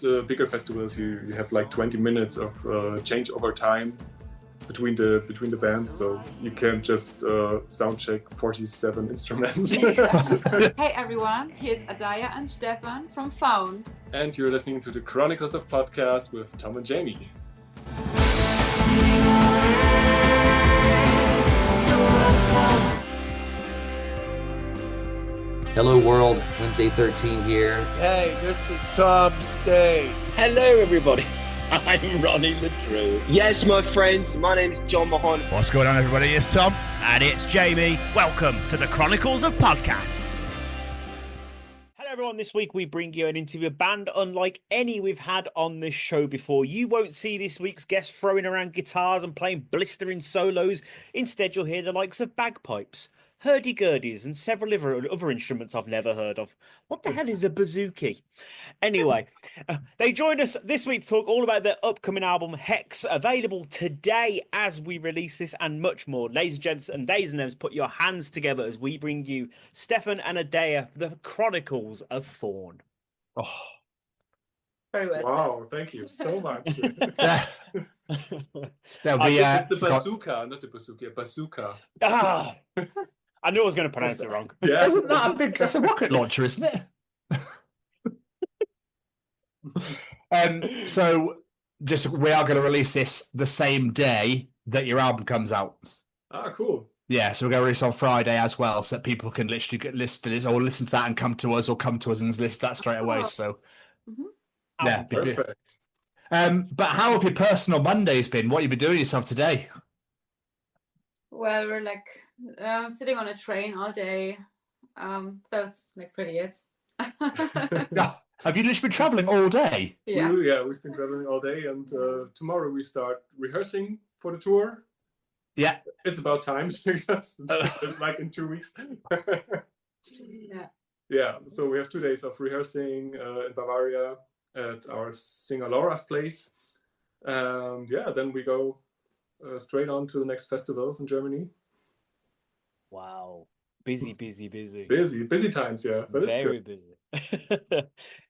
at bigger festivals, you have like 20 minutes of changeover time between the bands, so you can't just sound check 47 instruments. Hey everyone, here's Adaya and Stephan from Faun. And you're listening to the Chronicles of Podcast with Tom and Jamie. Hello world, Wednesday 13 here. Hey, this is Tom Stay. Hello everybody, I'm Ronnie Latrue. Yes, my friends, my name's John Mahon. What's going on everybody, it's Tom. And it's Jamie. Welcome to the Chronicles of Podcast. Hello everyone, this week we bring you an interview, a band unlike any we've had on this show before. You won't see this week's guest throwing around guitars and playing blistering solos. Instead, you'll hear the likes of bagpipes, hurdy-gurdies, and several other instruments I've never heard of. What the hell is a bouzouki? Anyway, they joined us this week to talk all about their upcoming album, HEX, available today as we release this, and much more. Ladies and gents, and theys and thems, put your hands together as we bring you Stephan and Adaya for the Chronicles of Faun. Oh. Very well. Wow, thank you so much. It's the bazooka, not the bazooka, a bazooka. I knew I was going to pronounce it wrong. Yeah. Isn't that a big? That's a rocket launcher, isn't it? So, we are going to release this the same day that your album comes out. Ah, cool. Yeah, so we're going to release on Friday as well, so that people can literally get listed or listen to that and come to us, and list that straight away. So, yeah, perfect. But how have your personal Mondays been? What have you been doing yourself today? Well, we're like sitting on a train all day. That was like pretty it. Have you literally been traveling all day? Yeah. We've been traveling all day, and tomorrow we start rehearsing for the tour. Yeah, it's about time because it's like in 2 weeks. Yeah. So we have 2 days of rehearsing in Bavaria at our singer Laura's place. Then we go straight on to the next festivals in Germany. Wow. Busy. Busy times, yeah. But very busy.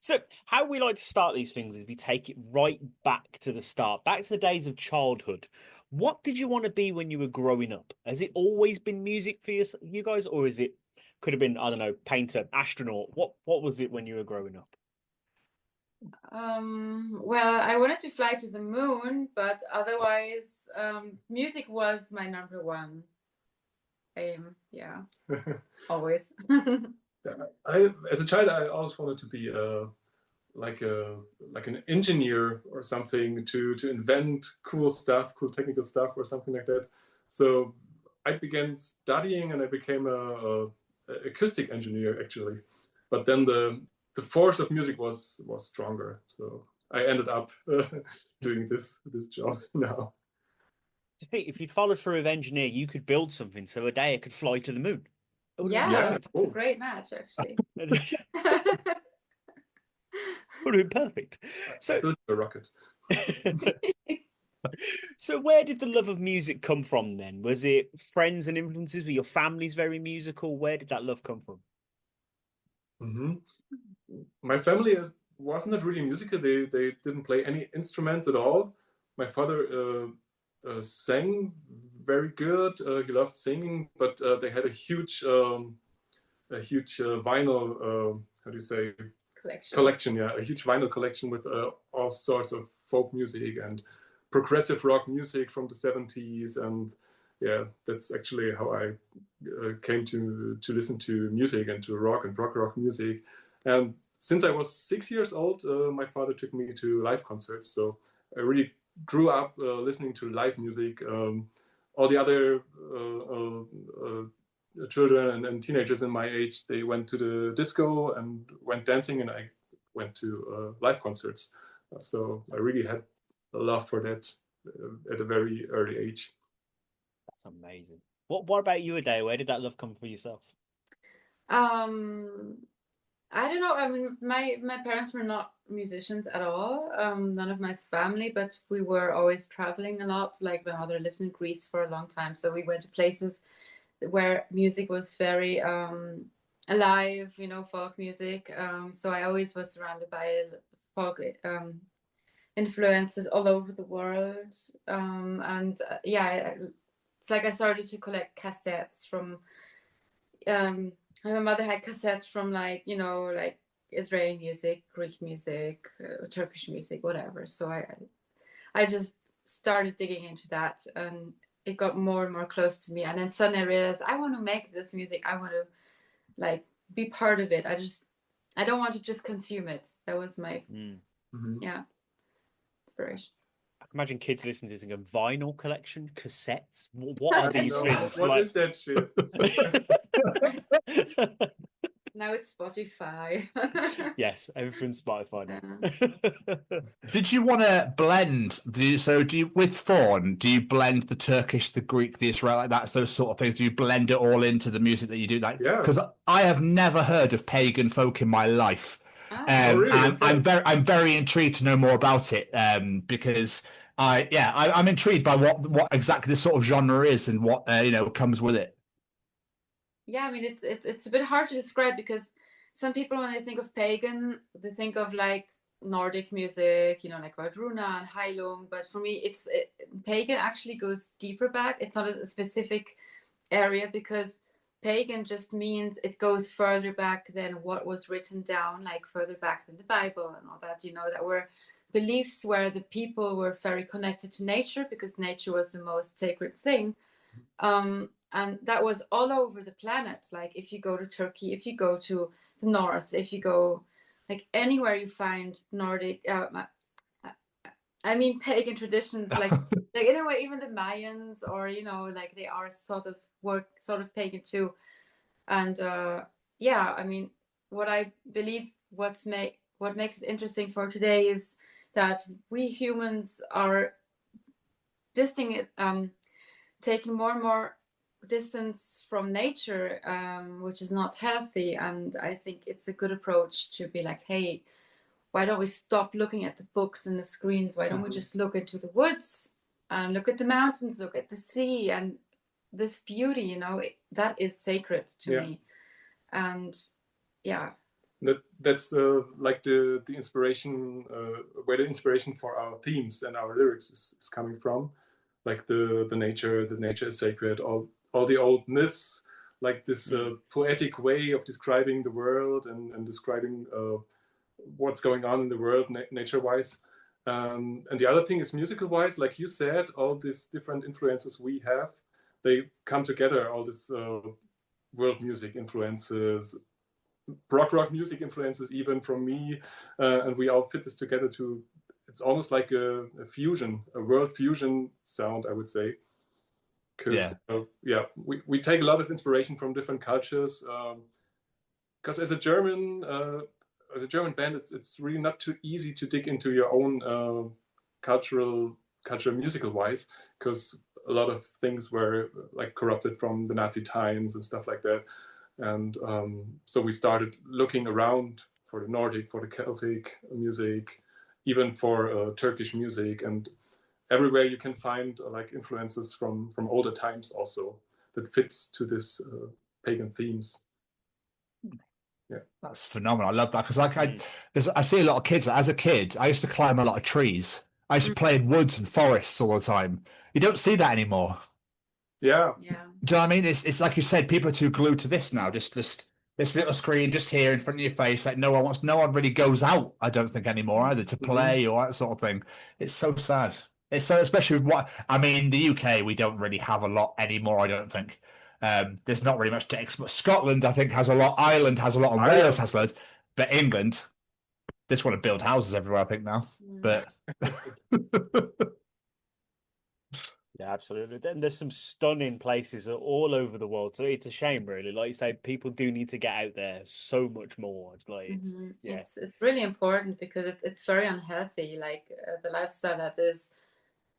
So how we like to start these things is we take it right back to the start, back to the days of childhood. What did you want to be when you were growing up? Has it always been music for you guys, or could have been, I don't know, painter, astronaut? What was it when you were growing up? Well, I wanted to fly to the moon, but otherwise, music was my number one aim. Yeah, always. As a child, I always wanted to be like an engineer or something to invent cool stuff, cool technical stuff or something like that. So I began studying and I became a acoustic engineer actually. But then the force of music was stronger, so I ended up doing this job now. If you'd followed through with engineer, you could build something so Adaya could fly to the moon. Yeah, it's a great match actually. Would have been perfect. So built a rocket. So where did the love of music come from then? Was it friends and influences? Were your families very musical? Where did that love come from? Mm-hmm. My family wasn't really musical. They didn't play any instruments at all. My father sang very good. He loved singing, but they had a huge vinyl collection. Yeah, a huge vinyl collection with all sorts of folk music and progressive rock music from the 70s, and yeah, that's actually how I came to listen to music and to rock and rock music. And since I was 6 years old, my father took me to live concerts. So I really grew up listening to live music. All the other children and teenagers in my age, they went to the disco and went dancing, and I went to live concerts. So I really had a love for that at a very early age. That's amazing. What about you, Adaya? Where did that love come for yourself? I don't know. I mean, my parents were not musicians at all. None of my family, but we were always traveling a lot. Like my mother lived in Greece for a long time, so we went to places where music was very alive, folk music. So I always was surrounded by folk influences all over the world. It's like I started to collect cassettes from. My mother had cassettes from like Israeli music, Greek music, Turkish music, whatever. So I just started digging into that, and it got more and more close to me. And then suddenly I realized I want to make this music. I want to like be part of it. I don't want to just consume it. That was my inspiration. I can imagine kids listening to this and going, vinyl collection, cassettes. What are these things? What is that shit? Now it's Spotify. Yes, everything's Spotify now. Did you want to blend? With Faun, do you blend the Turkish, the Greek, the Israeli, those sort of things? Do you blend it all into the music that you do? Because I have never heard of pagan folk in my life. Really? I'm very intrigued to know more about it because I'm intrigued by what exactly this sort of genre is and what comes with it. Yeah, I mean it's a bit hard to describe because some people when they think of pagan, they think of like Nordic music, like Vadruna and Heilung. But for me, pagan actually goes deeper back. It's not a specific area because pagan just means it goes further back than what was written down, like further back than the Bible and all that. That were beliefs where the people were very connected to nature because nature was the most sacred thing. And that was all over the planet. Like if you go to Turkey, if you go to the north, if you go like anywhere you find Nordic, pagan traditions, like in a way, even the Mayans or, like they are sort of pagan too. And what I believe what makes it interesting for today is that we humans are taking more and more distance from nature, which is not healthy. And I think it's a good approach to be like, hey, why don't we stop looking at the books and the screens? Why don't we just look into the woods and look at the mountains, look at the sea and this beauty, that is sacred to me. And that's like the inspiration, where the inspiration for our themes and our lyrics is coming from. Like the nature is sacred, all the old myths, like this poetic way of describing the world and describing what's going on in the world nature-wise. And the other thing is musical-wise, like you said, all these different influences we have, they come together, all this world music influences, rock music influences even from me, and we all fit this together it's almost like a fusion, a world fusion sound, I would say. Because we take a lot of inspiration from different cultures. Because as a German band, it's really not too easy to dig into your own culture musical wise, because a lot of things were like corrupted from the Nazi times and stuff like that. And so we started looking around for the Nordic, for the Celtic music, even for Turkish music, and everywhere you can find like influences from older times also that fits to this pagan themes. Yeah, that's phenomenal. I love that because I see a lot of kids. As a kid, I used to climb a lot of trees. I used to play in woods and forests all the time. You don't see that anymore. Yeah. Yeah. Do you know what I mean? It's like you said, people are too glued to this now. Just this little screen just here in front of your face. Like no one really goes out, I don't think, anymore either to play or that sort of thing. It's so sad. It's so, especially with the UK, we don't really have a lot anymore, I don't think. There's not really much to export. Scotland, I think, has a lot. Ireland has a lot. And Wales has loads. But England, they just want to build houses everywhere, I think, now. But yeah, absolutely. Then there's some stunning places all over the world. So it's a shame, really. Like you say, people do need to get out there so much more. It's it's really important because it's very unhealthy. Like the lifestyle that is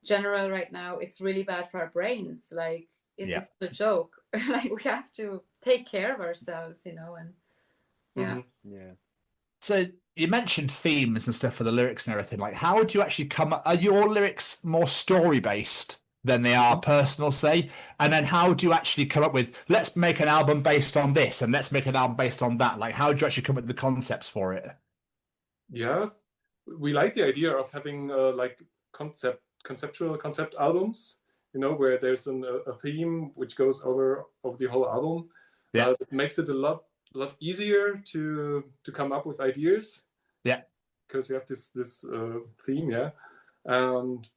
general right now, it's really bad for our brains. Like it's a joke. Like we have to take care of ourselves, and So you mentioned themes and stuff for the lyrics and everything. Like, how do you actually come up? Are your lyrics more story based than they are personal, say? And then how do you actually come up with, let's make an album based on this and let's make an album based on that? Like, how do you actually come up with the concepts for it? Yeah, we like the idea of having like concept albums, you know, where there's a theme which goes over the whole album. Yeah, it makes it a lot easier to come up with ideas. Yeah, because you have this theme, yeah, and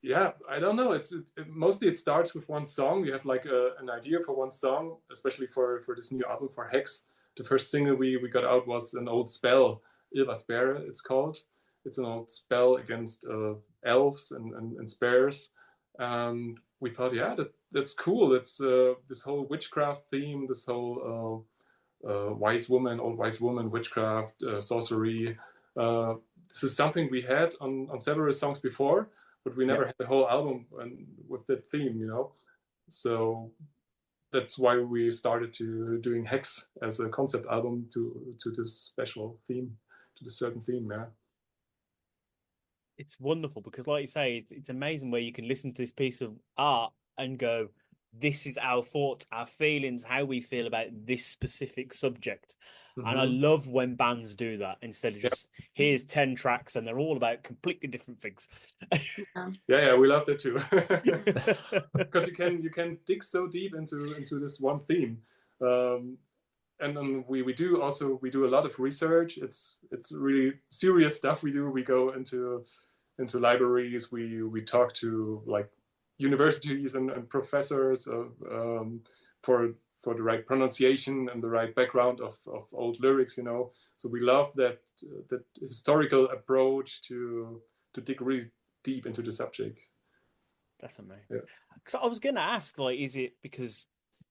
yeah, I don't know. Mostly it starts with one song. We have like an idea for one song, especially for this new album for HEX. The first single we got out was an old spell, Ilva it's called. It's an old spell against elves and spares. And we thought, yeah, that's cool. It's this whole witchcraft theme, this whole old wise woman, witchcraft, sorcery. This is something we had on several songs before, but we never had the whole album with that theme, you know. So that's why we started to doing HEX as a concept album to this special theme, to this certain theme, yeah. It's wonderful because, like you say, it's amazing where you can listen to this piece of art and go, this is our thoughts, our feelings, how we feel about this specific subject. Mm-hmm. And I love when bands do that instead of just here's 10 tracks and they're all about completely different things. Yeah, we love that too. Because you can dig so deep into this one theme. And then we do a lot of research. It's really serious stuff we do. We go into libraries. We talk to like universities and professors for the right pronunciation and the right background of old lyrics, you know. So we love that historical approach to dig really deep into the subject. That's amazing. Yeah. So I was going to ask, like, is it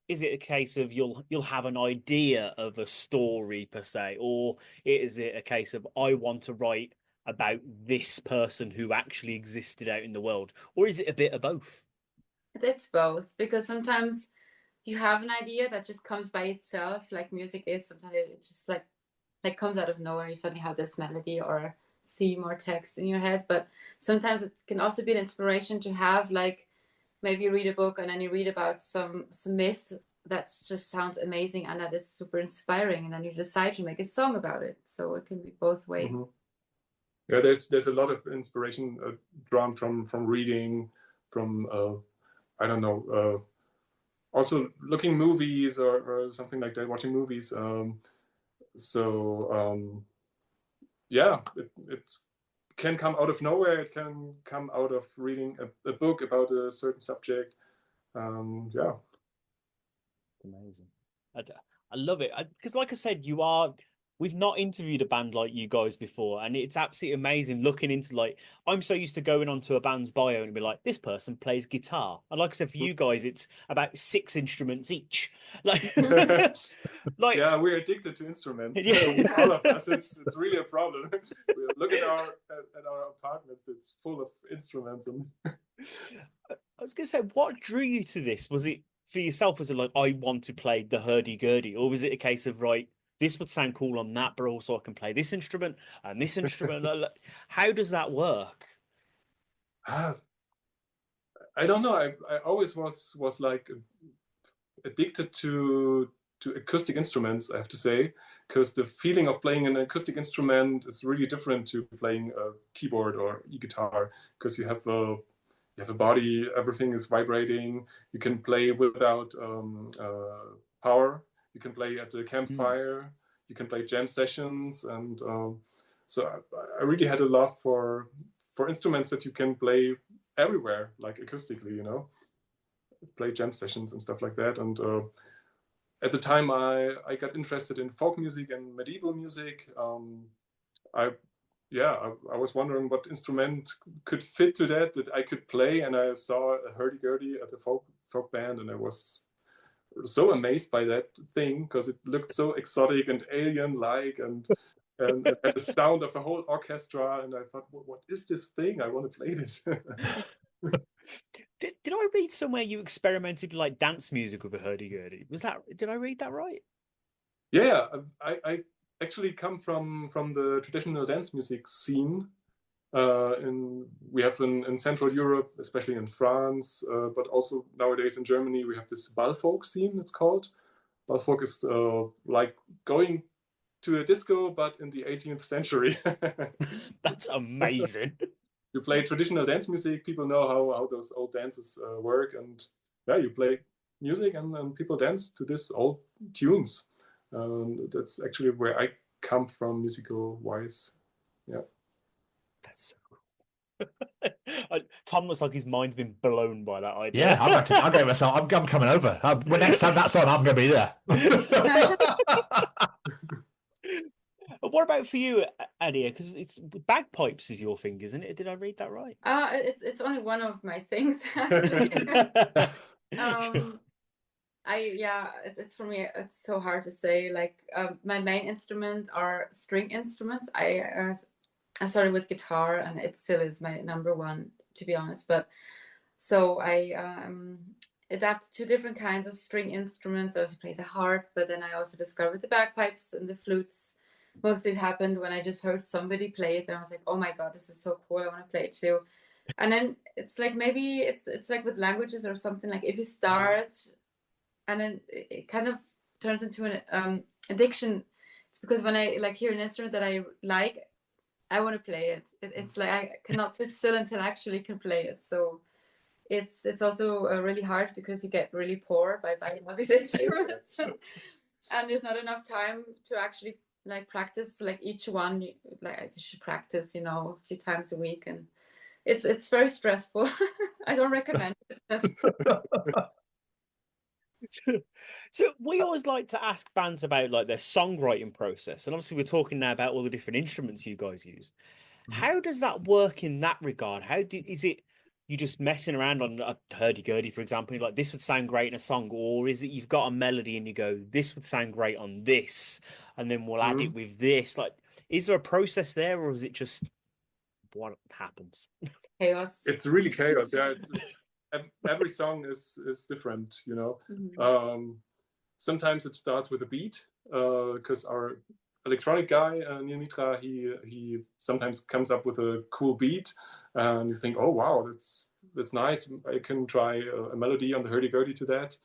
a case of you'll have an idea of a story per se, or is it a case of I want to write about this person who actually existed out in the world, or is it a bit of both? It's both, because sometimes you have an idea that just comes by itself, like music is. Sometimes it just like comes out of nowhere. You suddenly have this melody or theme or text in your head. But sometimes it can also be an inspiration to have, like, maybe you read a book and then you read about some myth that just sounds amazing and that is super inspiring, and then you decide to make a song about it. So it can be both ways. Mm-hmm. Yeah, there's a lot of inspiration drawn from reading, from I don't know, also looking movies or something like that, watching movies. Yeah, it can come out of nowhere. It can come out of reading a book about a certain subject. Yeah. Amazing. I love it. Because like I said, we've not interviewed a band like you guys before, and it's absolutely amazing looking into, like, I'm so used to going onto a band's bio and be like, this person plays guitar. And like I said, for you guys, it's about 6 instruments each. Like, yeah, we're addicted to instruments. Yeah. All of us. It's really a problem. Look at our apartments. It's full of instruments. And I was going to say, what drew you to this? Was it for yourself? Was it like, I want to play the hurdy-gurdy? Or was it a case of, right, this would sound cool on that, but also I can play this instrument and this instrument? How does that work? I don't know. I always was like addicted to acoustic instruments, I have to say, because the feeling of playing an acoustic instrument is really different to playing a keyboard or e-guitar, because you have a body, everything is vibrating. You can play without power. You can play at the campfire. You can play jam sessions, and so I really had a love for instruments that you can play everywhere, like acoustically, you know, play jam sessions and stuff like that. And at the time, I got interested in folk music and medieval music. I was wondering what instrument could fit to that I could play, and I saw a hurdy-gurdy at a folk band, and I was so amazed by that thing because it looked so exotic and alien-like, and it had the sound of a whole orchestra, and I thought, what is this thing? I want to play this. Did I read somewhere you experimented with like dance music with a hurdy-gurdy? Did I read that right? Yeah, I actually come from the traditional dance music scene. We have in Central Europe, especially in France, but also nowadays in Germany, we have this Ballfolk scene, it's called. Ballfolk is like going to a disco, but in the 18th century. That's amazing. You play traditional dance music. People know how those old dances work, and yeah, you play music and people dance to this old tunes. That's actually where I come from, musical wise. Yeah, that's so cool. Tom looks like his mind's been blown by that idea. Yeah, I'm going myself. I'm coming over. When next time that's on, I'm going to be there. What about for you, Adaya? Because it's bagpipes is your thing, isn't it? Did I read that right? It's only one of my things. It's for me. It's so hard to say. Like my main instruments are string instruments. I started with guitar, and it still is my number one, to be honest. But so I adapted to different kinds of string instruments. I also play the harp, but then I also discovered the bagpipes and the flutes. Mostly it happened when I just heard somebody play it, and I was like, oh my god, this is so cool, I want to play it too. And then it's like, maybe it's like with languages or something, like if you start and then it kind of turns into an addiction. It's because when I like hear an instrument that I like, I want to play it. It's like I cannot sit still until I actually can play it. So it's also really hard because you get really poor by buying all these instruments. And there's not enough time to actually like practice like each one. Like you should practice, a few times a week, and it's very stressful. I don't recommend it. So we always like to ask bands about like their songwriting process, and obviously we're talking now about all the different instruments you guys use. How does that work in that regard? Is it you just messing around on a hurdy-gurdy, for example, like this would sound great in a song, or is it you've got a melody and you go, this would sound great on this, and then we'll add it with this? Like, is there a process there, or is it just what happens? Chaos. It's really chaos. Yeah, it's every song is different. Sometimes it starts with a beat because our electronic guy Neil Mitra, he sometimes comes up with a cool beat, and you think, oh wow, that's nice. I can try a melody on the hurdy-gurdy to that,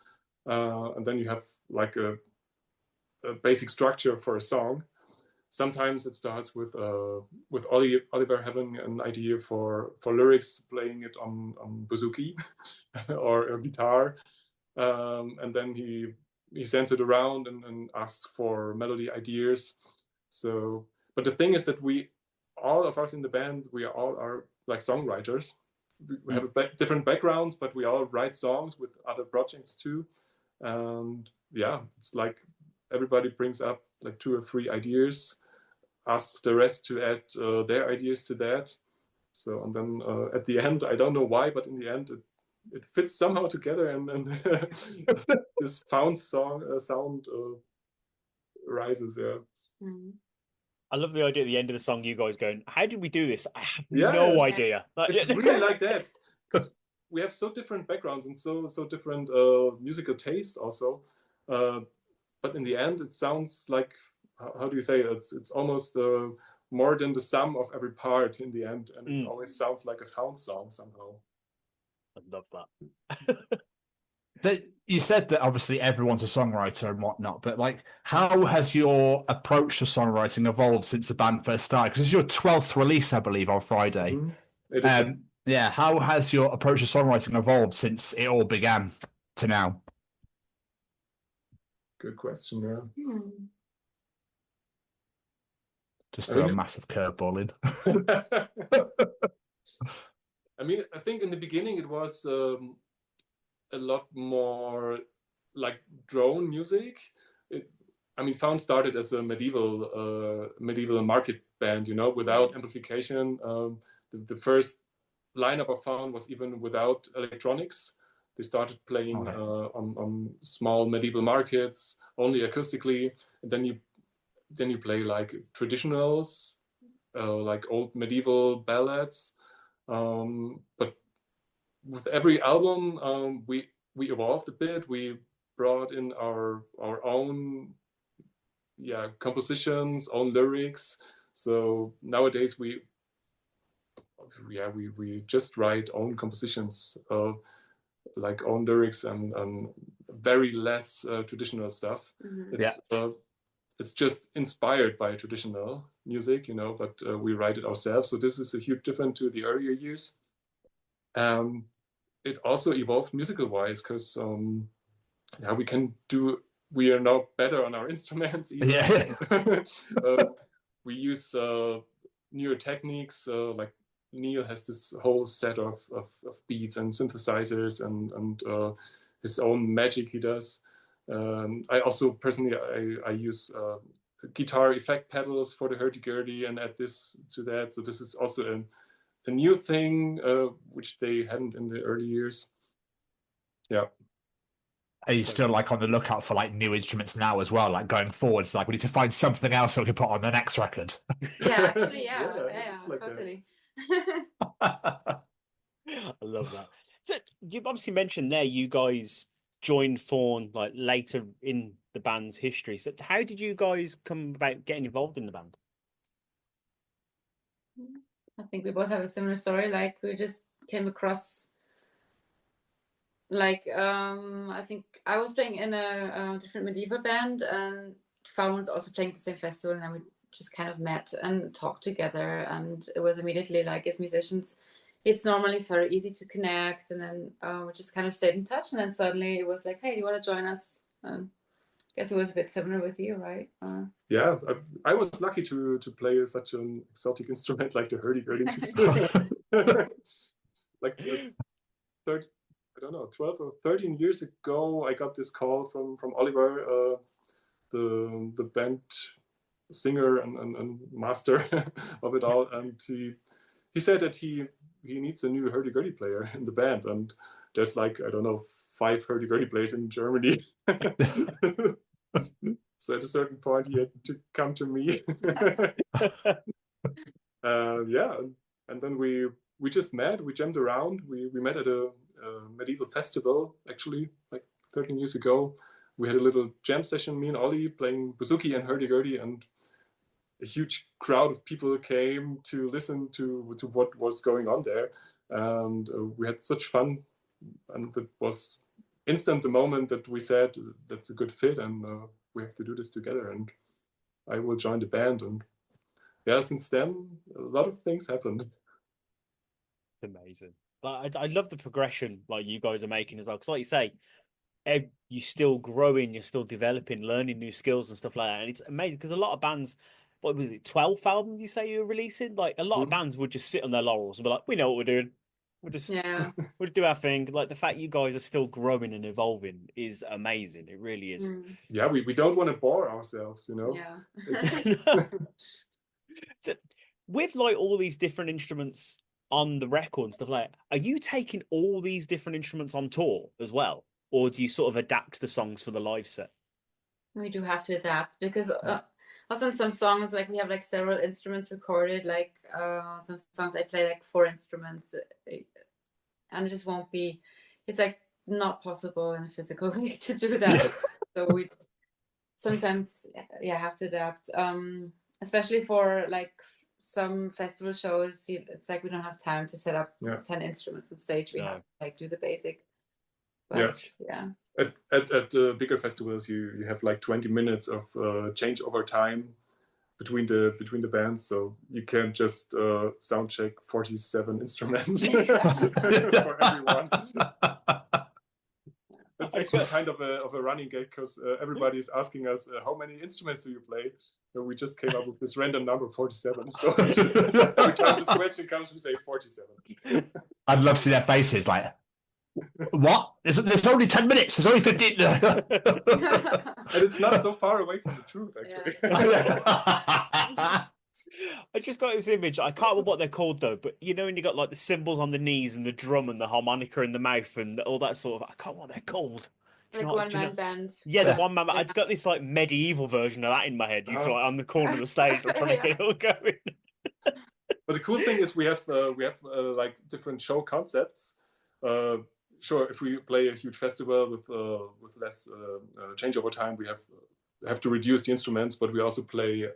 and then you have like a basic structure for a song. Sometimes it starts with Oliver having an idea for lyrics, playing it on bouzouki or a guitar, and then he sends it around and asks for melody ideas. So, but the thing is that all of us in the band, we all are like songwriters. We have different backgrounds, but we all write songs with other projects too. And yeah, it's like everybody brings up like 2 or 3 ideas, asks the rest to add their ideas to that. So, and then at the end, I don't know why, but in the end, it fits somehow together, and this Faun sound rises. Yeah. I love the idea at the end of the song, you guys going, how did we do this? I have no idea. It's really like that. We have so different backgrounds and so different musical tastes also. But in the end, it sounds like, how do you say it? It's almost more than the sum of every part in the end. And it always sounds like a Faun song somehow. I love that. You said that obviously everyone's a songwriter and whatnot, but like, how has your approach to songwriting evolved since the band first started? Because it's your 12th release, I believe, on Friday. Yeah, how has your approach to songwriting evolved since it all began to now? Good question, yeah. Just throw a massive curveball in. I mean, I think in the beginning it was a lot more like drone music. Faun started as a medieval market band, without amplification. The first lineup of Faun was even without electronics. They started playing on small medieval markets, only acoustically. And then you play like traditionals, like old medieval ballads. But with every album, we evolved a bit. We brought in our own compositions, own lyrics. So nowadays we just write own compositions, like own lyrics and very less traditional stuff. it's just inspired by traditional music, you know, but we write it ourselves. So this is a huge difference to the earlier years. It also evolved musical-wise because we are now better on our instruments. Even. Yeah. We use newer techniques. Like Neil has this whole set of beats and synthesizers and his own magic he does. I also personally I use guitar effect pedals for the hurdy-gurdy and add this to that. So this is also a new thing which they hadn't in the early years. Yeah. Are you still like on the lookout for like new instruments now as well? Like going forward, it's like we need to find something else that we can put on the next record. Yeah, actually, yeah, like totally. I love that. So you obviously mentioned there you guys joined Faun like later in the band's history. So how did you guys come about getting involved in the band? I think we both have a similar story. Like we just came across, like I think I was playing in a different medieval band, and Faun was also playing the same festival, and then we just kind of met and talked together, and it was immediately like, as musicians, it's normally very easy to connect, and then we just kind of stayed in touch, and then suddenly it was like, hey, do you want to join us? I guess it was a bit similar with you, right? Yeah, I was lucky to play such an exotic instrument like the hurdy-gurdy. Like 12 or 13 years ago, I got this call from Oliver, the band singer and master of it all, and he said that he needs a new hurdy-gurdy player in the band, and there's like, I don't know, 5 hurdy-gurdy players in Germany. So at a certain point he had to come to me. And then we just met, we jammed around, we met at a medieval festival actually like 13 years ago. We had a little jam session, me and Ollie playing bouzouki and hurdy-gurdy, and a huge crowd of people came to listen to what was going on there, and we had such fun, and it was instant the moment that we said that's a good fit, and we have to do this together, and I will join the band. And yeah, since then a lot of things happened. It's amazing. I love the progression like you guys are making as well, because like you say, you're still growing, you're still developing, learning new skills and stuff like that, and it's amazing because a lot of bands, what was it, 12th album you say you were releasing? Like a lot of bands would just sit on their laurels and be like, we know what we're doing. We'll just we'll do our thing. Like the fact you guys are still growing and evolving is amazing. It really is. Yeah, we don't want to bore ourselves, you know. Yeah. So, with like all these different instruments on the record and stuff like that, are you taking all these different instruments on tour as well, or do you sort of adapt the songs for the live set? We do have to adapt because also in some songs, like we have like several instruments recorded, like some songs I play like 4 instruments, and it just won't be, it's like not possible in a physical way to do that. So we sometimes have to adapt, especially for like some festival shows. It's like we don't have time to set up 10 instruments on stage. We have to like do the basic. But, yeah. At bigger festivals, you have like 20 minutes of changeover time between the bands, so you can't just sound check 47 instruments for everyone. It's actually kind of a running gag because everybody is asking us how many instruments do you play? So we just came up with this random number 47. So every time this question comes, we say 47. I'd love to see their faces like, what? There's only 10 minutes. There's only 15. And it's not so far away from the truth, actually. I just got this image. I can't remember what they're called though, but you know when you got like the cymbals on the knees and the drum and the harmonica in the mouth and all that sort of. I can't remember what they're called. Like one-man band. Yeah, the one-man. I just got this like medieval version of that in my head. You like on the corner of the stage, I'm trying to get it all going. But the cool thing is we have like different show concepts. Sure, if we play a huge festival with less changeover time, we have to reduce the instruments, but we also play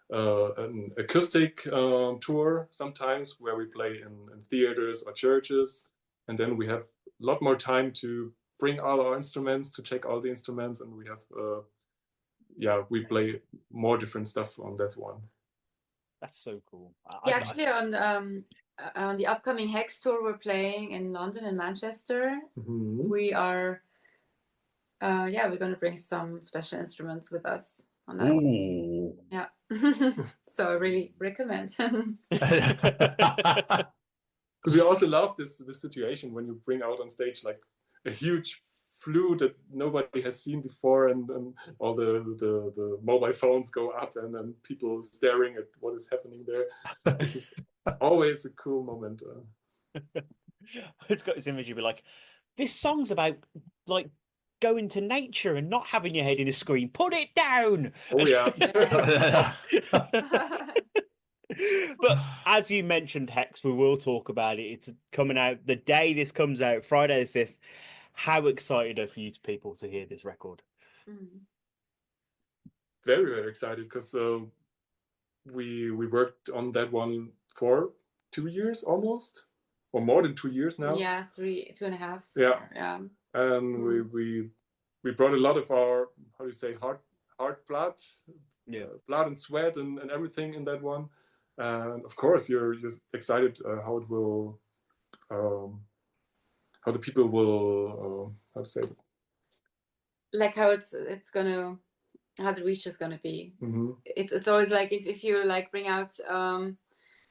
an acoustic tour sometimes where we play in theaters or churches, and then we have a lot more time to bring all our instruments, to check all the instruments, and we have yeah, we play more different stuff on that one. That's so cool. Actually, on the upcoming HEX tour, we're playing in London and Manchester. We are, we're going to bring some special instruments with us on that one. Yeah. So I really recommend. Because we also love this situation when you bring out on stage like a huge flute that nobody has seen before, and all the mobile phones go up and people staring at what is happening there. This is always a cool moment. It's got this image. You'd be like, this song's about like going to nature and not having your head in a screen. Put it down. Oh yeah. But as you mentioned, HEX, we will talk about it. It's coming out the day this comes out, Friday the 5th. How excited are you people to hear this record? Very, very excited, because we worked on that one for 2 years almost, or more than 2 years now. Yeah, 2.5. Yeah. And we brought a lot of our, how do you say, heart blood, blood and sweat and everything in that one. And of course, you're just excited how it will, how the people will, how to say it? Like how it's gonna, how the reach is gonna be. It's always like if you like bring out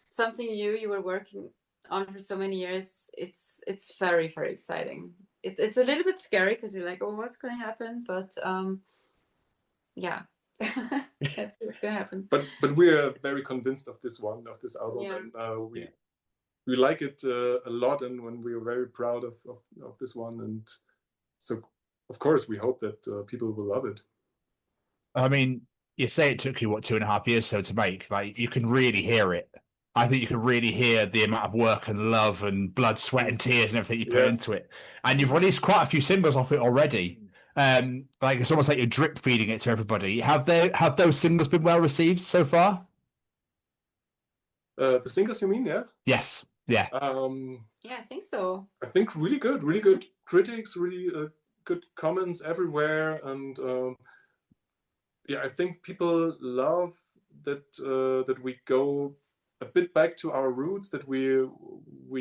something new you were working on for so many years, it's very, very exciting. It's a little bit scary because you're like, oh, what's gonna happen? But yeah. That's what's gonna happen. But we're very convinced of this one, of this album, and we like it a lot, and when we are very proud of this one, and so of course we hope that people will love it. I mean, you say it took you 2.5 years so to make. Like, you can really hear it. I think you can really hear the amount of work and love and blood, sweat, and tears and everything you put into it. And you've released quite a few singles off it already. Like, it's almost like you're drip feeding it to everybody. Have those singles been well received so far? The singles, you mean? Yeah. Yes. Yeah. Yeah, I think so. I think really good critics, really good comments everywhere, and I think people love that we go a bit back to our roots, that we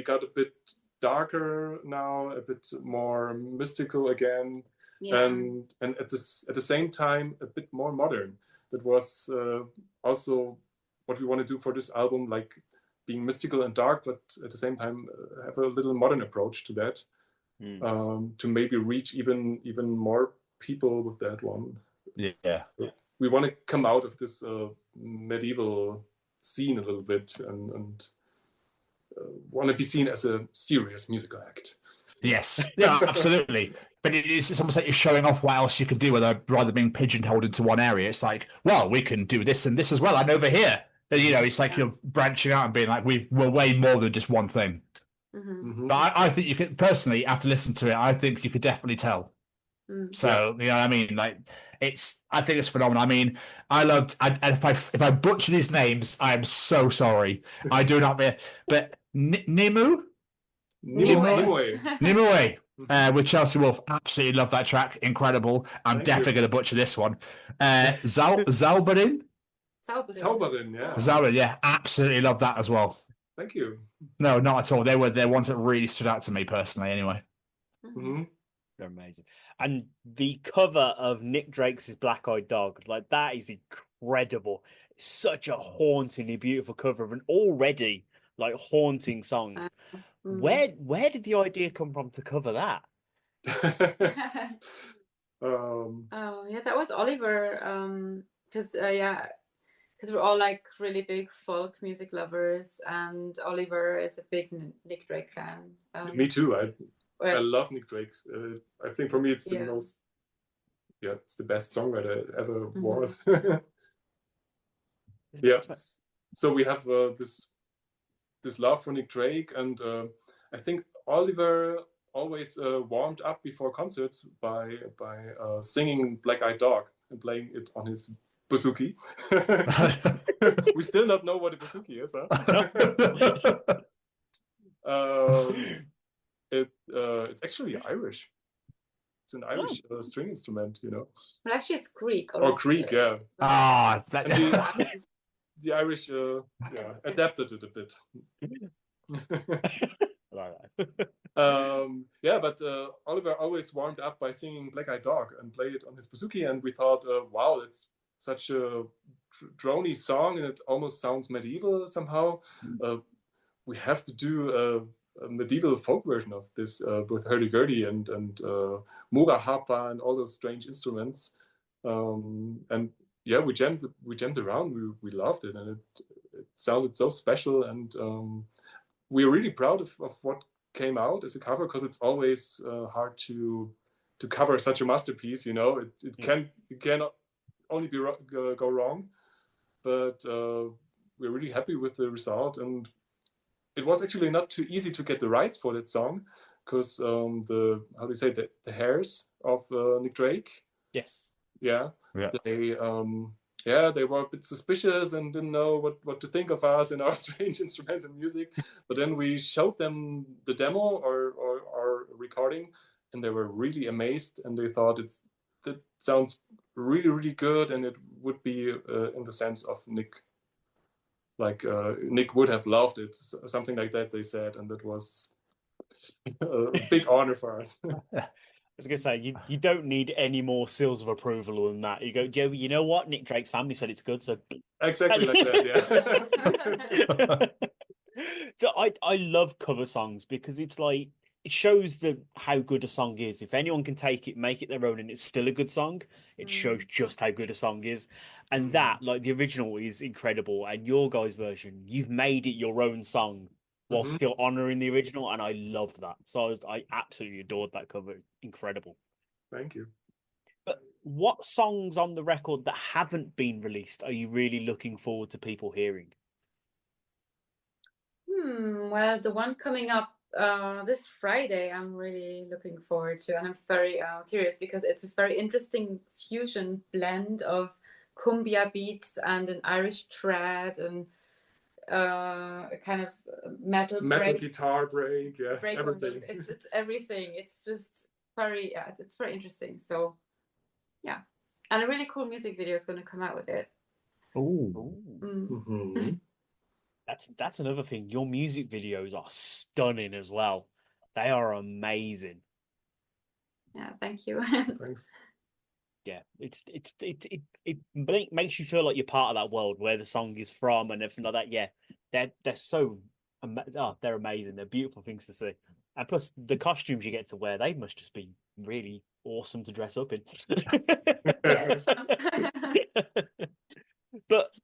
got a bit darker now, a bit more mystical again. And at the same time a bit more modern. That was also what we want to do for this album, like being mystical and dark, but at the same time have a little modern approach to that, to maybe reach even more people with that one. Yeah. We want to come out of this medieval scene a little bit, and want to be seen as a serious musical act. Yes, yeah, absolutely. But it's almost like you're showing off what else you can do, rather than being pigeonholed into one area. It's like, well, we can do this and this as well, and over here. And, it's like you're branching out and being like, we're way more than just one thing. But I think you could, personally, after listening to it, I think you could definitely tell. So, you know what I mean? Like, I think it's phenomenal. I mean, if I butcher these names, I am so sorry. I do not, but Nimue with Chelsea Wolfe, absolutely love that track, incredible. I'm definitely going to butcher this one. Zauberin, yeah, absolutely love that as well. Thank you. No, not at all. They're ones that really stood out to me personally. Anyway, they're amazing. And the cover of Nick Drake's Black Eyed Dog, like, that is incredible. It's such a hauntingly beautiful cover of an already like haunting song. Where did the idea come from to cover that? That was Oliver. Because we're all like really big folk music lovers, and Oliver is a big Nick Drake fan. Me too. I love Nick Drake. I think for me it's the most, it's the best songwriter ever was. So we have this love for Nick Drake, and I think Oliver always warmed up before concerts by singing Black Eyed Dog and playing it on his bouzouki. We still don't know what a bouzouki is, huh? It's actually Irish. It's an Irish string instrument, you know. But actually, it's Greek. Or Greek, yeah. The Irish, adapted it a bit. But Oliver always warmed up by singing Black Eyed Dog and played it on his bouzouki, and we thought, wow, it's such a drony song, and it almost sounds medieval somehow. We have to do a medieval folk version of this with hurdy-gurdy and mura harpa and all those strange instruments. And yeah, we jammed around. We loved it, and it sounded so special. And we're really proud of what came out as a cover, because it's always hard to cover such a masterpiece. You know, it can only go wrong. But we're really happy with the result, and it was actually not too easy to get the rights for that song, because the hairs of Nick Drake. Yes. Yeah. They were a bit suspicious and didn't know what to think of us and our strange instruments and music. But then we showed them the demo or recording, and they were really amazed, and they thought that sounds really, really good, and it would be in the sense of Nick. Like Nick would have loved it, something like that, they said, and that was a big honor for us. I was going to say, you don't need any more seals of approval than that. You go, Joe, you know what? Nick Drake's family said it's good, so... Exactly like that, yeah. So I love cover songs, because it's like, it shows how good a song is. If anyone can take it, make it their own, and it's still a good song, it shows just how good a song is. And that, like, the original is incredible, and your guys' version, you've made it your own song while still honoring the original, and I love that. So I absolutely adored that cover. Incredible. Thank you. But what songs on the record that haven't been released are you really looking forward to people hearing? Well, the one coming up this Friday, I'm really looking forward to, and I'm very curious, because it's a very interesting fusion blend of cumbia beats and an Irish trad and a kind of metal guitar break, everything. It's everything. It's just very it's very interesting. So yeah, and a really cool music video is going to come out with it. That's another thing. Your music videos are stunning as well. They are amazing. Yeah, thank you. Thanks. Yeah, it makes you feel like you're part of that world where the song is from and everything like that. Yeah, they're so they're amazing. They're beautiful things to see, and plus the costumes you get to wear, they must just be really awesome to dress up in. But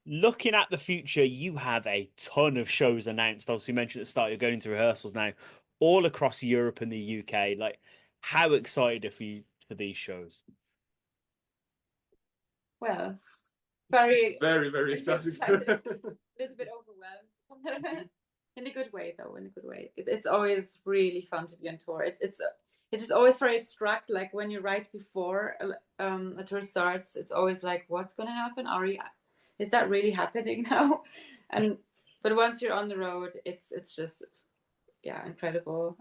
looking at the future, you have a ton of shows announced. Obviously, you mentioned at the start you're going to rehearsals now, all across Europe and the UK. Like, how excited are you for these shows? Well, very, very, very excited. A little bit overwhelmed, in a good way, though. In a good way. It's always really fun to be on tour. It's just always very abstract. Like when you write before a tour starts, it's always like, what's going to happen? Is that really happening now? But once you're on the road, it's just incredible.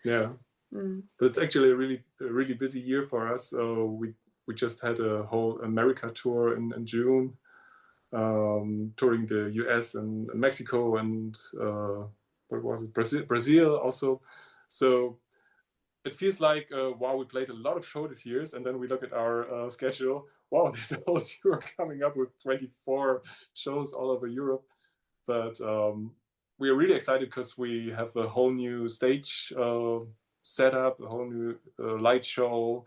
Yeah, but it's actually a really busy year for us. So we just had a whole America tour in June, touring the US and Mexico and what was it, Brazil also. So it feels like, wow, we played a lot of shows this year, and then we look at our schedule. Wow, there's a whole tour coming up with 24 shows all over Europe. But we are really excited because we have a whole new stage setup, a whole new light show.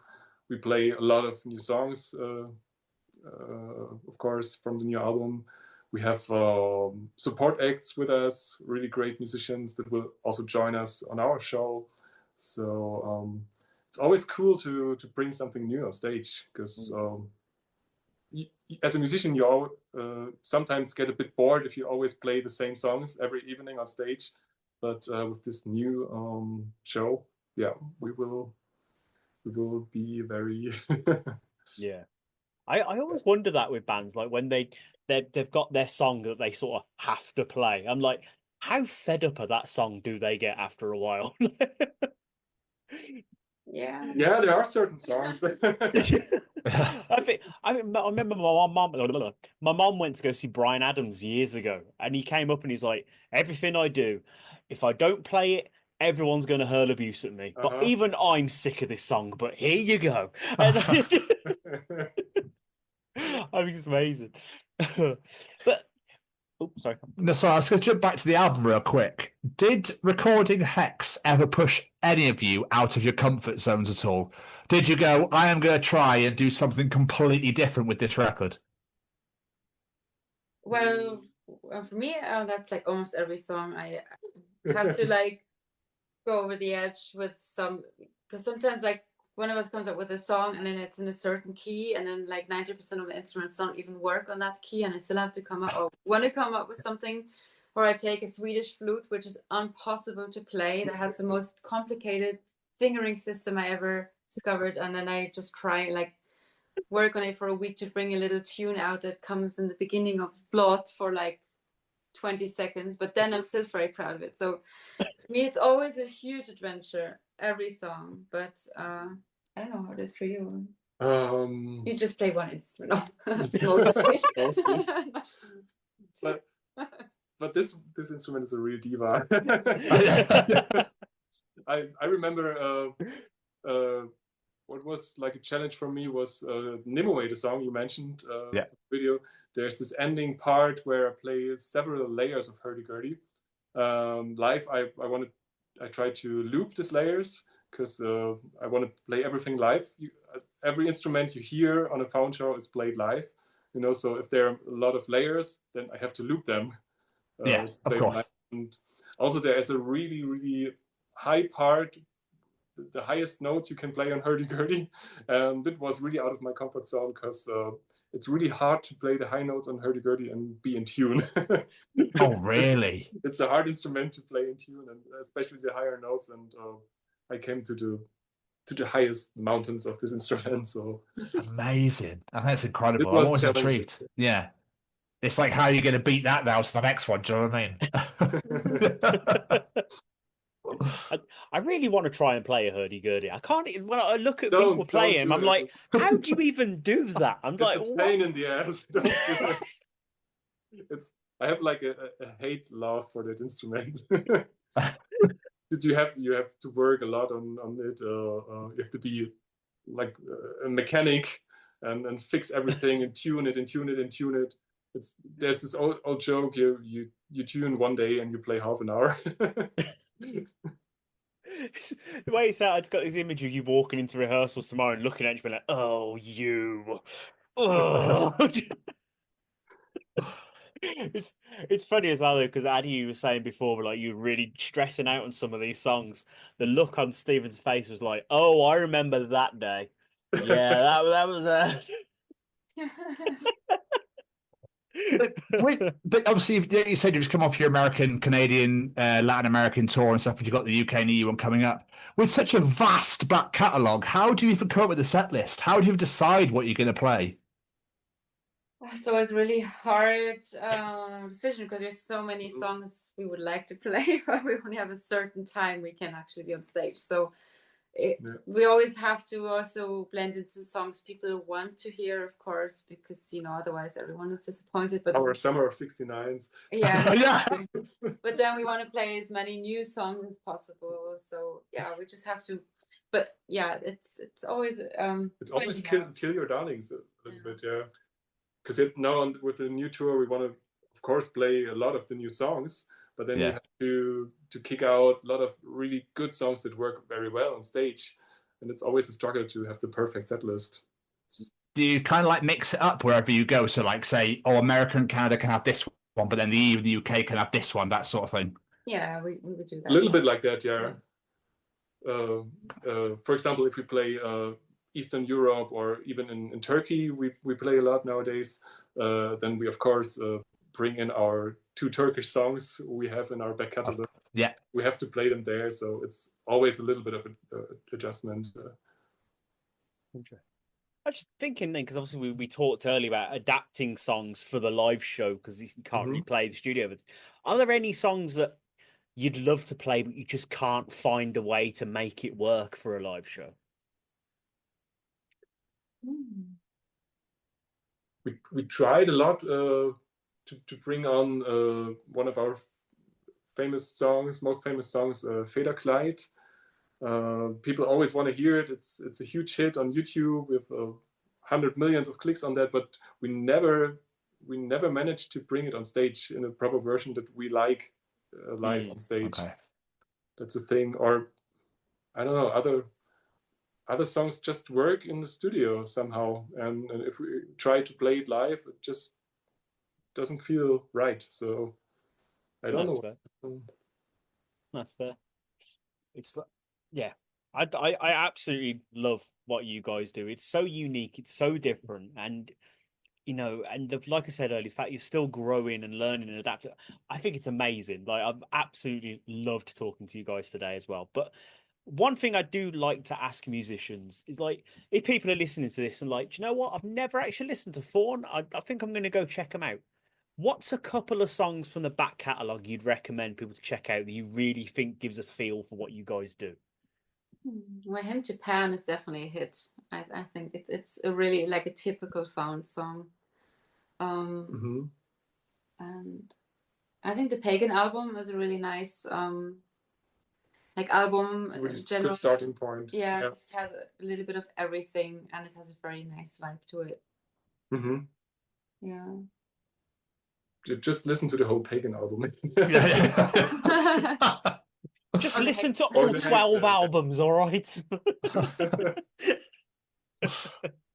We play a lot of new songs, of course, from the new album. We have support acts with us, really great musicians that will also join us on our show. So it's always cool to bring something new on stage, because as a musician, you all sometimes get a bit bored if you always play the same songs every evening on stage. But with this new show, yeah, we will be very yeah. I always wonder that with bands, like when they've got their song that they sort of have to play. I'm like, how fed up of that song do they get after a while? Yeah. Yeah, there are certain songs, but I remember my mom went to go see Bryan Adams years ago, and he came up and he's like, everything I do, if I don't play it, everyone's going to hurl abuse at me. But even I'm sick of this song, but here you go. I mean, it's amazing. But oh, sorry. No, sorry, I was going to jump back to the album real quick. Did recording HEX ever push any of you out of your comfort zones at all? Did you go, I am going to try and do something completely different with this record? Well, for me, that's like almost every song. I have to like go over the edge with some, because sometimes like one of us comes up with a song and then it's in a certain key, and then like 90% of the instruments don't even work on that key, and I still have to come up or want to come up with something. Or I take a Swedish flute, which is impossible to play, that has the most complicated fingering system I ever discovered, and then I just try like work on it for a week to bring a little tune out that comes in the beginning of Blood for like 20 seconds, but then I'm still very proud of it. So for me, it's always a huge adventure, every song. But I don't know how it is for you. You just play one instrument. But this instrument is a real diva. I remember what was like a challenge for me was Nimue, the song you mentioned video. There's this ending part where I play several layers of hurdy-gurdy. Live, I tried to loop these layers because I want to play everything live. Every instrument you hear on a Faun show is played live, you know. So if there are a lot of layers, then I have to loop them. Of course. And also there is a really, really high part, the highest notes you can play on hurdy-gurdy. And it was really out of my comfort zone because it's really hard to play the high notes on hurdy-gurdy and be in tune. Oh, really? It's a hard instrument to play in tune, and especially the higher notes. And I came to the highest mountains of this instrument. So amazing! I think that's incredible. I'm always intrigued. Yeah, it's like, how are you going to beat that now to the next one? Do you know what I mean? I really want to try and play a hurdy-gurdy. I can't. When I look at people playing, I'm like, how do you even do that? I'm like, it's a pain in the ass. Don't do it. I have like a hate love for that instrument. Because you have to work a lot on it. You have to be like a mechanic and fix everything and tune it. There's this old joke, you tune one day and you play half an hour. The way it's out, I just got this image of you walking into rehearsals tomorrow and looking at you and like, oh, you. Oh. It's funny as well though, because Addy was saying before, but like you're really stressing out on some of these songs. The look on Stephen's face was like, "Oh, I remember that day." Yeah, that was But obviously, you said you just come off your American, Canadian, Latin American tour and stuff, and you've got the UK and EU one coming up. With such a vast back catalogue, how do you even come up with a set list? How do you decide what you're going to play? It's always really hard decision because there's so many songs we would like to play, but we only have a certain time we can actually be on stage. So we always have to also blend in some songs people want to hear, of course, because otherwise everyone is disappointed. But our summer of '69s. Yeah, yeah. But then we want to play as many new songs as possible. So yeah, we just have to. But yeah, it's always it's always kill your darlings a little bit, yeah. Because now with the new tour, we want to, of course, play a lot of the new songs, but then we have to kick out a lot of really good songs that work very well on stage, and it's always a struggle to have the perfect set list. Do you kind of like mix it up wherever you go? So like say, America and Canada can have this one, but then the EU and the UK can have this one, that sort of thing. Yeah, we would do that. A little bit like that, yeah. For example, if we play Eastern Europe or even in Turkey, we play a lot nowadays. Then we of course bring in our 2 Turkish songs we have in our back catalog. Yeah, we have to play them there, so it's always a little bit of an adjustment. Okay. I was just thinking then, because obviously we talked earlier about adapting songs for the live show because you can't really play the studio. But are there any songs that you'd love to play but you just can't find a way to make it work for a live show? We tried a lot to bring on one of our most famous songs, Federkleid. People always want to hear it. It's a huge hit on YouTube with 100 million of clicks on that, but we never managed to bring it on stage in a proper version that we like live on stage. Okay. That's a thing. Or I don't know, other songs just work in the studio somehow, and if we try to play it live, it just doesn't feel right. So I don't know. Fair. That's fair. It's yeah. I absolutely love what you guys do. It's so unique. It's so different, and like I said earlier, the fact you're still growing and learning and adapting, I think it's amazing. Like, I've absolutely loved talking to you guys today as well. But one thing I do like to ask musicians is, like, if people are listening to this and like, do you know what? I've never actually listened to Faun. I think I'm going to go check them out. What's a couple of songs from the back catalogue you'd recommend people to check out that you really think gives a feel for what you guys do? Well, Hymn Japan is definitely a hit. I think it's a really like a typical Faun song. And I think the Pagan album is a really nice like album. It's a really good starting point. Yeah, it has a little bit of everything, and it has a very nice vibe to it. Yeah. You just listen to the whole Pagan album. Just listen to all 12 albums, all right?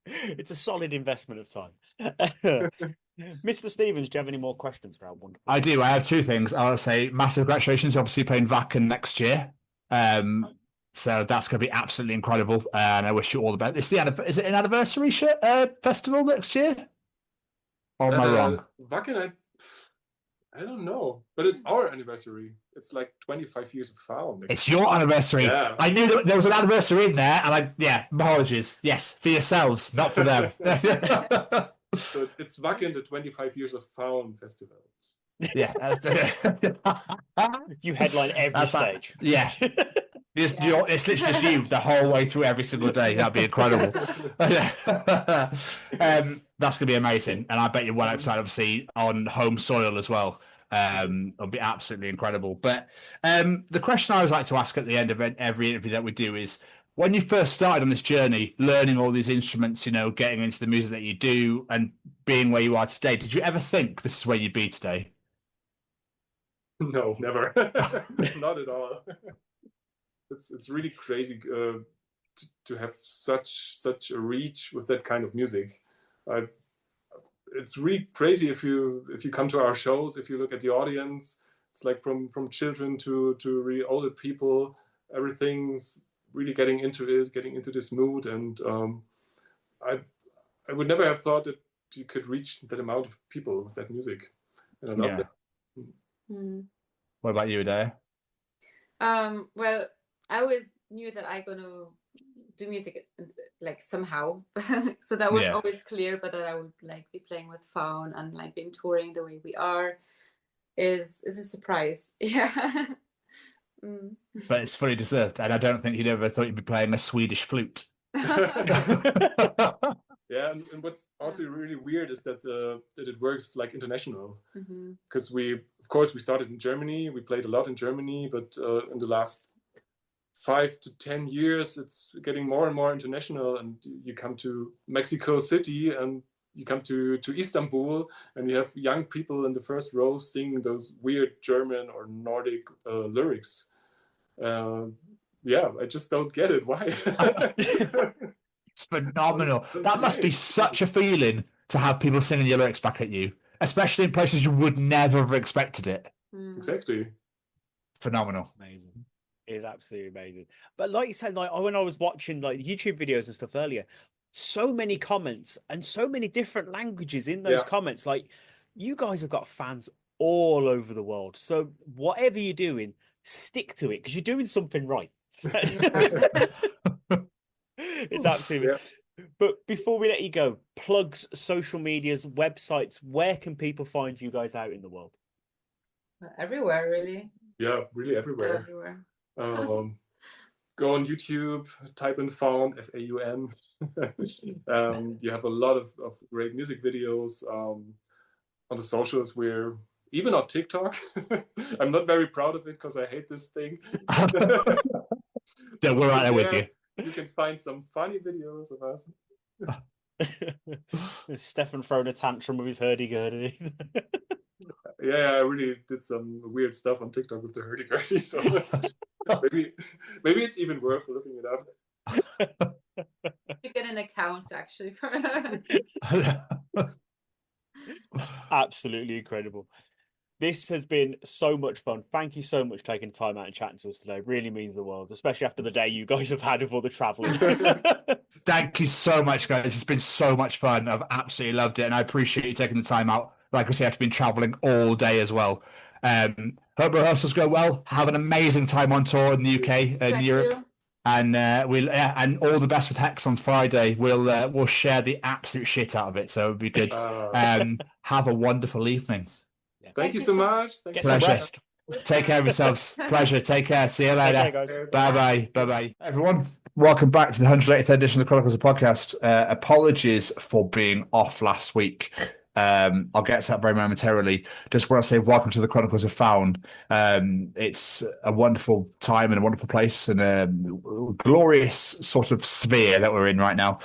It's a solid investment of time. Mr. Stevens, do you have any more questions for our wonderful? I do. I have two things. I want to say massive congratulations. Obviously playing Wacken next year. So that's going to be absolutely incredible. And I wish you all the best. Is it an anniversary festival next year? Or am I wrong? Wacken, I don't know, but it's our anniversary. It's like 25 years of Faun. It's your anniversary. Yeah. I knew there was an anniversary in there, and apologies. Yes, for yourselves, not for them. So it's Wacken, the 25 years of Faun festival. Yeah, you headline every stage. Yeah. It's literally just you the whole way through every single day. That'd be incredible. That's going to be amazing. And I bet you're well outside, obviously, on home soil as well. It'll be absolutely incredible. But the question I always like to ask at the end of every interview that we do is, when you first started on this journey, learning all these instruments, getting into the music that you do and being where you are today, did you ever think this is where you'd be today? No, never. Not at all. It's really crazy to have such a reach with that kind of music. It's really crazy if you come to our shows. If you look at the audience, it's like from children to really older people. Everything's really getting into this mood, and I would never have thought that you could reach that amount of people with that music, and I love that. What about you, Adaya? Well, I always knew that I'm gonna do music like somehow, so that was always clear. But that I would like be playing with Faun and like being touring the way we are is a surprise. Yeah. But it's fully deserved, and I don't think you'd ever thought you'd be playing a Swedish flute. Yeah, and what's also really weird is that it works like international, because we started in Germany. We played a lot in Germany, but in the last 5 to 10 years, it's getting more and more international. And you come to Mexico City, and you come to Istanbul, and you have young people in the first rows singing those weird German or Nordic lyrics. I just don't get it. Why? It's phenomenal. That must be such a feeling to have people singing your lyrics back at you, especially in places you would never have expected it. Exactly. Phenomenal. Amazing. It is absolutely amazing. But like you said, like when I was watching like YouTube videos and stuff earlier, so many comments and so many different languages in those comments. Like, you guys have got fans all over the world. So whatever you're doing, stick to it, because you're doing something right. It's absolutely. But before we let you go, plugs, social medias, websites, where can people find you guys out in the world? Everywhere, really. Yeah, really everywhere. go on YouTube, type in Faun, Faun. You have a lot of great music videos. On the socials, we're even on TikTok. I'm not very proud of it because I hate this thing. Yeah, we're right there with you. You can find some funny videos of us. Stephan throwing a tantrum with his hurdy-gurdy. Yeah, I really did some weird stuff on TikTok with the hurdy-gurdy. So maybe it's even worth looking it up. You get an account actually for Absolutely incredible. This has been so much fun. Thank you so much for taking the time out and chatting to us today. It really means the world, especially after the day you guys have had with all the traveling. Thank you so much, guys. It's been so much fun. I've absolutely loved it, and I appreciate you taking the time out. Like I say, I've been traveling all day as well. Hope rehearsals go well. Have an amazing time on tour in the UK and Europe. you. And and all the best with HEX on Friday. We'll share the absolute shit out of it, so it'll be good. Have a wonderful evening. Thank you so much. Get some rest. Take care of yourselves. Pleasure. Take care. See you later. Bye bye. Bye bye. Everyone, welcome back to the 180th edition of the Chronicles of Podcast. Apologies for being off last week. I'll get to that very momentarily. Just want to say welcome to the Chronicles of Faun. It's a wonderful time and a wonderful place and a glorious sort of sphere that we're in right now.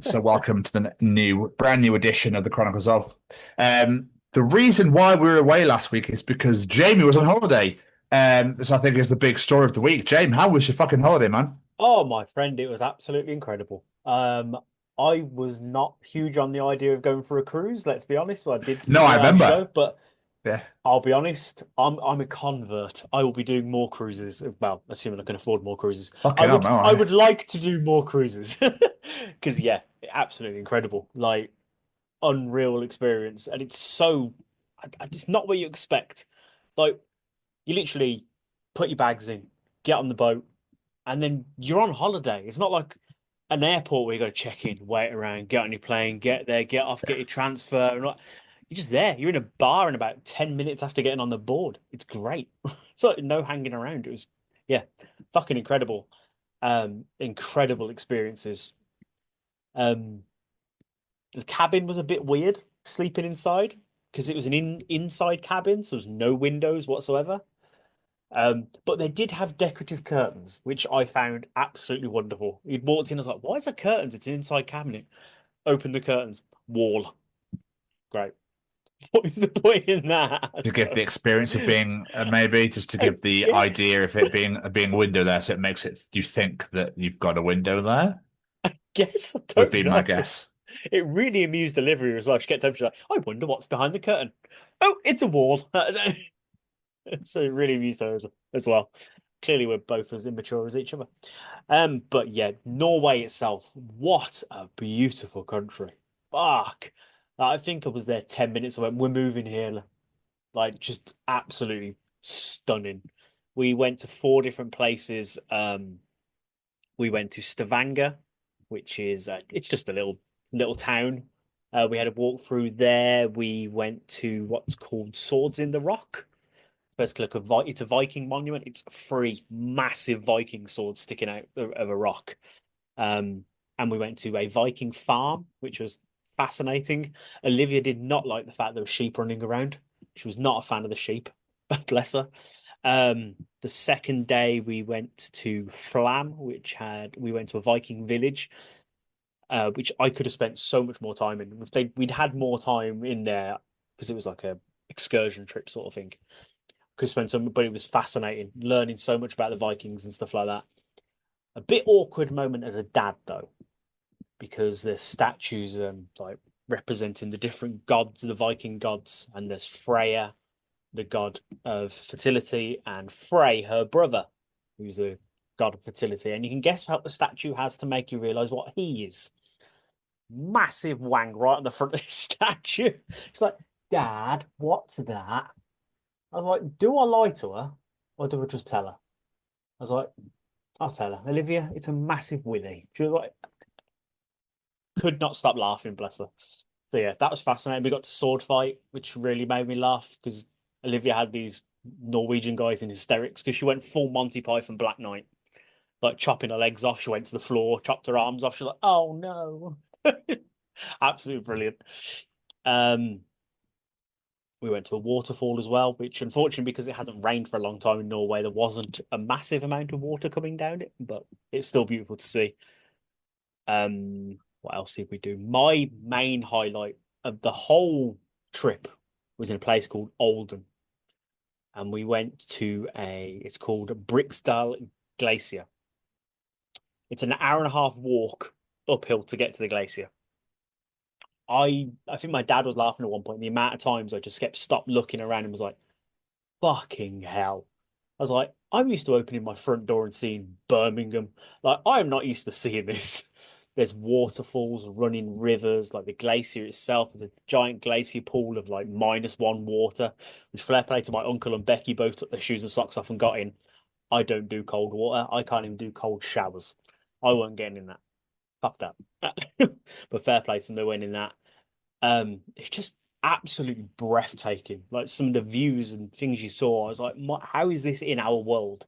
So welcome to the brand new edition of the Chronicles of. The reason why we were away last week is because Jamie was on holiday. So I think it's the big story of the week. Jamie, how was your fucking holiday, man? Oh, my friend, it was absolutely incredible. I was not huge on the idea of going for a cruise, let's be honest. Well, I did. No, I remember. Show, but yeah, I'll be honest, I'm a convert. I will be doing more cruises. Well, assuming I can afford more cruises. I would like to do more cruises. Because, yeah, absolutely incredible. Like, unreal experience. And it's not what you expect. Like, you literally put your bags in, get on the boat, and then you're on holiday. It's not like an airport where you got to check in, wait around, get on your plane, get there, get off, get your transfer. You're just there. You're in a bar in about 10 minutes after getting on the board. It's great. It's like no hanging around. It was, yeah, fucking incredible. Incredible experiences. The cabin was a bit weird, sleeping inside, because it was an inside cabin, so there was no windows whatsoever. But they did have decorative curtains, which I found absolutely wonderful. You'd walked in, I was like, why is there curtains? It's an inside cabinet. Open the curtains. Wall. Great. What is the point in that? To give the experience of being, maybe, just to give the idea of it being a window there, so it makes it, you think that you've got a window there? I guess. Would be my guess. It really amused Olivia as well. She kept up, she's like, I wonder what's behind the curtain. Oh, it's a wall. So it really amused her as well. Clearly, we're both as immature as each other. But yeah, Norway itself, what a beautiful country. Fuck. I think I was there 10 minutes. I went, we're moving here. Like, just absolutely stunning. We went to 4 different places. We went to Stavanger, which is, it's just a little town. We had a walk through there. We went to what's called Swords in the Rock. Basically, it's a Viking monument. It's 3 massive Viking swords sticking out of a rock. And we went to a Viking farm, which was fascinating. Olivia did not like the fact there were sheep running around. She was not a fan of the sheep. Bless her. The second day we went to Flam, we went to a Viking village, which I could have spent so much more time in. If we'd had more time in there, because it was like a excursion trip sort of thing. Could spend some, but it was fascinating, learning so much about the Vikings and stuff like that. A bit awkward moment as a dad though, because there's statues like representing the different gods, the Viking gods, and there's Freya, the god of fertility, and Frey, her brother, who's the god of fertility. And you can guess what the statue has to make you realise what he is. Massive wang right on the front of the statue. She's like, Dad, what's that? I was like, do I lie to her or do I just tell her? I was like, I'll tell her. Olivia, it's a massive willy. She was like, could not stop laughing, bless her. So yeah, that was fascinating. We got to sword fight, which really made me laugh because Olivia had these Norwegian guys in hysterics because she went full Monty Python Black Knight. like chopping her legs off. She went to the floor, chopped her arms off. She was like, "Oh no!" Absolutely brilliant. We went to a waterfall as well, which unfortunately, because it hadn't rained for a long time in Norway, there wasn't a massive amount of water coming down it, but it's still beautiful to see. What else did we do? My main highlight of the whole trip was in a place called Olden. And we went to it's called Briksdal Glacier. It's an hour and a half walk uphill to get to the glacier. I think my dad was laughing at one point. The amount of times I just stopped looking around and was like, fucking hell. I was like, I'm used to opening my front door and seeing Birmingham. Like, I'm not used to seeing this. There's waterfalls, running rivers, like the glacier itself is a giant glacier pool of like -1 water, which fair play to my uncle and Becky, both took their shoes and socks off and got in. I don't do cold water. I can't even do cold showers. I wasn't getting in that. Fuck that. But fair play to them, they went in that. It's just absolutely breathtaking. Like some of the views and things you saw, I was like, how is this in our world?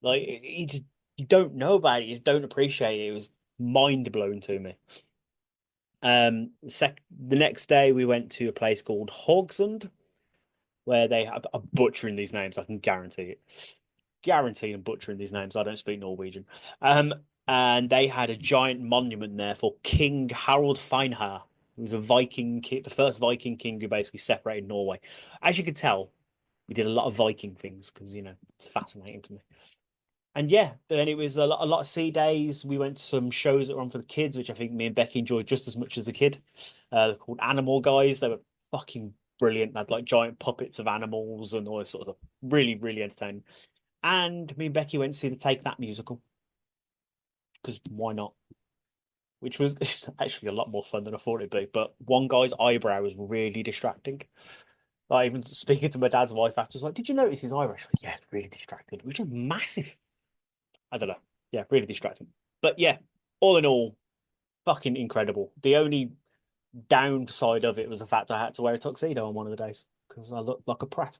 Like you don't know about it, you don't appreciate it. It was mind blowing to me. The next day we went to a place called Hogsund, where they have a butchering these names. I can guarantee it. I'm butchering these names. I don't speak Norwegian. And they had a giant monument there for King Harald Feinhaar, who was a Viking king, the first Viking king who basically separated Norway. As you could tell, we did a lot of Viking things because, it's fascinating to me. And yeah, then it was a lot of sea days. We went to some shows that were on for the kids, which I think me and Becky enjoyed just as much as the kid. They're called Animal Guys. They were fucking brilliant. They had like giant puppets of animals and all this sort of stuff. Really, really entertaining. And me and Becky went to see the Take That musical. Because why not? Which was actually a lot more fun than I thought it'd be. But one guy's eyebrow was really distracting. Like, even speaking to my dad's wife after, I was like, "Did you notice his eyebrow?" She's like, "Yeah, it's really distracting," which is massive. I don't know. Yeah, really distracting. But yeah, all in all, fucking incredible. The only downside of it was the fact I had to wear a tuxedo on one of the days because I looked like a prat.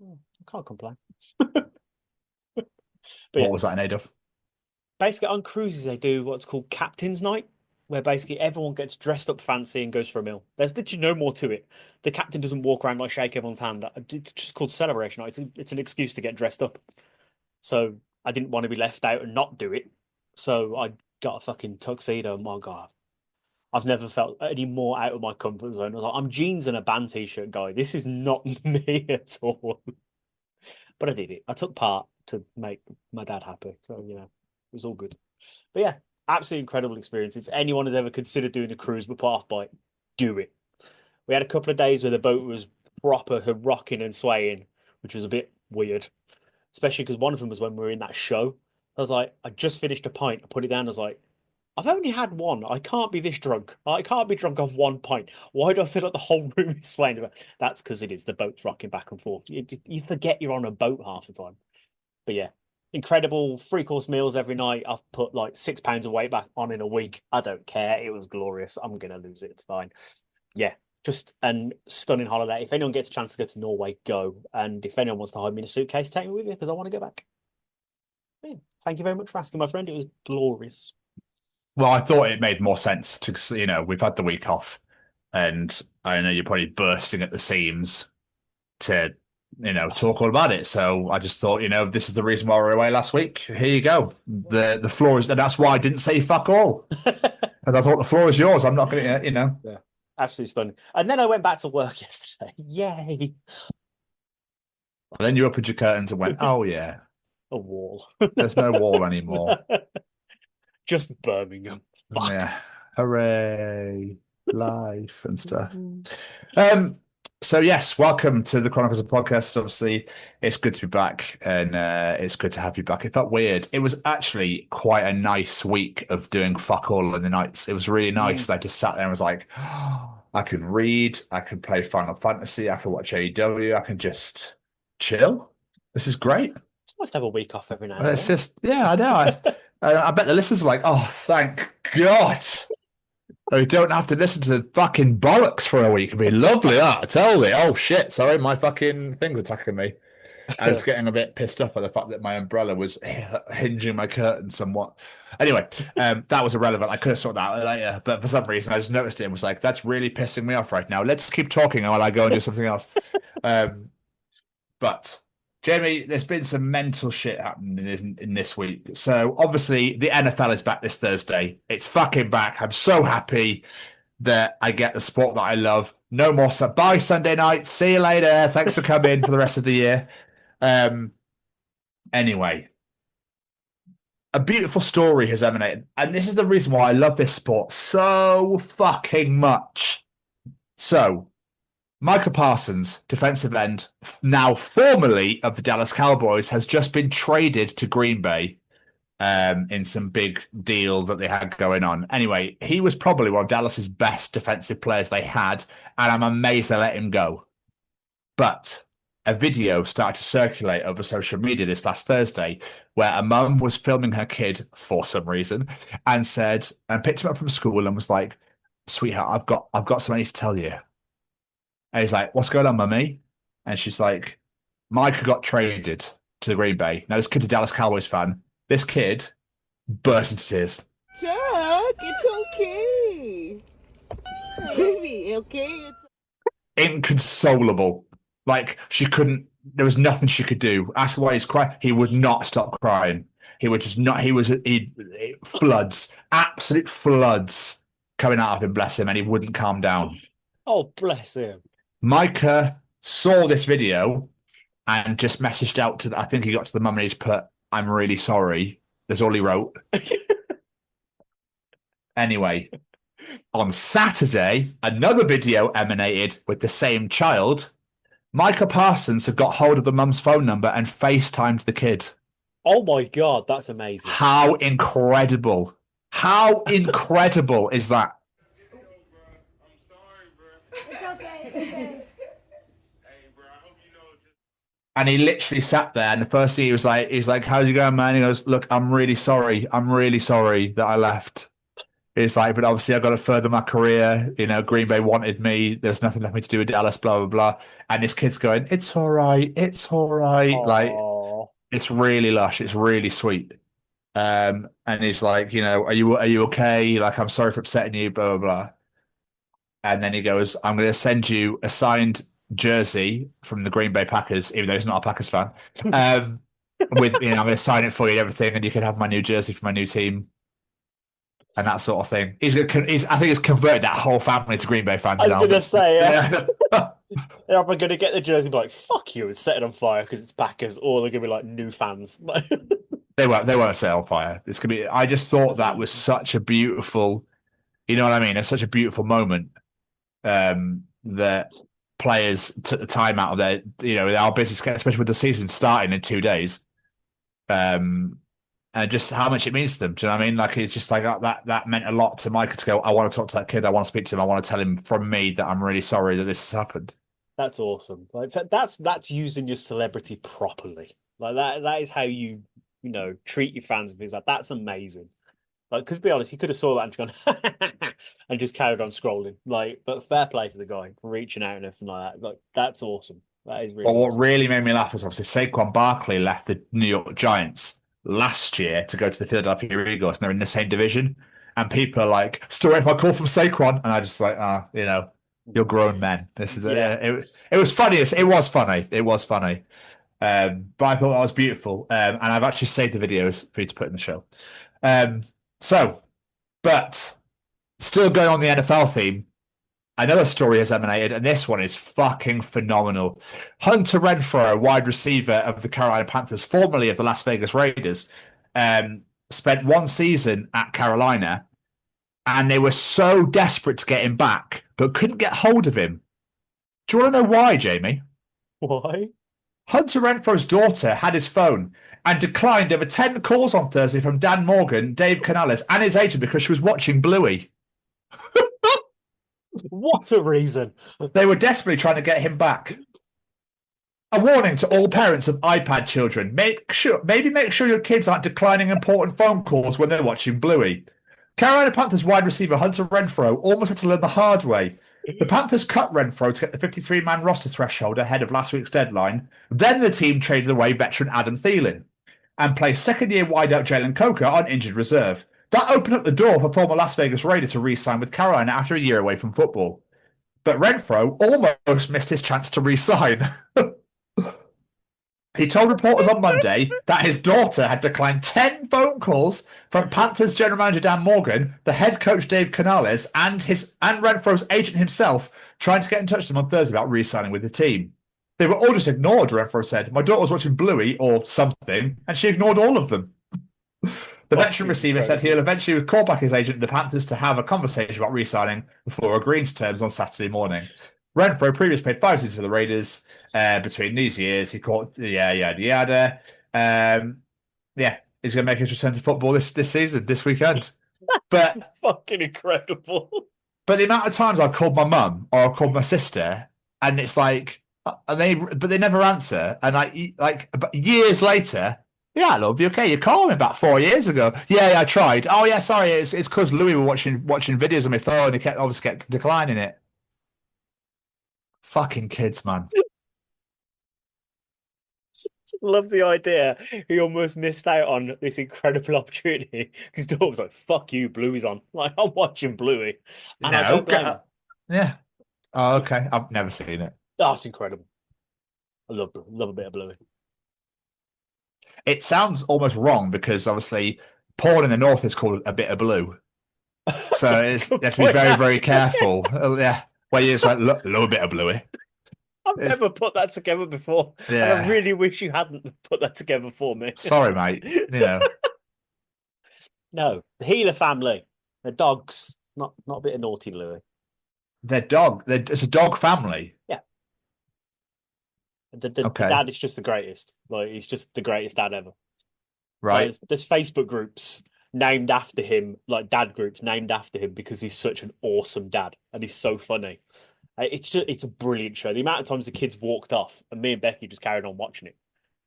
I can't complain. What was that in aid of? Basically, on cruises, they do what's called Captain's Night, where basically everyone gets dressed up fancy and goes for a meal. There's literally no more to it. The captain doesn't walk around like shake everyone's hand. It's just called Celebration Night. It's an excuse to get dressed up. So I didn't want to be left out and not do it. So I got a fucking tuxedo. My God, I've never felt any more out of my comfort zone. I was like, I'm jeans and a band t-shirt guy. This is not me at all. But I did it. I took part to make my dad happy. So, it was all good. But yeah, absolutely incredible experience. If anyone has ever considered doing a cruise but put off by it, do it. We had a couple of days where the boat was proper rocking and swaying, which was a bit weird. Especially because one of them was when we were in that show. I was like, I just finished a pint. I put it down. I was like, I've only had one. I can't be this drunk. I can't be drunk off 1 pint. Why do I feel like the whole room is swaying? That's because it is. The boat's rocking back and forth. You forget you're on a boat half the time. But yeah, incredible 3-course meals every night. I've put like 6 pounds of weight back on in a week. I don't care. It was glorious. I'm going to lose it. It's fine. Yeah, just a stunning holiday. If anyone gets a chance to go to Norway, go. And if anyone wants to hide me in a suitcase, take me with you because I want to go back. Yeah, thank you very much for asking, my friend. It was glorious. Well, I thought it made more sense to, we've had the week off and I know you're probably bursting at the seams to, talk all about it. So I just thought, this is the reason why we were away last week. Here you go. The floor is, and that's why I didn't say fuck all. And I thought the floor is yours. I'm not going to, Yeah, absolutely stunning. And then I went back to work yesterday. Yay. And then you opened your curtains and went, oh yeah. A wall. There's no wall anymore. Just Birmingham. Fuck. Yeah. Hooray. Life and stuff. So yes, welcome to the Chronicles of Podcast. Obviously, it's good to be back and it's good to have you back. It felt weird. It was actually quite a nice week of doing fuck all in the nights. It was really nice. I just sat there and was like, I can read, I can play Final Fantasy, I can watch AEW, I can just chill. This is great. It's nice to have a week off every now and then. It's just, yeah, I know. I bet the listeners are like, oh, thank God. We don't have to listen to fucking bollocks for a week. It'd be lovely, that. Tell me. Oh, shit. Sorry, my fucking thing's attacking me. I was getting a bit pissed off by the fact that my umbrella was hinging my curtain somewhat. Anyway, that was irrelevant. I could have sorted that out later, but for some reason I just noticed it and was like, that's really pissing me off right now. Let's keep talking while I go and do something else. But Jamie, there's been some mental shit happening in this week. So obviously the NFL is back this Thursday. It's fucking back. I'm so happy that I get the sport that I love. No more. Bye Sunday night. See you later. Thanks for coming for the rest of the year. Anyway, a beautiful story has emanated. And this is the reason why I love this sport so fucking much. So, Micah Parsons, defensive end, now formerly of the Dallas Cowboys, has just been traded to Green Bay in some big deal that they had going on. Anyway, he was probably one of Dallas's best defensive players they had, and I'm amazed they let him go. But a video started to circulate over social media this last Thursday where a mum was filming her kid for some reason and picked him up from school and was like, sweetheart, I've got something to tell you. And he's like, what's going on, mummy? And she's like, Micah got traded to the Green Bay. Now, this kid's a Dallas Cowboys fan. This kid burst into tears. Chuck, it's okay. Baby, okay? It's inconsolable. Like, there was nothing she could do. Ask why he's crying. He would not stop crying. He would just not, floods, absolute floods coming out of him, bless him, and he wouldn't calm down. Oh, bless him. Micah saw this video and just messaged out I think he got to the mum and he's put, I'm really sorry. That's all he wrote. Anyway, on Saturday, another video emanated with the same child. Micah Parsons had got hold of the mum's phone number and FaceTimed the kid. Oh my God, that's amazing. How incredible. How incredible is that? And he literally sat there, and the first thing he was like, how's it going, man? He goes, look, I'm really sorry that I left. It's like, but obviously I've got to further my career. You know, Green Bay wanted me. There's nothing left me to do with Dallas, blah, blah, blah. And this kid's going, it's all right. It's all right. Aww. Like, it's really lush. It's really sweet. And he's like, you know, are you okay? Like, I'm sorry for upsetting you, blah, blah, blah. And then he goes, I'm going to send you a signed jersey from the Green Bay Packers, even though he's not a Packers fan. With, you know, I'm going to sign it for you and everything, and you can have my new jersey for my new team. And that sort of thing. I think he's converted that whole family to Green Bay fans. I was going to say, they're either going to get the jersey and be like, fuck you, and set it on fire because it's Packers, or they're going to be like new fans. They won't set it on fire. It's going to be. I just thought that was such a beautiful, you know what I mean? It's such a beautiful moment that players took the time out of their, you know, our busy schedule, especially with the season starting in 2 days. And just how much it means to them. Do you know what I mean? Like, it's just like that meant a lot to Micah to go, I want to talk to that kid. I want to speak to him. I want to tell him from me that I'm really sorry that this has happened. That's awesome. Like, that's using your celebrity properly. Like, that is how you know, treat your fans and things like that. That's amazing. Like, because to be honest, he could have saw that and just gone and just carried on scrolling. Like, but fair play to the guy for reaching out and everything like that. Like, that's awesome. That is really Well, awesome. what really made me laugh was obviously Saquon Barkley left the New York Giants last year to go to the Philadelphia Eagles, and they're in the same division. And people are like, still waiting for a call from Saquon. And I just like, you know, you're grown men. This is it was funny. It was funny. It was funny. But I thought that was beautiful. And I've actually saved the videos for you to put in the show. But still going on the NFL theme, another story has emanated, and this one is fucking phenomenal. Hunter Renfrow, wide receiver of the Carolina Panthers, formerly of the Las Vegas Raiders, spent one season at Carolina, and they were so desperate to get him back, but couldn't get hold of him. Do you want to know why, Jamie? Why? Hunter Renfrow's daughter had his phone and declined over 10 calls on Thursday from Dan Morgan, Dave Canales, and his agent because she was watching Bluey. What a reason. They were desperately trying to get him back. A warning to all parents of iPad children. Make sure your kids aren't declining important phone calls when they're watching Bluey. Carolina Panthers wide receiver Hunter Renfrow almost had to learn the hard way The Panthers cut Renfrow to get the 53-man roster threshold ahead of last week's deadline. Then the team traded away veteran Adam Thielen and placed second-year wideout Jalen Coker on injured reserve. That opened up the door for former Las Vegas Raider to re-sign with Carolina after a year away from football. But Renfrow almost missed his chance to re-sign. He told reporters on Monday that his daughter had declined 10 phone calls from Panthers general manager Dan Morgan, the head coach Dave Canales, and Renfrow's agent himself trying to get in touch with him on Thursday about re-signing with the team. They were all just ignored, Renfrow said. My daughter was watching Bluey or something, and she ignored all of them. The veteran receiver said he'll eventually call back his agent, the Panthers, to have a conversation about re-signing before agreeing to terms on Saturday morning. Renfrow previously played 5 seasons for the Raiders between these years. He caught yada. He's going to make his return to football this season, this weekend. But fucking incredible. But the amount of times I've called my mum or I've called my sister, and it's like, but they never answer, and but years later, yeah, love, you okay? You called me about 4 years ago. Yeah, I tried. Oh yeah, sorry, it's because Louis were watching videos on my phone. He kept declining it. Fucking kids, man. Love the idea. He almost missed out on this incredible opportunity. His daughter was like, "Fuck you, Bluey's on." Like, I'm watching Bluey. And I don't blame him. Yeah. Oh, okay. I've never seen it. Oh, it's incredible. I love a bit of Bluey. It sounds almost wrong because obviously porn in the north is called a bit of blue. So you have to be very, very careful. Yeah. Well, it's like a little bit of Bluey. I've never put that together before. Yeah. And I really wish you hadn't put that together for me. Sorry, mate. No, the Healer family. They're dogs. Not a bit of naughty Bluey. It's a dog family. Yeah. The dad is just the greatest. Like, he's just the greatest dad ever. Right. Like, there's Facebook groups named after him, like dad groups named after him because he's such an awesome dad and he's so funny. It's a brilliant show. The amount of times the kids walked off and me and Becky just carried on watching it.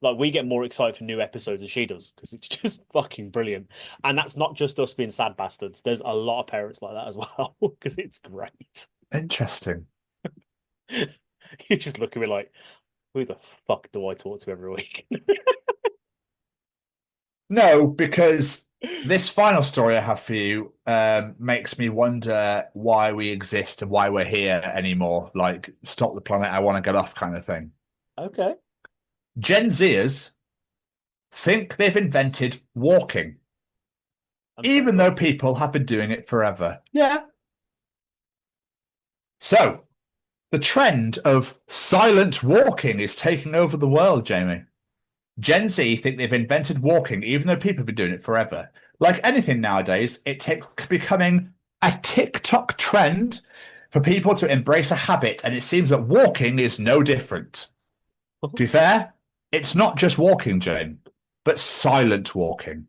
Like, we get more excited for new episodes than she does because it's just fucking brilliant. And that's not just us being sad bastards. There's a lot of parents like that as well because it's great. Interesting. You just look at me like, who the fuck do I talk to every week? No, because this final story I have for you makes me wonder why we exist and why we're here anymore. Like, stop the planet, I want to get off kind of thing. Okay. Gen Zers think they've invented walking, even though people have been doing it forever. Yeah. So, the trend of silent walking is taking over the world, Jamie. Gen Z think they've invented walking, even though people have been doing it forever. Like anything nowadays, it takes becoming a TikTok trend for people to embrace a habit, and it seems that walking is no different. To be fair, it's not just walking, Jane, but silent walking.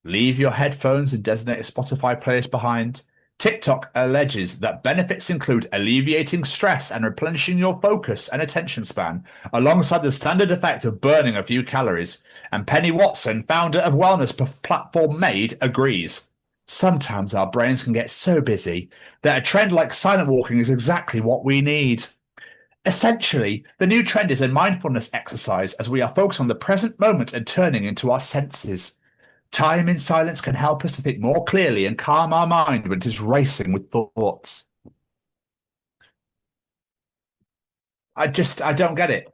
Leave your headphones and designated Spotify playlist behind. TikTok alleges that benefits include alleviating stress and replenishing your focus and attention span, alongside the standard effect of burning a few calories. And Penny Watson, founder of wellness platform Made, agrees. Sometimes our brains can get so busy that a trend like silent walking is exactly what we need. Essentially, the new trend is a mindfulness exercise as we are focused on the present moment and turning into our senses. Time in silence can help us to think more clearly and calm our mind when it is racing with thoughts. I don't get it.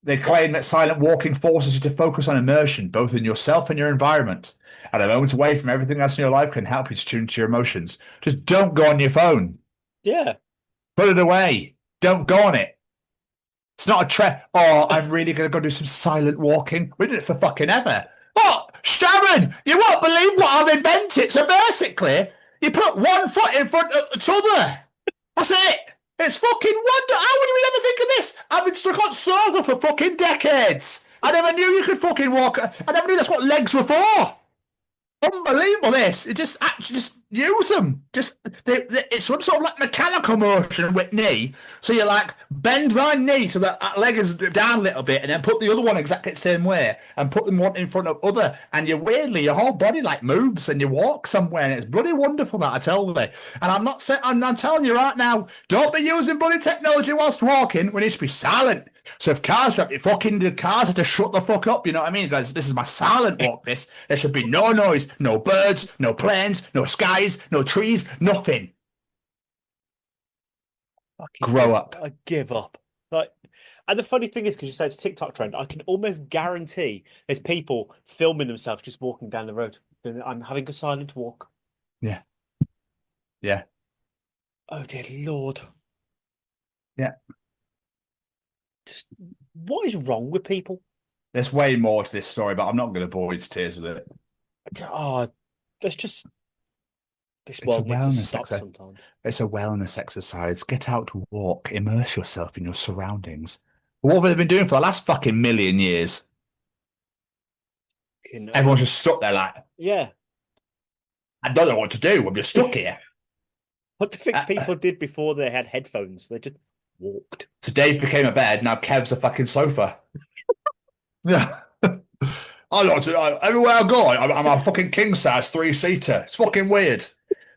They claim that silent walking forces you to focus on immersion, both in yourself and your environment. And a moment away from everything else in your life can help you to tune to your emotions. Just don't go on your phone. Yeah. Put it away. Don't go on it. It's not a trend. Oh, I'm really going to go do some silent walking. We did it for fucking ever. What? Sharon, you won't believe what I've invented. So basically, you put one foot in front of the other. That's it. It's fucking wonder. How would you ever think of this? I've been stuck on sofa for fucking decades. I never knew you could fucking walk. I never knew that's what legs were for. Unbelievable! This it just actually just use them. It's some sort of like mechanical motion with knee. So you like bend thy knee so that leg is down a little bit, and then put the other one exactly the same way, and put them one in front of other. And you weirdly, your whole body like moves, and you walk somewhere, and it's bloody wonderful. That I tell you. And I'm telling you right now, don't be using bloody technology whilst walking. We need to be silent. So if cars the cars have to shut the fuck up, you know what I mean? Guys, this is my silent walk. There should be no noise, no birds, no planes, no skies, no trees, nothing. Grow up. I give up. And the funny thing is, because you said it's TikTok trend, I can almost guarantee there's people filming themselves just walking down the road. I'm having a silent walk. Yeah. Yeah. Oh dear Lord. Yeah. Just what is wrong with people? There's way more to this story, but I'm not going to bore you to tears with it. Oh, there's just this world needs to stop sometimes. It's a wellness exercise. Get out to walk, immerse yourself in your surroundings. What have they been doing for the last fucking million years? Everyone's just stuck there like, yeah. I don't know what to do. I'm just stuck here. What do you think people did before they had headphones? They just walked. So Dave became a bed. Now Kev's a fucking sofa. Yeah. Everywhere I go, I'm a fucking king size 3-seater. It's fucking weird.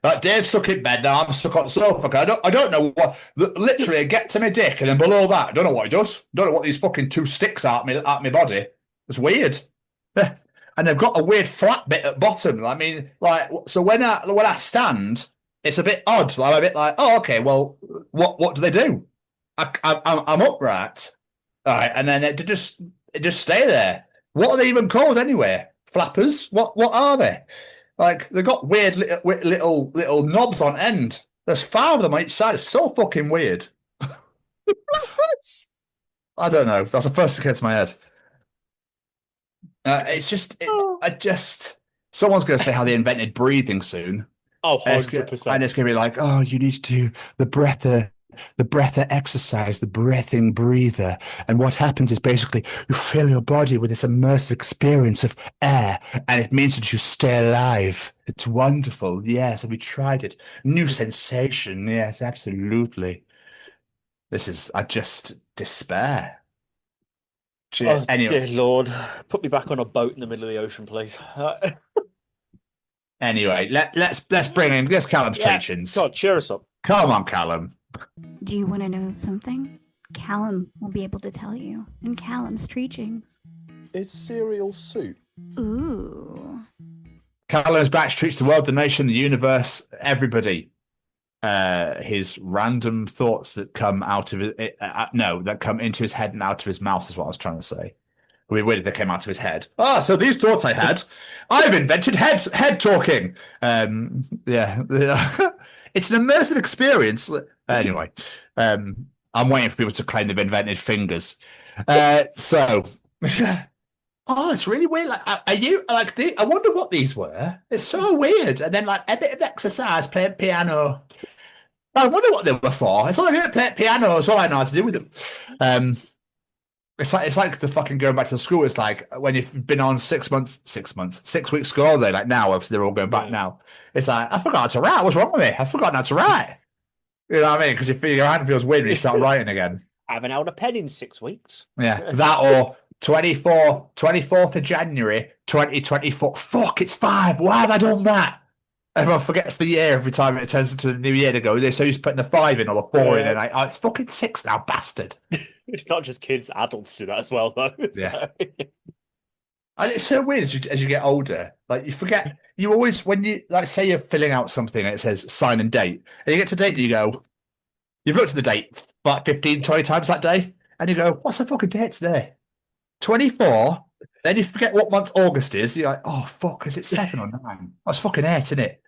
Like Dave's stuck in bed now. I'm stuck on the sofa. I don't know what. Literally, I get to my dick, and then below that, I don't know what he does. Don't know what these fucking 2 sticks are at my body. It's weird. And they've got a weird flat bit at bottom. I mean, like, so when I stand, it's a bit odd. Like, I'm a bit like, oh, okay. Well, what do they do? I'm upright, all right, and then it just stay there. What are they even called anyway? Flappers? What are they? Like they've got weird little knobs on end. There's 5 of them on each side. It's so fucking weird. I don't know. That's the first thing that came to my head. Someone's going to say how they invented breathing soon. Oh, 100%. And it's going to be like, oh, you need to do the breather exercise, the breathing breather. And what happens is basically you fill your body with this immersive experience of air, and it means that you stay alive. It's wonderful. Yes, have you tried it? New sensation. Yes, absolutely. I just despair. Oh, anyway. Dear Lord, put me back on a boat in the middle of the ocean, please. Anyway, let's bring in Callum's teachings. God, cheer us up. Come on, Callum. Do you want to know something? Callum will be able to tell you in Callum's teachings. Is cereal soup? Ooh. Callum's back to teach the world, the nation, the universe, everybody. His random thoughts that come out of it, that come into his head and out of his mouth is what I was trying to say. It would be weird if they came out of his head. So these thoughts I had, I've invented head talking. Yeah. It's an immersive experience. Anyway, I'm waiting for people to claim they've invented fingers. It's really weird. Like, I wonder what these were. It's so weird. And then like a bit of exercise, playing piano. I wonder what they were for. It's all like play piano. That's all I know how to do with them. It's like the fucking going back to school. It's like when you've been on 6 weeks school holiday. Like now, obviously they're all going back now. It's like I forgot how to write. What's wrong with me? I've forgotten how to write. You know what I mean? Because your hand feels weird when you start writing again. I haven't held a pen in 6 weeks. Yeah, that or 24th of January 2024. Fuck, it's 5. Why have I done that? Everyone forgets the year every time it turns into the new year to go. They're so used to putting the 5 in or the 4 in, and it's fucking 6 now, bastard. It's not just kids, adults do that as well, though. Yeah. And it's so weird as you get older. Like you forget, you always, when you, like say you're filling out something and it says sign and date, and you get to date and you go, you've looked at the date like 15, 20 times that day, and you go, what's the fucking date today? 24. Then you forget what month August is. You're like, oh, fuck, is it 7 or 9? That's fucking 8, isn't it?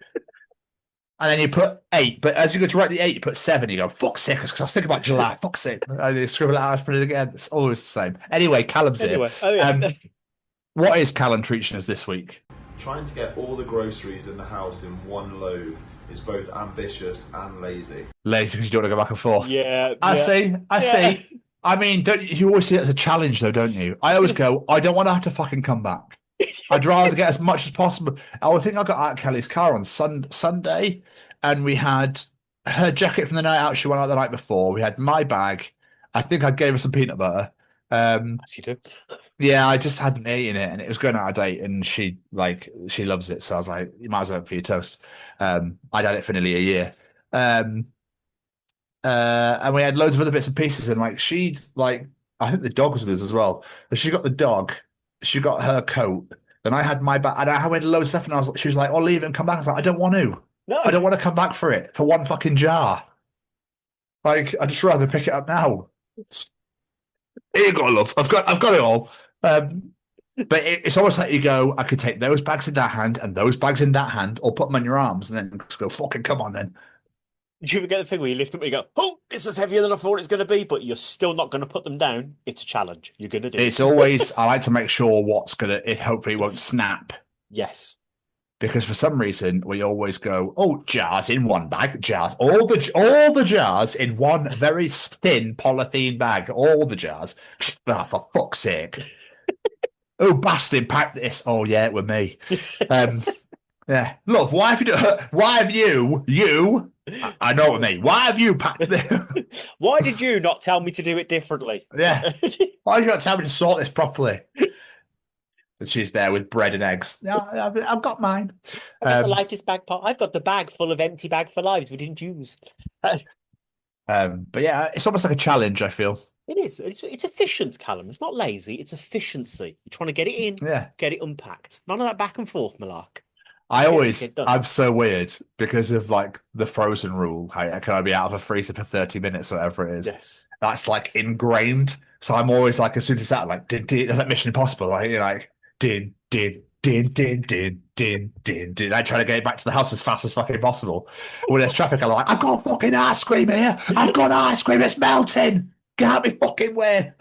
And then you put 8, but as you go to write the 8, you put 7. You go, fuck's sake, because I was thinking about July. Fuck's sake. And you scribble it out, put it again. It's always the same. Anyway, Callum's here. Oh, yeah. What is Callum teaching us this week? Trying to get all the groceries in the house in one load is both ambitious and lazy. Lazy because you don't want to go back and forth. Yeah. I see. I mean, you always see it as a challenge, though, don't you? I always go, I don't want to have to fucking come back. I'd rather get as much as possible. I think I got out of Kelly's car on Sunday, and we had her jacket from the night out. She went out the night before. We had my bag. I think I gave her some peanut butter. As you do. Yeah, I just hadn't eaten it, and it was going out of date, and she loves it. So I was like, you might as well have it for your toast. I'd had it for nearly a year. And we had loads of other bits and pieces, and I think the dog was with us as well. But she got the dog, she got her coat, then I had my bag, and I went loads of stuff, and she was like, "Oh, leave it and come back." I was like, "I don't want to. No. I don't want to come back for it for one fucking jar. Like, I'd just rather pick it up now." Here you go, love. I've got it all. But it's almost like you go, I could take those bags in that hand and those bags in that hand, or put them on your arms and then just go, fucking come on then. Do you ever get the thing where you lift them and you go, oh, this is heavier than I thought it's going to be, but you're still not going to put them down? It's a challenge. You're going to do it. It's always, I like to make sure it hopefully won't snap. Yes. Because for some reason, we always go, oh, jars in one bag, jars. All the jars in one very thin polythene bag. All the jars. Oh, for fuck's sake. Oh, bastard, pack this. Oh, yeah, it was me. Yeah. Look, why have you, I know what I mean. Why have you packed this? Why did you not tell me to do it differently? Yeah. Why did you not tell me to sort this properly? And she's there with bread and eggs. No, I've got mine. I've got the lightest bag part. I've got the bag full of empty bag for lives we didn't use. But yeah, it's almost like a challenge, I feel. It is. It's efficient, Callum. It's not lazy. It's efficiency. You're trying to get it in, get it unpacked. None of that back and forth, Malark. I'm so weird because of like the frozen rule. How can I be out of a freezer for 30 minutes or whatever it is? Yes. That's like ingrained. So I'm always like, as soon as that, like, is that Mission Impossible? Like, you're like, din. I try to get back to the house as fast as fucking possible. When there's traffic, I'm like, I've got fucking ice cream here. I've got ice cream. It's melting. Get out of my fucking way.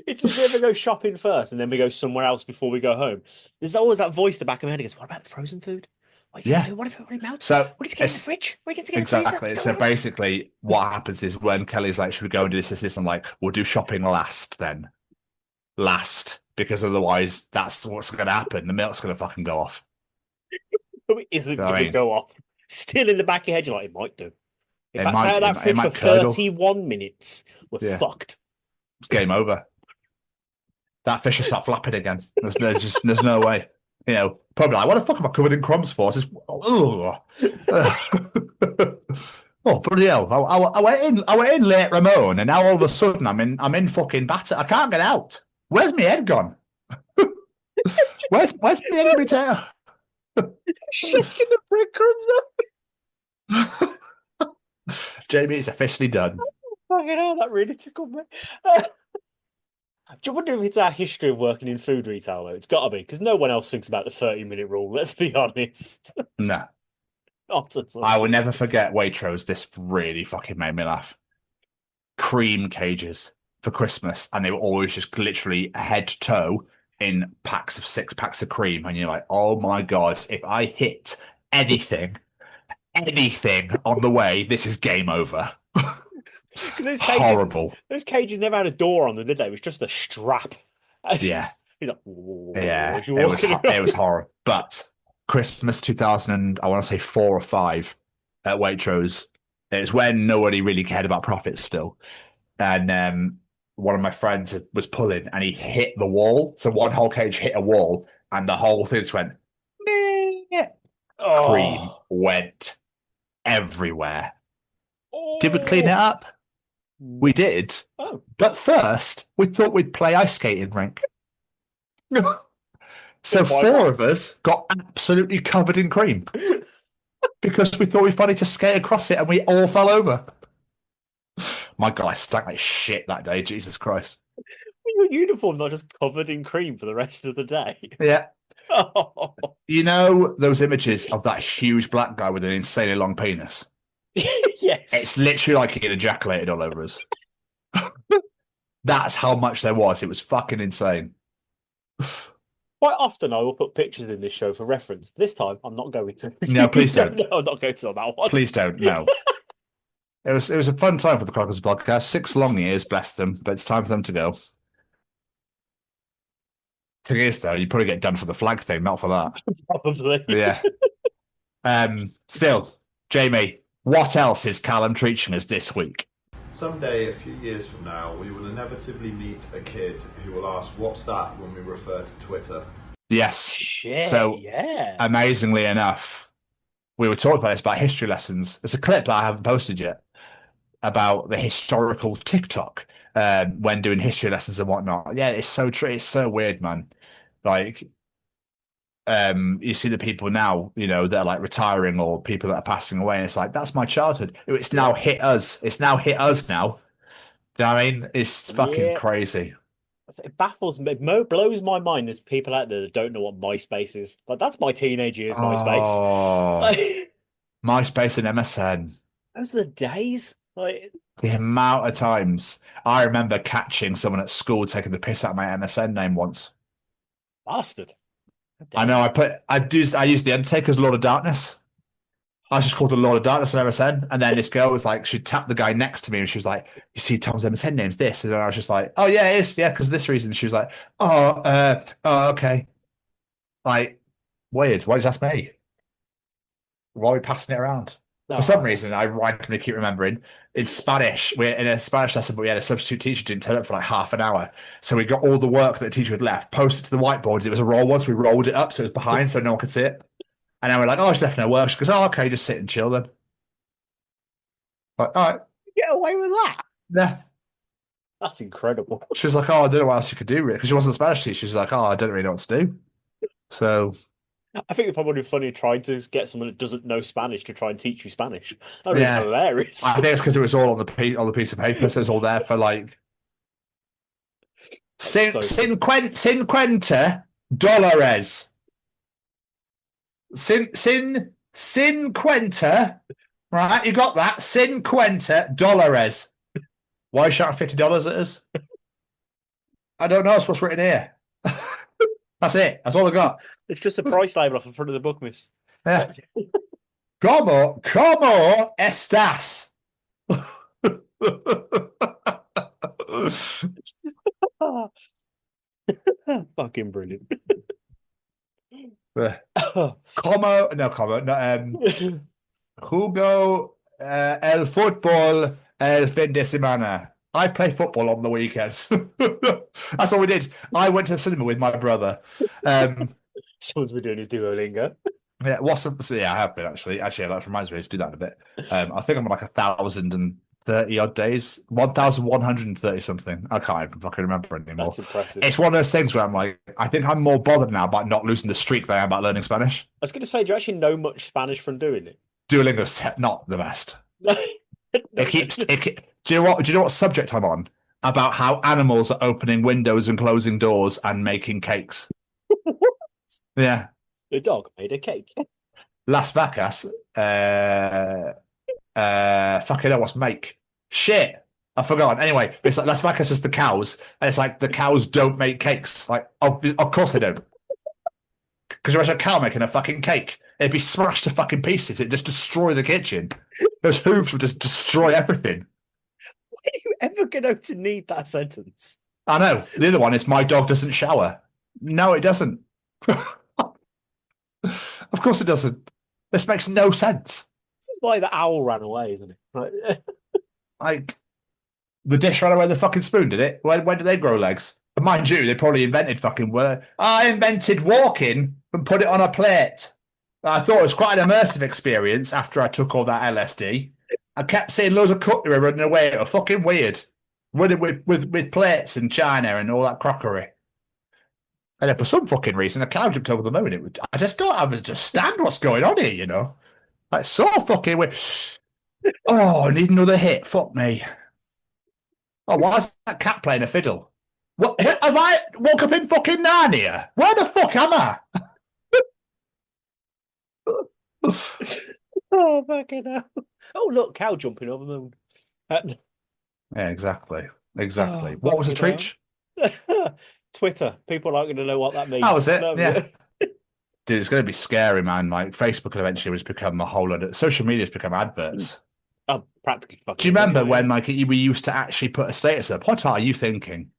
It's as if we go shopping first and then we go somewhere else before we go home. There's always that voice in the back of my head that goes, what about the frozen food? What are you going to do? What if it melts? So, what if you get in the fridge? What are you going to get exactly. in the freezer? So basically, what happens is when Kelly's like, should we go and do this? I'm like, we'll do shopping last then. Last. Because otherwise, that's what's going to happen. The milk's going to fucking go off. It isn't going to go off. Still in the back of your head, you're like, it might do. If that's out of that fridge for 31 minutes, we're fucked. It's game over. That fish will start flapping again. There's no way. You know, probably like, what the fuck am I covered in crumbs for? Oh, bloody hell. I went in late Ramon, and now all of a sudden I'm in fucking batter. I can't get out. Where's my head gone? Where's my head in my tail? Shaking the breadcrumbs up. Jamie, it's officially done. Fucking hell, that really tickled me. Do you wonder if it's our history of working in food retail, though? It's got to be, because no one else thinks about the 30-minute rule, let's be honest. No. Not at all. I will never forget Waitrose. This really fucking made me laugh. Cream cages for Christmas, and they were always just literally head to toe in packs of 6 packs of cream, and you're like, oh my God, if I hit anything on the way, this is game over. Because those cages, horrible. Those cages never had a door on them, did they? It was just a strap. Yeah. Like, yeah, it was horrible. But Christmas 2000, I want to say 4 or 5 at Waitrose. It was when nobody really cared about profits still. And one of my friends was pulling and he hit the wall. So one whole cage hit a wall and the whole thing just went, cream went everywhere. Did we clean it up? We did. Oh. But first, we thought we'd play ice skating rink. So 4 of us got absolutely covered in cream because we thought it'd be funny to skate across it and we all fell over. My God, I stank like shit that day. Jesus Christ. Your uniform's not just covered in cream for the rest of the day. Yeah. Oh. You know those images of that huge black guy with an insanely long penis? Yes. It's literally like he had ejaculated all over us. That's how much there was. It was fucking insane. Quite often I will put pictures in this show for reference. This time I'm not going to. No, please don't. No, I'm not going to on that one. Please don't. No. It was a fun time for the Chronicles podcast. 6 long years, bless them, but it's time for them to go. Thing is, though, you probably get done for the flag thing, not for that. Probably. Yeah. Still, Jamie, what else is Callum teaching us this week? Someday, a few years from now, we will inevitably meet a kid who will ask, "What's that?" when we refer to Twitter. Yes. Shit, so, yeah. Amazingly enough, we were talking about this, about history lessons. There's a clip that I haven't posted yet about the historical TikTok when doing history lessons and whatnot. Yeah, it's so true. It's so weird, man. Like, you see the people now, you know, that are like retiring or people that are passing away, and it's like, that's my childhood. It's now hit us. It's now hit us now. Do you know what I mean? It's fucking crazy. It baffles me. It blows my mind. There's people out there that don't know what MySpace is. Like, that's my teenage years, MySpace. Oh, MySpace and MSN. Those are the days. Like, the amount of times I remember catching someone at school taking the piss out of my MSN name once. Bastard. I know. I used the Undertaker's Lord of Darkness. I was just called the Lord of Darkness on MSN, and then this girl was like, she tapped the guy next to me, and she was like, "You see, Tom's MSN name's this," and then I was just like, "Oh yeah, it is, yeah, because of this reason." She was like, "Oh, okay." Like, weird. Why did you ask me? Why are we passing it around? For some reason, I randomly keep remembering in Spanish, we're in a Spanish lesson, but we had a substitute teacher didn't turn up for like half an hour. So we got all the work that the teacher had left, posted to the whiteboard. It was a roll once. We rolled it up so it was behind so no one could see it. And then we're like, "Oh, she's left no work." She goes, "Oh, okay, just sit and chill then." Like, all right. Get away with that? Yeah. That's incredible. She was like, "Oh, I don't know what else you could do," really, because she wasn't a Spanish teacher. She's like, "Oh, I don't really know what to do." So I think it'd probably be funny trying to get someone that doesn't know Spanish to try and teach you Spanish. That'd be hilarious. I think it's because it was all on the piece of paper, so it's all there for like $50. $50, right? You got that? $50. Why are you shouting $50 at us? I don't know. It's what's written here. That's it. That's all I got. It's just a price label off the front of the book, miss. Yeah. ¿Cómo estás? Fucking brilliant. Jugo el fútbol el fin de semana. I play football on the weekends. That's all we did. I went to the cinema with my brother. Someone's been doing his Duolingo. Yeah, I have been actually. Actually, that reminds me to do that in a bit. I think I'm on like 1,030 odd days, 1,130 something. I can't even fucking remember anymore. That's impressive. It's one of those things where I'm like, I think I'm more bothered now about not losing the streak than I am about learning Spanish. I was going to say, do you actually know much Spanish from doing it? Duolingo's not the best. It keeps. Do you know what subject I'm on? About how animals are opening windows and closing doors and making cakes. What? Yeah. The dog made a cake. Las vacas. Fucking hell, what's make? Shit. I forgot. Anyway, it's like Las vacas is the cows, and it's like the cows don't make cakes. Like, of course they don't. Because you're a cow making a fucking cake. It'd be smashed to fucking pieces. It'd just destroy the kitchen. Those hooves would just destroy everything. Why are you ever going to need that sentence? I know. The other one is my dog doesn't shower. No, it doesn't. Of course it doesn't. This makes no sense. This is why the owl ran away, isn't it? Like, the dish ran away with the fucking spoon, did it? When did they grow legs? And mind you, they probably invented fucking I invented walking and put it on a plate. I thought it was quite an immersive experience after I took all that LSD. I kept seeing loads of cutlery running away. It was fucking weird. Running with plates and china and all that crockery. And then for some fucking reason, a cow jumped over the moon. I just don't understand what's going on here, you know? Like, so fucking weird. Oh, I need another hit. Fuck me. Oh, why is that cat playing a fiddle? What have I woke up in fucking Narnia? Where the fuck am I? Oh, fucking hell. Oh, look, cow jumping over the moon. Yeah, exactly. Oh, what was the treat? Twitter. People aren't going to know what that means. That was it. No, yeah. Dude, it's going to be scary, man. Like, Facebook eventually has become a whole lot of... Social media's become adverts. Oh, practically fucking... Do you remember when, like, we used to actually put a status up? What are you thinking?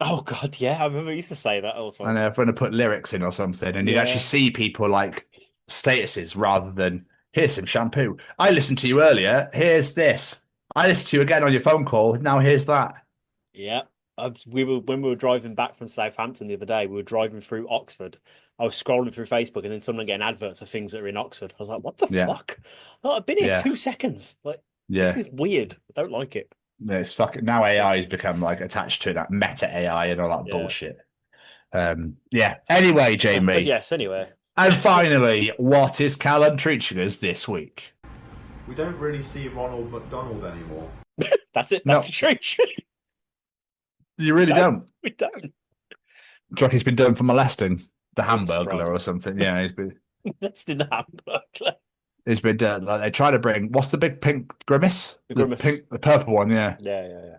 Oh God, yeah, I remember I used to say that all the time. And everyone would put lyrics in or something, and you'd actually see people like statuses rather than here's some shampoo. I listened to you earlier. Here's this. I listened to you again on your phone call. Now here's that. Yeah, when we were driving back from Southampton the other day. We were driving through Oxford. I was scrolling through Facebook, and then someone getting adverts of things that are in Oxford. I was like, "What the fuck? Oh, I've been here 2 seconds. Like, this is weird. I don't like it." Yeah, it's fucking now. AI has become like attached to that meta AI and all that bullshit. Yeah. Anyway, Jamie. But yes. Anyway. And finally, what is Callum teaching us this week? We don't really see Ronald McDonald anymore. That's it. That's the truth. You really don't. We don't. It's like he's been done for molesting the Hamburglar or something. Yeah, he's been molesting the Hamburglar. He's been done. Like they try to bring what's the big pink grimace? The grimace. The purple one. Yeah. Yeah.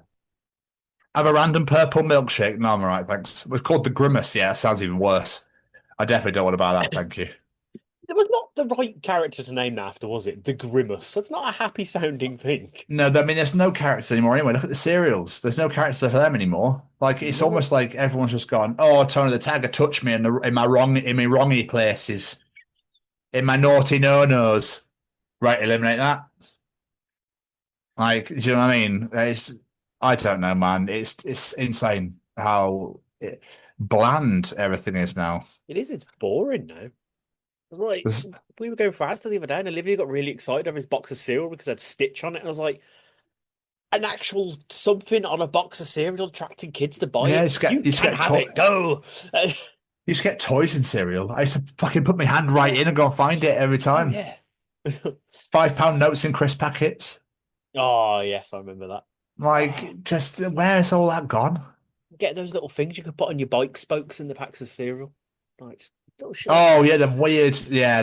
Have a random purple milkshake. No, I'm all right, thanks. It was called the grimace. Yeah, it sounds even worse. I definitely don't want to buy that. Thank you. It was not the right character to name that after, was it? The Grimace. That's not a happy sounding thing. No, I mean, there's no characters anymore anyway. Look at the serials. There's no characters for them anymore. Like, it's almost like everyone's just gone, oh, Tony the Tiger touched me in my wrongy places. In my naughty no-nos. Right, eliminate that. Like, do you know what I mean? I don't know, man. It's insane how bland everything is now. It is. It's boring now. It's like we were going for Asda the other day, and Olivia got really excited over his box of cereal because it had Stitch on it, and I was like, an actual something on a box of cereal attracting kids to buy it. You can have it. Go. You used to get toys in cereal. I used to fucking put my hand right in and go and find it every time. Oh, yeah. £5 notes in crisp packets. Oh yes, I remember that. Like, just where's all that gone? Get those little things you could put on your bike spokes in the packs of cereal. Like, just little shit. Oh yeah,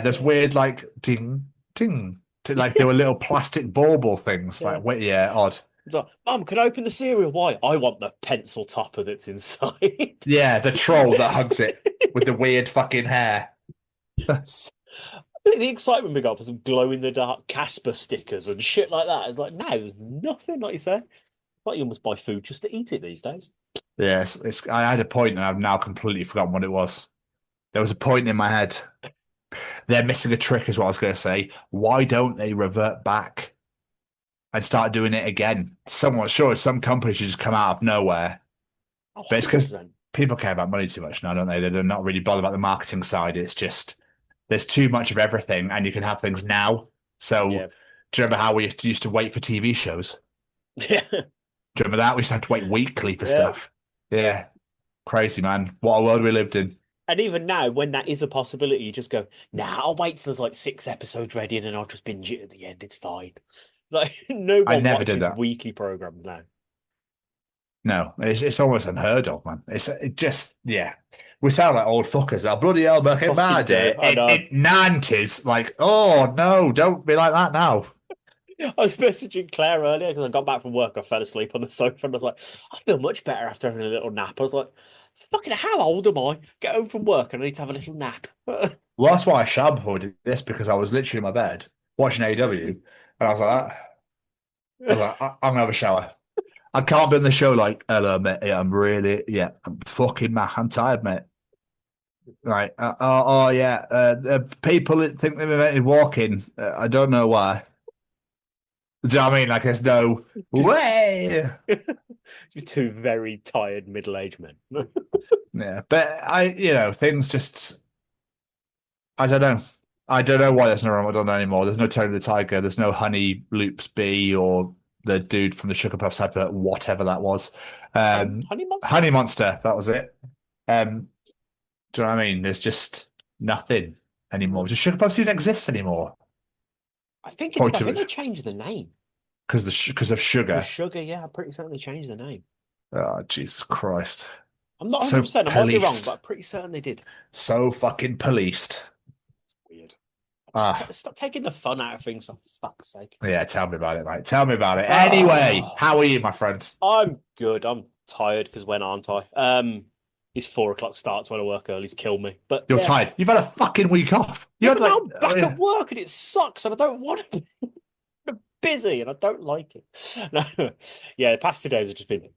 there's weird like ding ding, like they were little plastic bauble things. Like odd. It's like, Mum, can I open the cereal? Why? I want the pencil topper that's inside. Yeah, the troll that hugs it with the weird fucking hair. The excitement we got for some glow-in-the-dark Casper stickers and shit like that. It's like, no, there's nothing, like you say. Like you almost buy food just to eat it these days. Yes, I had a point and I've now completely forgotten what it was. There was a point in my head. They're missing a trick is what I was going to say. Why don't they revert back and start doing it again? Some companies should just come out of nowhere. Oh, but it's because people care about money too much now, don't they? They're not really bothered about the marketing side. It's just there's too much of everything and you can have things now. So do you remember how we used to wait for TV shows? Yeah. Do you remember that? We used to have to wait weekly for stuff. Yeah. Crazy, man. What a world we lived in. And even now, when that is a possibility, you just go, nah, I'll wait till there's like 6 episodes ready and then I'll just binge it at the end. It's fine. Like, no one watches weekly programs now. No, it's almost unheard of, man. We sound like old fuckers. Oh, bloody hell, back in my day, in 90s, like, oh, no, don't be like that now. I was messaging Claire earlier because I got back from work. I fell asleep on the sofa and I was like, I feel much better after having a little nap. I was like, fucking how old am I? Get home from work and I need to have a little nap. Well, that's why I shambled this, because I was literally in my bed watching AEW and I was like, I'm going to have a shower. I can't be on the show like, hello, mate. Yeah, I'm fucking mad. I'm tired, mate. Right. People think they've invented walking. I don't know why. Do you know what I mean? Like, there's no way. You're 2 very tired middle-aged men. Yeah, but things just, I don't know. I don't know why there's no Ramadan anymore. There's no Tony the Tiger. There's no Honey Loops B or the dude from the Sugar Puffs advert, whatever that was. Honey Monster, that was it. Do you know what I mean? There's just nothing anymore. Just Sugar Puffs don't exist anymore. I think they changed the name. Because of sugar. Sugar, yeah, I'm pretty certain they changed the name. Oh, Jesus Christ. I'm not 100%, I might be wrong, but I'm pretty certain they did. So fucking policed. It's weird. Stop taking the fun out of things, for fuck's sake. Yeah, tell me about it, mate. Tell me about it. Anyway, how are you, my friend? I'm good. I'm tired because when aren't I? His 4 o'clock starts when I work early. He's killed me. But you're tired. You've had a fucking week off. I'm back at work and it sucks and I don't want to be. I'm busy and I don't like it. No. Yeah, the past 2 days have just been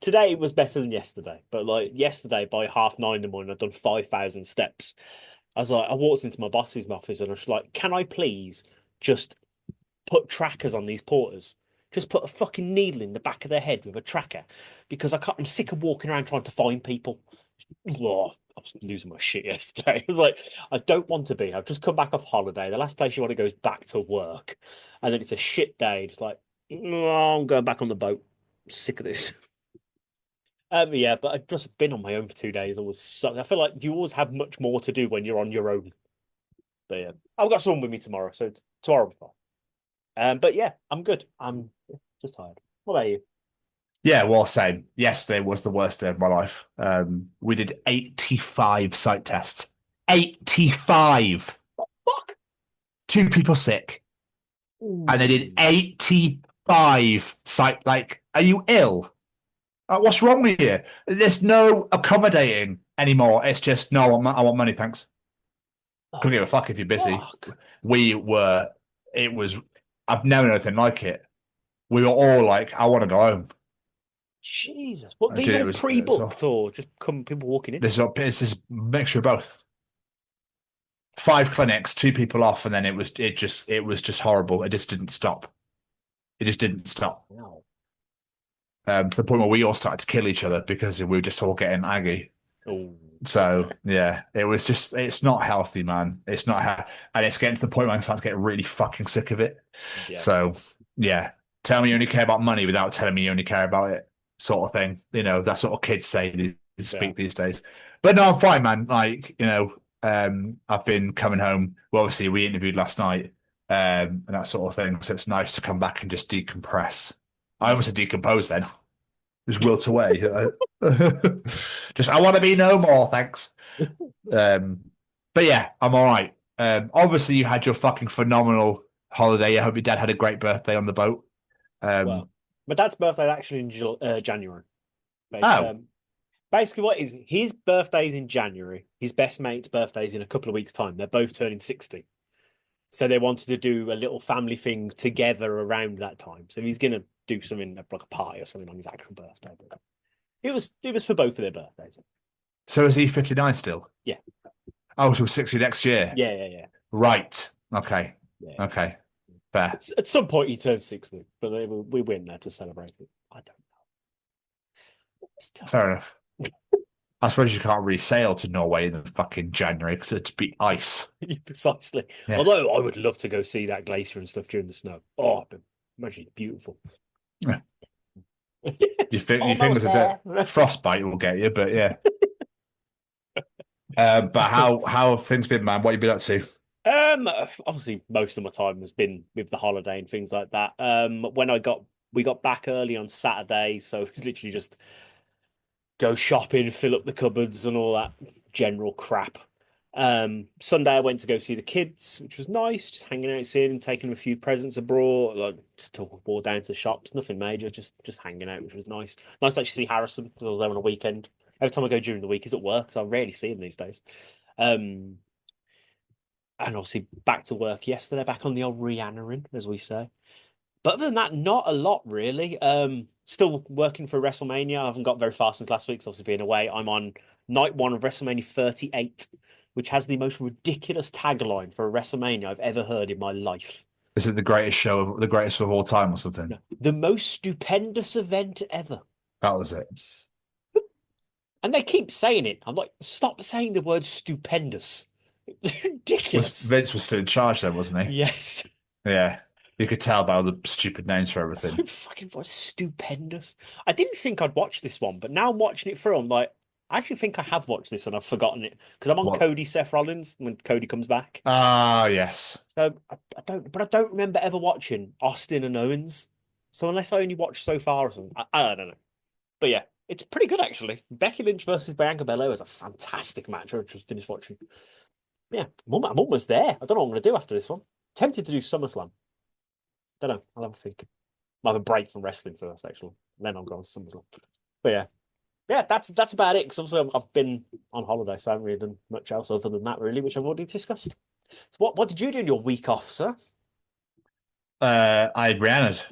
today was better than yesterday, but like yesterday by 9:30 in the morning, I'd done 5,000 steps. I walked into my boss's office and I was like, can I please just put trackers on these porters? Just put a fucking needle in the back of their head with a tracker, because I'm sick of walking around trying to find people. Oh, I was losing my shit yesterday. I was like, I don't want to be. I've just come back off holiday. The last place you want to go is back to work. And then it's a shit day. Just like, I'm going back on the boat. I'm sick of this. Yeah, but I've just been on my own for 2 days. I feel like you always have much more to do when you're on your own. But yeah, I've got someone with me tomorrow, so tomorrow will be fine. But yeah, I'm good. I'm just tired. What about you? Yeah, well, same. Yesterday was the worst day of my life. We did 85 site tests. 85! What the fuck? 2 people sick. Ooh. And they did 85 site. Like, are you ill? What's wrong with you? There's no accommodating anymore. It's just, no, I want money, thanks. Couldn't give a fuck if you're busy. Fuck. I've never known anything like it. We were all like, I want to go home. Jesus. What, these are pre-booked or just people walking in? This is a mixture of both. 5 clinics, 2 people off, and then it was just horrible. It just didn't stop. It just didn't stop. Wow. To the point where we all started to kill each other because we were just all getting aggy. Oh. So yeah, it's not healthy, man. It's not and it's getting to the point where I'm starting to get really fucking sick of it. Yeah. So yeah, tell me you only care about money without telling me you only care about it, sort of thing. You know, that's what kids say to speak these days. But no, I'm fine, man. Like, you know, I've been coming home. Well, obviously we interviewed last night, and that sort of thing. So it's nice to come back and just decompress. I almost said decompose then. Just wilt away. Just, I want to be no more, thanks. But yeah, I'm all right. Obviously, you had your fucking phenomenal holiday. I hope your dad had a great birthday on the boat. Well, my dad's birthday is actually in January. But, basically, what is his birthday's in January. His best mate's birthday's in a couple of weeks' time. They're both turning 60. So they wanted to do a little family thing together around that time. So he's going to do something like a pie or something on his actual birthday. But it was for both of their birthdays. So is he 59 still? Yeah. Oh, so 60 next year? Yeah. Right. Okay. Yeah. Okay. Fair. At some point he turns 60, but we win there to celebrate it. I don't know. Fair enough. I suppose you can't really sail to Norway in the fucking January because it'd be ice. Precisely. Yeah. Although I would love to go see that glacier and stuff during the snow. Oh, imagine it's beautiful. Yeah. you think that frostbite will get you, but yeah. But how have things been, man? What have you been up to? Obviously most of my time has been with the holiday and things like that. We got back early on Saturday, so it's literally just go shopping, fill up the cupboards and all that general crap. Sunday I went to go see the kids, which was nice, just hanging out, seeing them, taking them a few presents abroad, like just to walk down to the shops, nothing major, just hanging out, which was nice. Nice to actually see Harrison because I was there on a weekend. Every time I go during the week, he's at work, so I rarely see him these days. And obviously back to work yesterday, back on the old Rhiannon, as we say. But other than that, not a lot really. Still working for WrestleMania. I haven't got very far since last week, so obviously being away. I'm on night 1 of WrestleMania 38, which has the most ridiculous tagline for a WrestleMania I've ever heard in my life. Is it the greatest of all time or something? No, the most stupendous event ever. That was it. And they keep saying it. I'm like, stop saying the word stupendous. Ridiculous. Vince was still in charge then, wasn't he? Yes. Yeah. You could tell by all the stupid names for everything. Fucking was stupendous. I didn't think I'd watch this one, but now I'm watching it through. I'm like, I actually think I have watched this and I've forgotten it because I'm on Cody Seth Rollins when Cody comes back. Ah, yes. So I don't remember ever watching Austin and Owens. So unless I only watched so far or something, I don't know. But yeah, it's pretty good actually. Becky Lynch versus Bianca Belair is a fantastic match. I just finished watching. Yeah, I'm almost there. I don't know what I'm going to do after this one. Tempted to do SummerSlam. Don't know. I'll have a think. I'll have a break from wrestling first, actually. Then I'll go on to SummerSlam. But yeah, that's about it. Because obviously I've been on holiday, so I haven't really done much else other than that, really, which I've already discussed. So what did you do in your week off, sir? I ran it.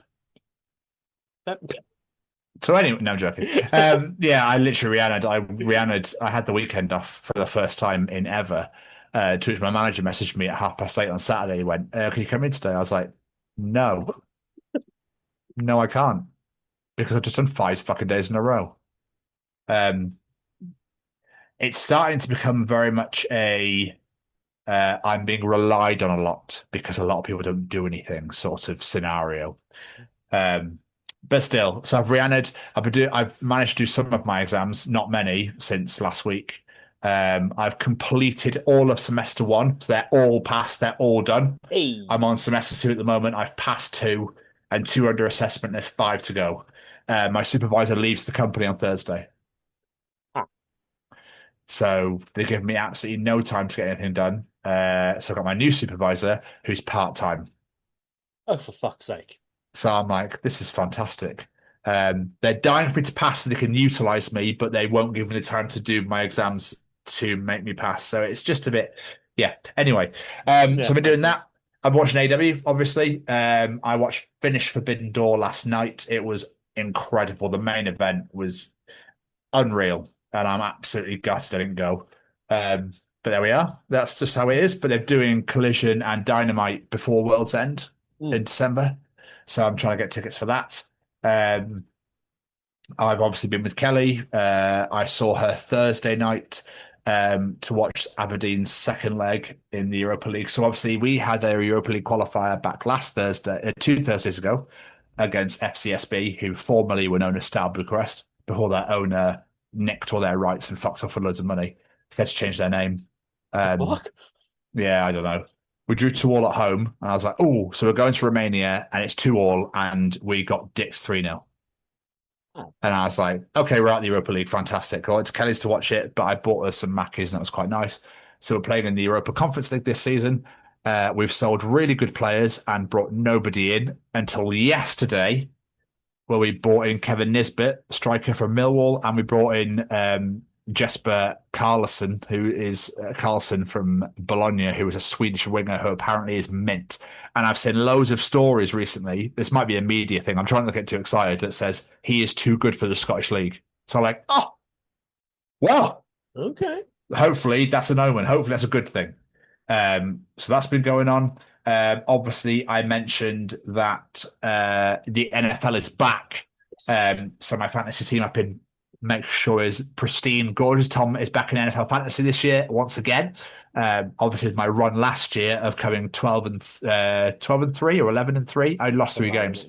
So anyway, no, I'm joking. Yeah, I literally Rihanna. I had the weekend off for the first time in ever. To which my manager messaged me at 8:30 on Saturday. He went, "Can you come in today?" I was like, "No, no, I can't because I've just done 5 fucking days in a row." Um, it's starting to become very much a I'm being relied on a lot because a lot of people don't do anything sort of scenario. But still, so I've managed to do some of my exams, not many since last week. I've completed all of semester 1, so they're all passed, they're all done. Hey. I'm on semester 2 at the moment. I've passed 2 and 2 under assessment. There's 5 to go. My supervisor leaves the company on Thursday. So they've given me absolutely no time to get anything done. So I've got my new supervisor who's part-time. Oh, for fuck's sake. So I'm like, this is fantastic. They're dying for me to pass so they can utilize me, but they won't give me the time to do my exams to make me pass. So it's just a bit, yeah. Anyway, so I've been doing that. I'm watching AW, obviously. I finished Forbidden Door last night. It was incredible. The main event was unreal, and I'm absolutely gutted I didn't go. But there we are. That's just how it is. But they're doing Collision and Dynamite before World's End in December. So I'm trying to get tickets for that. I've obviously been with Kelly. I saw her Thursday night to watch Aberdeen's second leg in the Europa League. So obviously we had a Europa League qualifier back last Thursday, 2 Thursdays ago, against FCSB, who formerly were known as Steaua Bucharest, before their owner nicked all their rights and fucked off with loads of money. So they had to change their name. What? Yeah, I don't know. We drew 2-2 at home, and I was like, oh, so we're going to Romania, and it's 2-2, and we got dicked 3-0. Oh. And I was like, okay, we're out of the Europa League, fantastic. Well, it's Kelly's to watch it, but I bought us some Mackies, and that was quite nice. So we're playing in the Europa Conference League this season. We've sold really good players and brought nobody in until yesterday, where we brought in Kevin Nisbet, striker from Millwall, and we brought in Jesper Karlsson, who is Karlsson from Bologna, who is a Swedish winger who apparently is mint. And I've seen loads of stories recently. This might be a media thing. I'm trying not to get too excited. That says he is too good for the Scottish League. So I'm like, oh, wow. Okay. Hopefully that's an omen. Hopefully that's a good thing. So that's been going on. Obviously, I mentioned that the NFL is back. So my fantasy team I've been make sure is pristine, gorgeous. Tom is back in NFL fantasy this year once again. Obviously, my run last year of coming 12-3 or 11-3, I lost 3 games.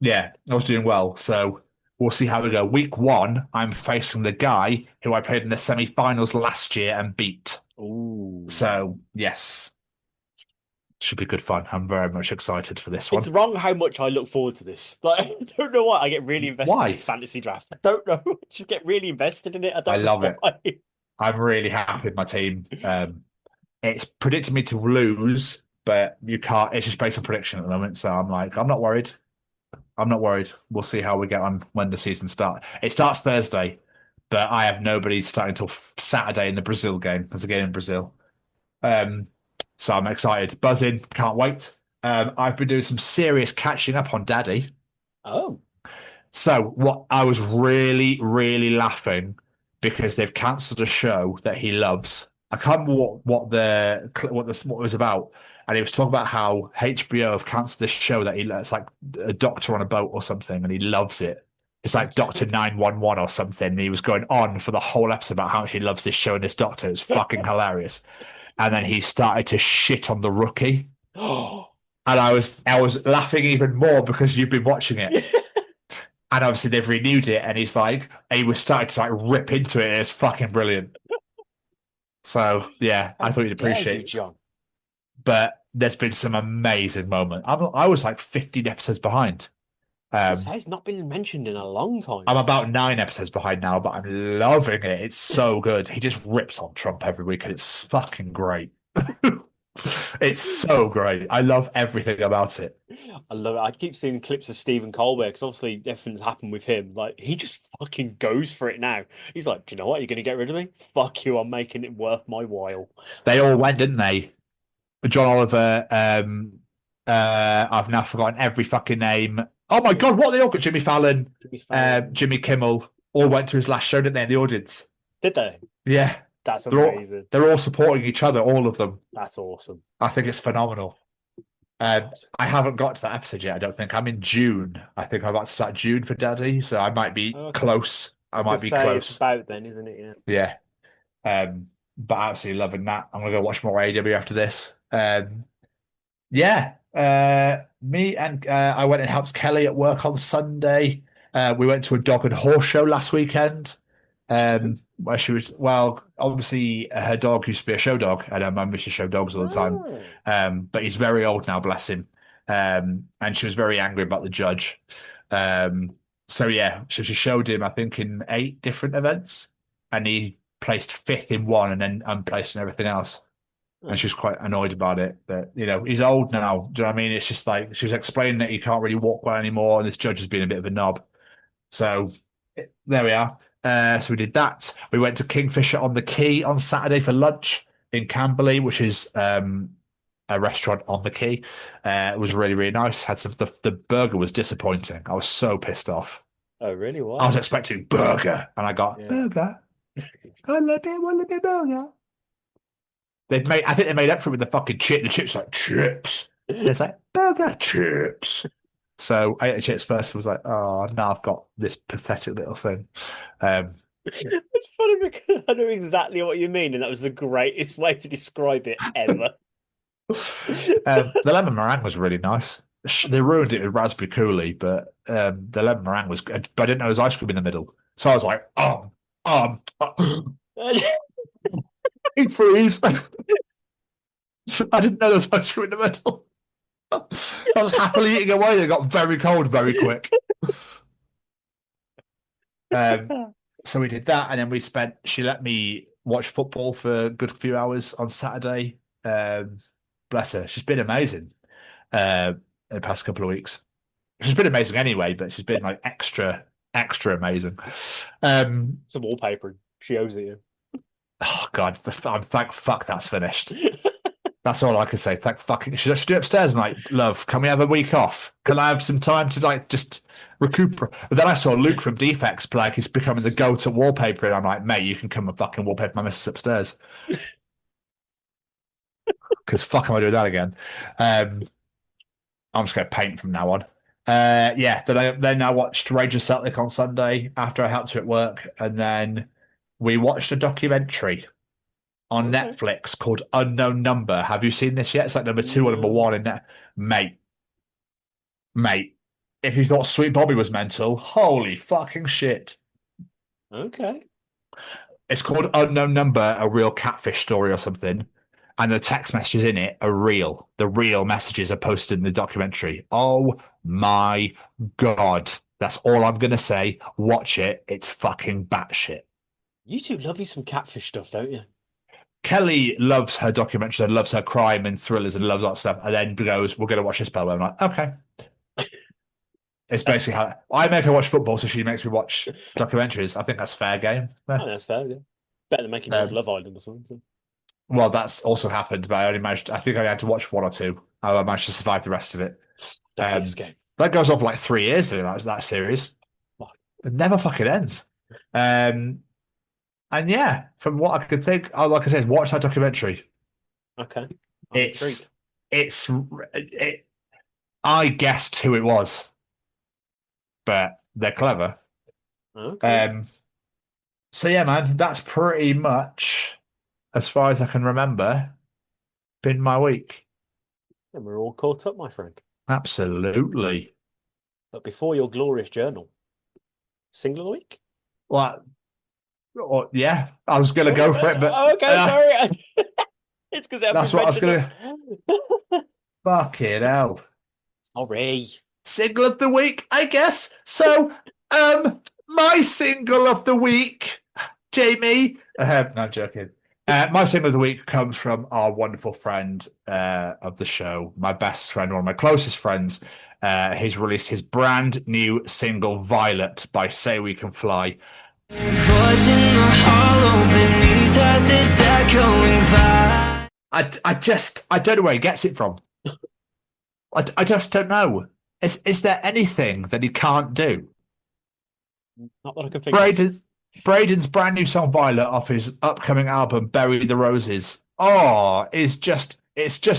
Yeah, I was doing well. So we'll see how we go. Week 1, I'm facing the guy who I played in the semi-finals last year and beat. Ooh. So yes, should be good fun. I'm very much excited for this one. It's wrong how much I look forward to this. Like, I don't know why I get really invested in this fantasy draft. I don't know. I just get really invested in it. I love it. I'm really happy with my team. It's predicted me to lose, but you can't. It's just based on prediction at the moment. So I'm like, I'm not worried. We'll see how we get on when the season starts. It starts Thursday, but I have nobody starting until Saturday in the Brazil game. There's a game in Brazil. So I'm excited, buzzing, can't wait. I've been doing some serious catching up on Daddy. Oh. So what I was really, really laughing because they've cancelled a show that he loves. I can't remember what it was about. And he was talking about how HBO have cancelled this show that it's like a doctor on a boat or something, and he loves it. It's like Doctor 911 or something. And he was going on for the whole episode about how much he loves this show and this doctor. It's fucking hilarious. And then he started to shit on The Rookie. And I was laughing even more because you've been watching it. And obviously they've renewed it, and he was starting to rip into it, and it's fucking brilliant. So yeah, I thought you'd appreciate it, John. But there's been some amazing moments. I was like 15 episodes behind. It's not been mentioned in a long time. I'm about 9 episodes behind now, but I'm loving it. It's so good. He just rips on Trump every week, and it's fucking great. It's so great. I love everything about it. I love it. I keep seeing clips of Stephen Colbert because obviously everything's happened with him. Like, he just fucking goes for it now. He's like, do you know what? You're going to get rid of me? Fuck you. I'm making it worth my while. They all went, didn't they? John Oliver, I've now forgotten every fucking name. Oh my God, what they all got? Jimmy Fallon, Jimmy Kimmel, all went to his last show, didn't they, in the audience? Did they? Yeah. That's amazing. They're all supporting each other, all of them. That's awesome. I think it's phenomenal. I haven't got to that episode yet, I don't think. I'm in June. I think I'm about to start June for Daddy, so I might be close. I might be close. It's about then, isn't it? Yeah. But absolutely loving that. I'm going to go watch more AEW after this. Me and I went and helped Kelly at work on Sunday. We went to a dog and horse show last weekend. Where she was, obviously her dog used to be a show dog, and her mum used to show dogs all the time. But he's very old now, bless him. And she was very angry about the judge. So she showed him, I think, in 8 different events, and he placed 5th in one and then unplaced in everything else. And she was quite annoyed about it. But, he's old now. Do you know what I mean? It's just like, she was explaining that he can't really walk well anymore, and this judge has been a bit of a knob. So there we are. So we did that. We went to Kingfisher on the Quay on Saturday for lunch in Camberley, which is a restaurant on the Quay. It was really, really nice. Had the burger was disappointing. I was so pissed off. Oh, really? What? I was expecting burger, and I got burger. Want a bit burger. I think they made up for it with the fucking chip. The chips like chips. It's like burger chips. So I ate the chips first. Was like, oh, now I've got this pathetic little thing. It's funny because I know exactly what you mean, and that was the greatest way to describe it ever. The lemon meringue was really nice. They ruined it with raspberry coulis, but the lemon meringue was good. But I didn't know there was ice cream in the middle, so I was like, freeze. I didn't know there was ice cream in the middle. I was happily eating away. They got very cold very quick. So we did that, and then she let me watch football for a good few hours on Saturday. Bless her. She's been amazing in the past couple of weeks. She's been amazing anyway, but she's been like extra amazing. It's a wallpaper. She owes it you. Oh God, thank fuck that's finished. That's all I can say. Thank fucking. Should I do upstairs? I'm like, love, can we have a week off? Can I have some time to just recuperate? But then I saw Luke from Defects play. He's becoming the go-to wallpaper, and I'm like, mate, you can come and fucking wallpaper my missus upstairs. Because fuck am I doing that again? I'm just going to paint from now on. Then I watched Rangers Celtic on Sunday after I helped her at work, and then we watched a documentary on Netflix called Unknown Number. Have you seen this yet? It's like number 2 or number 1 in that. Mate, if you thought Sweet Bobby was mental, holy fucking shit. Okay. It's called Unknown Number, a real catfish story or something. And the text messages in it are real. The real messages are posted in the documentary. Oh my God. That's all I'm going to say. Watch it. It's fucking batshit. You two love you some catfish stuff, don't you? Kelly loves her documentaries and loves her crime and thrillers and loves that stuff, and then goes, we're going to watch this, Bella. I'm like, okay. It's basically how I make her watch football, so she makes me watch documentaries. I think that's fair game. Yeah. Oh, that's fair, yeah. Better than making Love Island or something. Well, that's also happened, but I think I had to watch 1 or 2. I managed to survive the rest of it. That goes on for like 3 years, that series. It never fucking ends. And yeah, from what I could think, like I said, watch that documentary. Okay. I guessed who it was, but they're clever. Okay. So yeah, man, that's pretty much, as far as I can remember, been my week. And we're all caught up, my friend. Absolutely. But before your glorious journal, single of the week? Well, yeah, I was going to go for it, but... okay, sorry. It's because that's what I was going to... Fucking hell. Sorry. Single of the week, I guess. So, my single of the week, Jamie... no, I'm joking. My single of the week comes from our wonderful friend of the show, my best friend, one of my closest friends. He's released his brand new single, Violet, by Say We Can Fly. I don't know where he gets it from. I just don't know. Is there anything that he can't do? Not that I can think of. Braden's brand new song Violet off his upcoming album Bury the Roses. Oh, it's just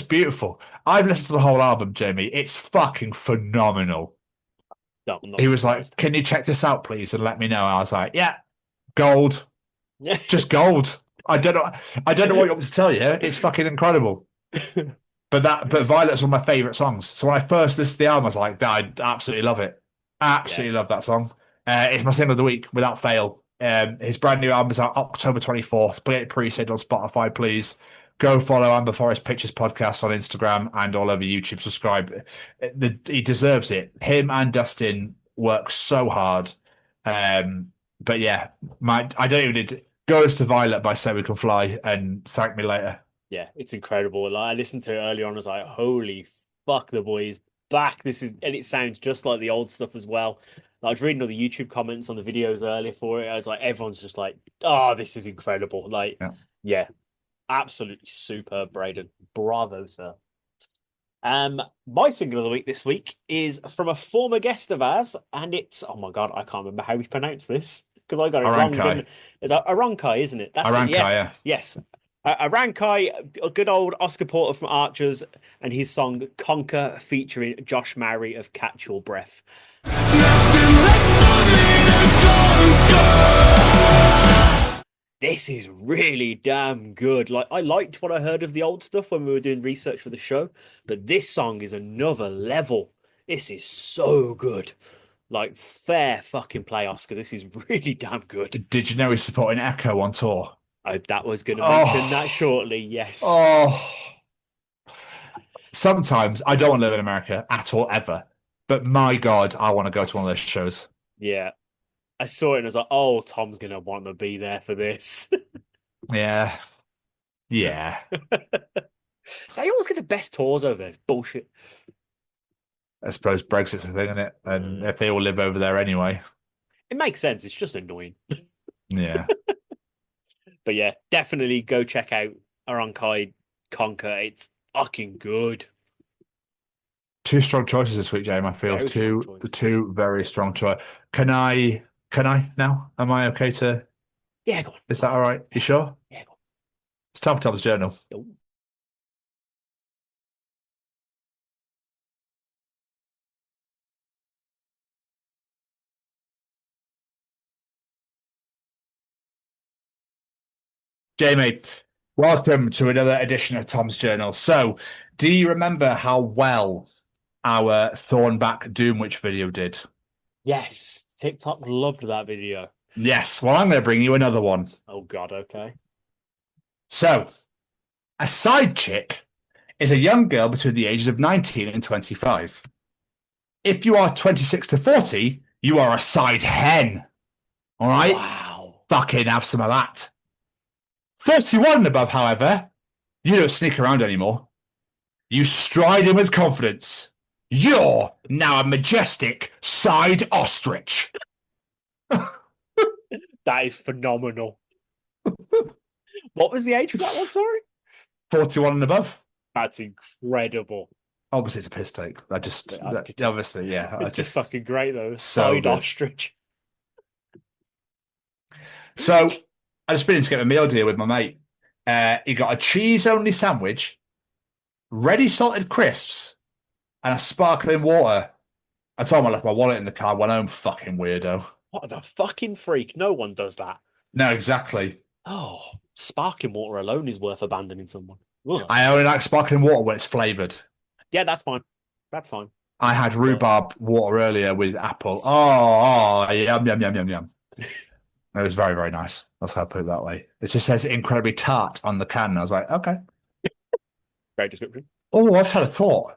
beautiful. I've listened to the whole album, Jamie. It's fucking phenomenal. No, he was like, "Can you check this out, please, and let me know?" I was like, "Yeah, gold, just gold." I don't know what you want me to tell you. It's fucking incredible. But Violet's one of my favorite songs. So when I first listened to the album, I was like, "I absolutely love it. Absolutely love that song." It's my single of the week without fail. His brand new album is out October 24th. Play it pre-sale on Spotify, please. Go follow Amber Forest Pictures Podcast on Instagram and all over YouTube. Subscribe. He deserves it. Him and Dustin work so hard. But yeah, I don't even need to. Goes to Violet by So We Can Fly and thank me later. Yeah, it's incredible. Like, I listened to it earlier on. I was like, holy fuck, the boy is back. And it sounds just like the old stuff as well. I was reading all the YouTube comments on the videos earlier for it. I was like, everyone's just like, oh, this is incredible. Like, yeah, absolutely superb, Braden. Bravo, sir. My single of the week this week is from a former guest of ours, and it's, oh my God, I can't remember how we pronounce this because I got it wrong. Is that Arankai, isn't it? That's Arankai, it, yeah. Yes. Arankai, a good old Oscar Porter from Archers, and his song Conquer featuring Josh Mowry of Catch Your Breath. This is really damn good. Like, I liked what I heard of the old stuff when we were doing research for the show, but this song is another level. This is so good. Like, fair fucking play, Oscar. This is really damn good. Did you know he's supporting Echo on tour? That was going to mention that shortly, yes. Oh. Sometimes I don't want to live in America at all, ever. But my God, I want to go to one of those shows. Yeah. I saw it and I was like, oh, Tom's going to want to be there for this. Yeah. Yeah. They always get the best tours over there. It's bullshit. I suppose Brexit's a thing, isn't it? And if they all live over there anyway. It makes sense. It's just annoying. Yeah. But yeah, definitely go check out Arankai Conquer. It's fucking good. Two strong choices this week, James. I feel two very strong choices. Can I now? Am I okay to? Yeah, go on. Is that all right? You sure? Yeah, go on. It's time for Tom's Journal. Oh. Jamie, welcome to another edition of Tom's Journal. So, do you remember how well our Thornback Doomwitch video did? Yes, TikTok loved that video. Yes, well, I'm going to bring you another one. Oh, God, okay. So, a side chick is a young girl between the ages of 19 and 25. If you are 26 to 40, you are a side hen. All right? Wow. Fucking have some of that. 31 and above, however, you don't sneak around anymore. You stride in with confidence. You're now a majestic side ostrich. That is phenomenal. What was the age for that one, sorry? 41 and above. That's incredible. Obviously, it's a piss take. Obviously, yeah. It's just fucking great, though. So side ostrich. So, I just been in to get a meal deal with my mate. He got a cheese-only sandwich, ready salted crisps, and a sparkling water. I told him I left my wallet in the car, went home, fucking weirdo. What the fucking freak? No one does that. No, exactly. Oh, sparkling water alone is worth abandoning someone. Ugh. I only like sparkling water when it's flavoured. Yeah, that's fine. That's fine. I had rhubarb water earlier with apple. Oh, yum, yum, yum, yum, yum. It was very, very nice. That's how I put it that way. It just says incredibly tart on the can. I was like, okay. Great description. Oh, I just had a thought.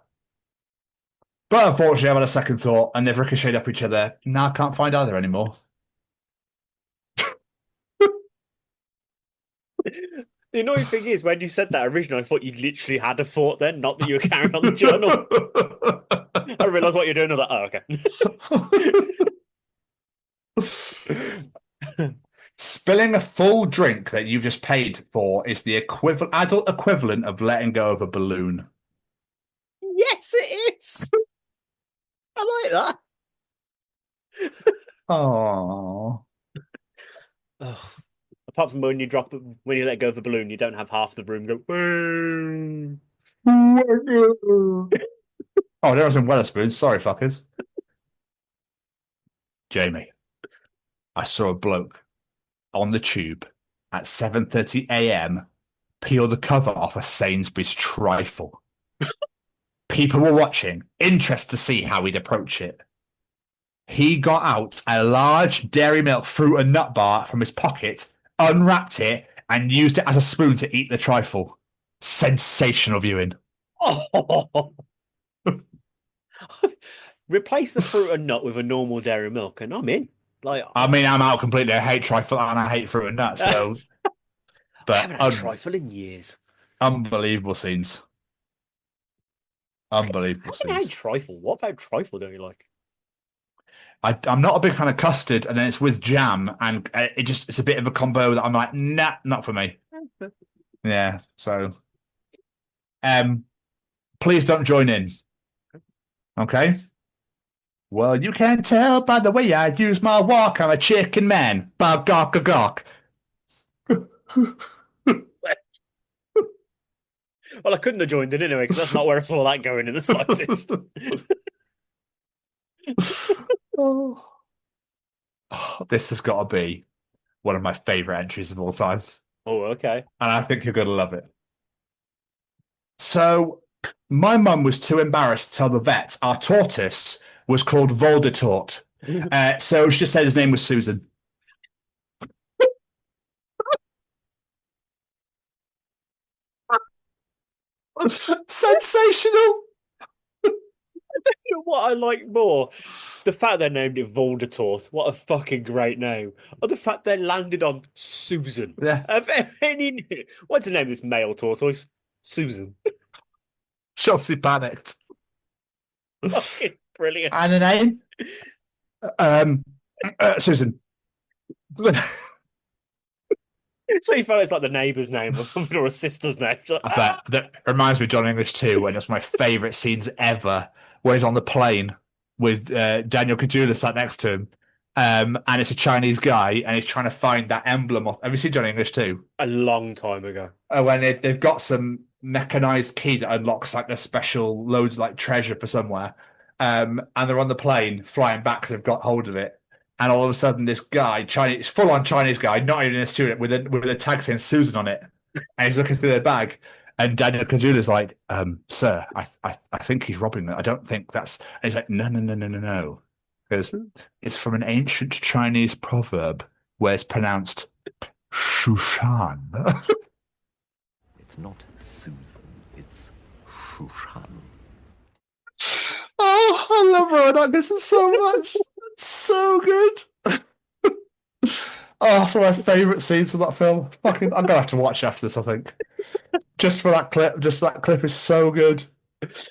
But unfortunately, I've had a second thought and they've ricocheted off each other. Now I can't find either anymore. The annoying thing is, when you said that originally, I thought you literally had a thought then, not that you were carrying on the journal. I realised what you're doing. I was like, oh, okay. Spilling a full drink that you've just paid for is the adult equivalent of letting go of a balloon. Yes, it is. I like that. Oh. Apart from when you let go of the balloon, you don't have half the room go. Oh, there was some Wetherspoons. Sorry, fuckers. Jamie, I saw a bloke on the tube at 7:30 a.m. peel the cover off a Sainsbury's trifle. People were watching, interested to see how he'd approach it. He got out a large dairy milk fruit and nut bar from his pocket, unwrapped it, and used it as a spoon to eat the trifle. Sensational viewing. Oh. Replace the fruit and nut with a normal dairy milk, and I'm in. I mean, I'm out completely. I hate trifle and I hate fruit and nuts. So, but I haven't had trifle in years. Unbelievable scenes. Unbelievable scenes. I hate trifle. What about trifle don't you like? I'm not a big fan of custard, and then it's with jam, and it's a bit of a combo that I'm like, nah, not for me. Yeah, so please don't join in. Okay? Well, you can tell by the way I use my walk, I'm a chicken man. Bog gawk a gawk. Well, I couldn't have joined in anyway, because that's not where I saw that going in the slightest. Oh, this has got to be one of my favourite entries of all time. Oh, okay. And I think you're going to love it. So, my mum was too embarrassed to tell the vet our tortoise was called Voldemort. So she just said his name was Susan. Sensational! You know what I like more? The fact they named it Voldemort. What a fucking great name. Or the fact they landed on Susan. Yeah. What's the name of this male tortoise? Susan. She obviously panicked. Fucking brilliant. And the name? Susan. So you felt it's like the neighbour's name or something, or a sister's name. I bet. That reminds me of John English too, and it's my favourite scenes ever, where he's on the plane with Daniel Kaluuya sat next to him, and it's a Chinese guy, and he's trying to find that emblem. Have you seen John English too? A long time ago. When they've got some mechanized key that unlocks like a special loads of like treasure for somewhere, and they're on the plane flying back because they've got hold of it. And all of a sudden, this guy, Chinese, full-on Chinese guy, not even a student, with a tag saying Susan on it, and he's looking through their bag. And Daniel Kaluuya's like, "Sir, I think he's robbing them. I don't think that's." And he's like, "No, because it's from an ancient Chinese proverb where it's pronounced Shushan." It's not Susan, it's Shushan. Oh, I love Rowan Atkinson so much. So good. Oh, it's one of my favourite scenes of that film. I'm gonna have to watch after this, I think. Just for that clip. Just that clip is so good.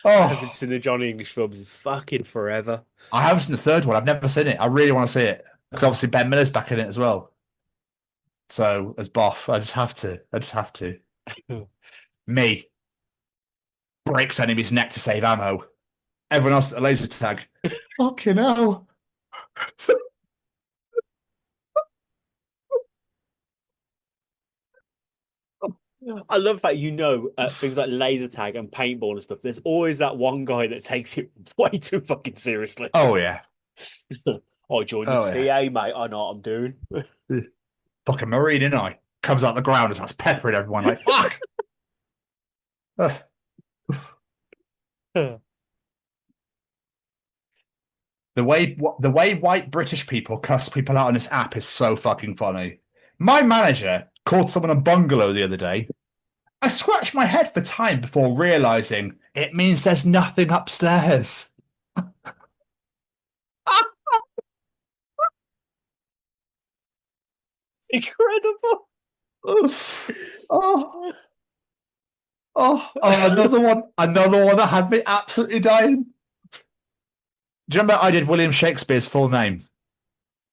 Oh, I haven't seen the Johnny English films fucking forever. I haven't seen the third one. I've never seen it. I really want to see it. Because obviously Ben Miller's back in it as well. So as Boff, I just have to. Me breaks enemy's neck to save ammo. Everyone else at the laser tag. Fucking hell. I love that things like laser tag and paintball and stuff. There's always that one guy that takes it way too fucking seriously. Oh yeah. I joined the TA, mate. I know what I'm doing. Fucking Marine, innit I? Comes out the ground and starts peppering everyone like fuck. The way white British people cuss people out on this app is so fucking funny. My manager called someone a bungalow the other day. I scratched my head for time before realising it means there's nothing upstairs. It's incredible. Another one that had me absolutely dying. Do you remember I did William Shakespeare's full name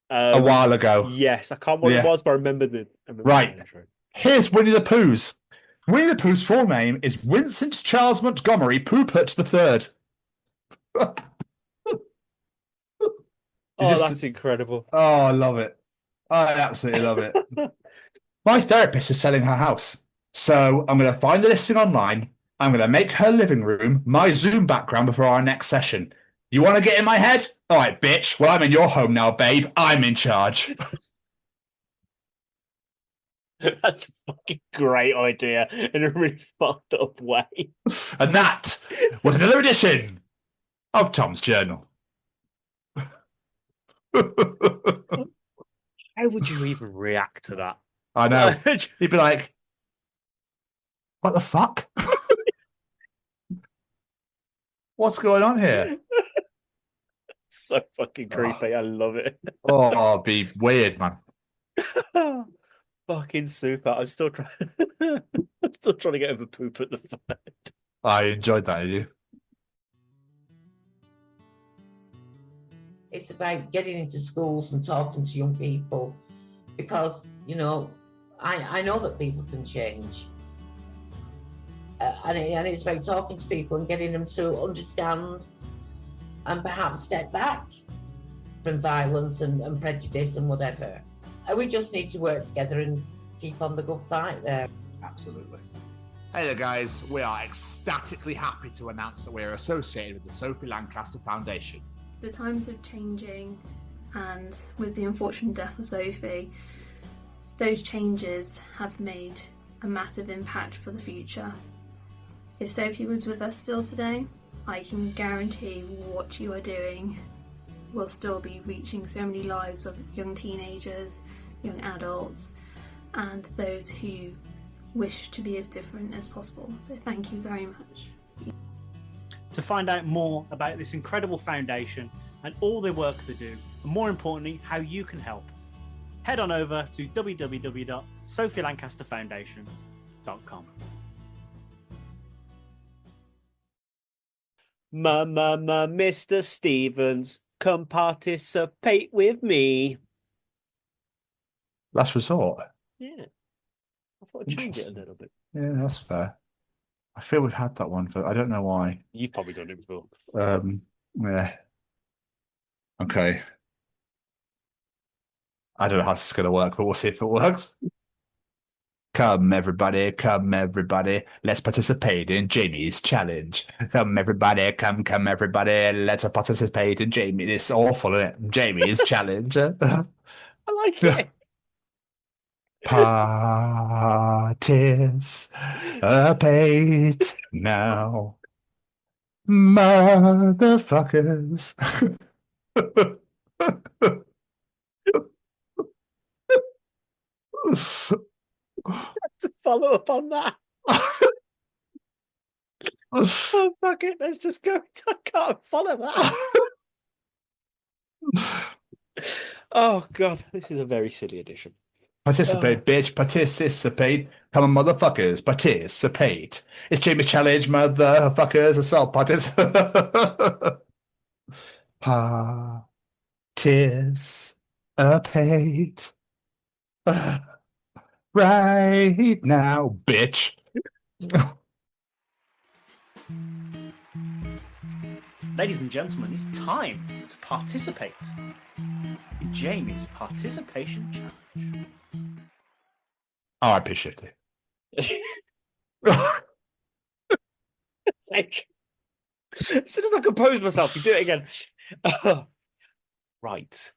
a while ago? Yes, I can't remember what it was, but I remember right. Here's Winnie the Pooh's. Winnie the Pooh's full name is Vincent Charles Montgomery Poopert III. That's incredible. Oh, I love it. I absolutely love it. My therapist is selling her house. So I'm going to find the listing online. I'm going to make her living room my Zoom background before our next session. You want to get in my head? All right, bitch. Well, I'm in your home now, babe. I'm in charge. That's a fucking great idea in a really fucked up way. And that was another edition of Tom's Journal. How would you even react to that? I know. He'd be like, what the fuck? What's going on here? So fucking creepy. I love it. It'd be weird, man. Fucking super. I'm still trying to get over poop at the third. I enjoyed that, did you? It's about getting into schools and talking to young people because, you know, I know that people can change. And it's about talking to people and getting them to understand and perhaps step back from violence and prejudice and whatever. And we just need to work together and keep on the good fight there. Absolutely. Hey there, guys. We are ecstatically happy to announce that we are associated with the Sophie Lancaster Foundation. The times are changing, and with the unfortunate death of Sophie, those changes have made a massive impact for the future. If Sophie was with us still today, I can guarantee what you are doing will still be reaching so many lives of young teenagers, young adults, and those who wish to be as different as possible. So thank you very much. To find out more about this incredible foundation and all the work they do, and more importantly, how you can help, head on over to www.sophielancasterfoundation.com. Mr. Stevens, come participate with me. Last resort. Yeah. I thought I'd change it a little bit. Yeah, that's fair. I feel we've had that one, but I don't know why. You've probably done it before. Yeah. Okay. I don't know how this is going to work, but we'll see if it works. Come, everybody. Let's participate in Jamie's challenge. Come, everybody. Come, everybody. Let's participate in Jamie. It's awful, isn't it? Jamie's challenge. I like it. Participate now, motherfuckers. To follow up on that. Oh, fuck it. Let's just go. I can't follow that. Oh, God. This is a very silly edition. Participate, bitch. Participate. Come on, motherfuckers. Participate. It's Jamie's challenge, motherfuckers. Assault. Participate. Right now, bitch. Ladies and gentlemen, it's time to participate in Jamie's participation challenge. Oh, I appreciate it. It's like, as soon as I compose myself, you do it again. Right.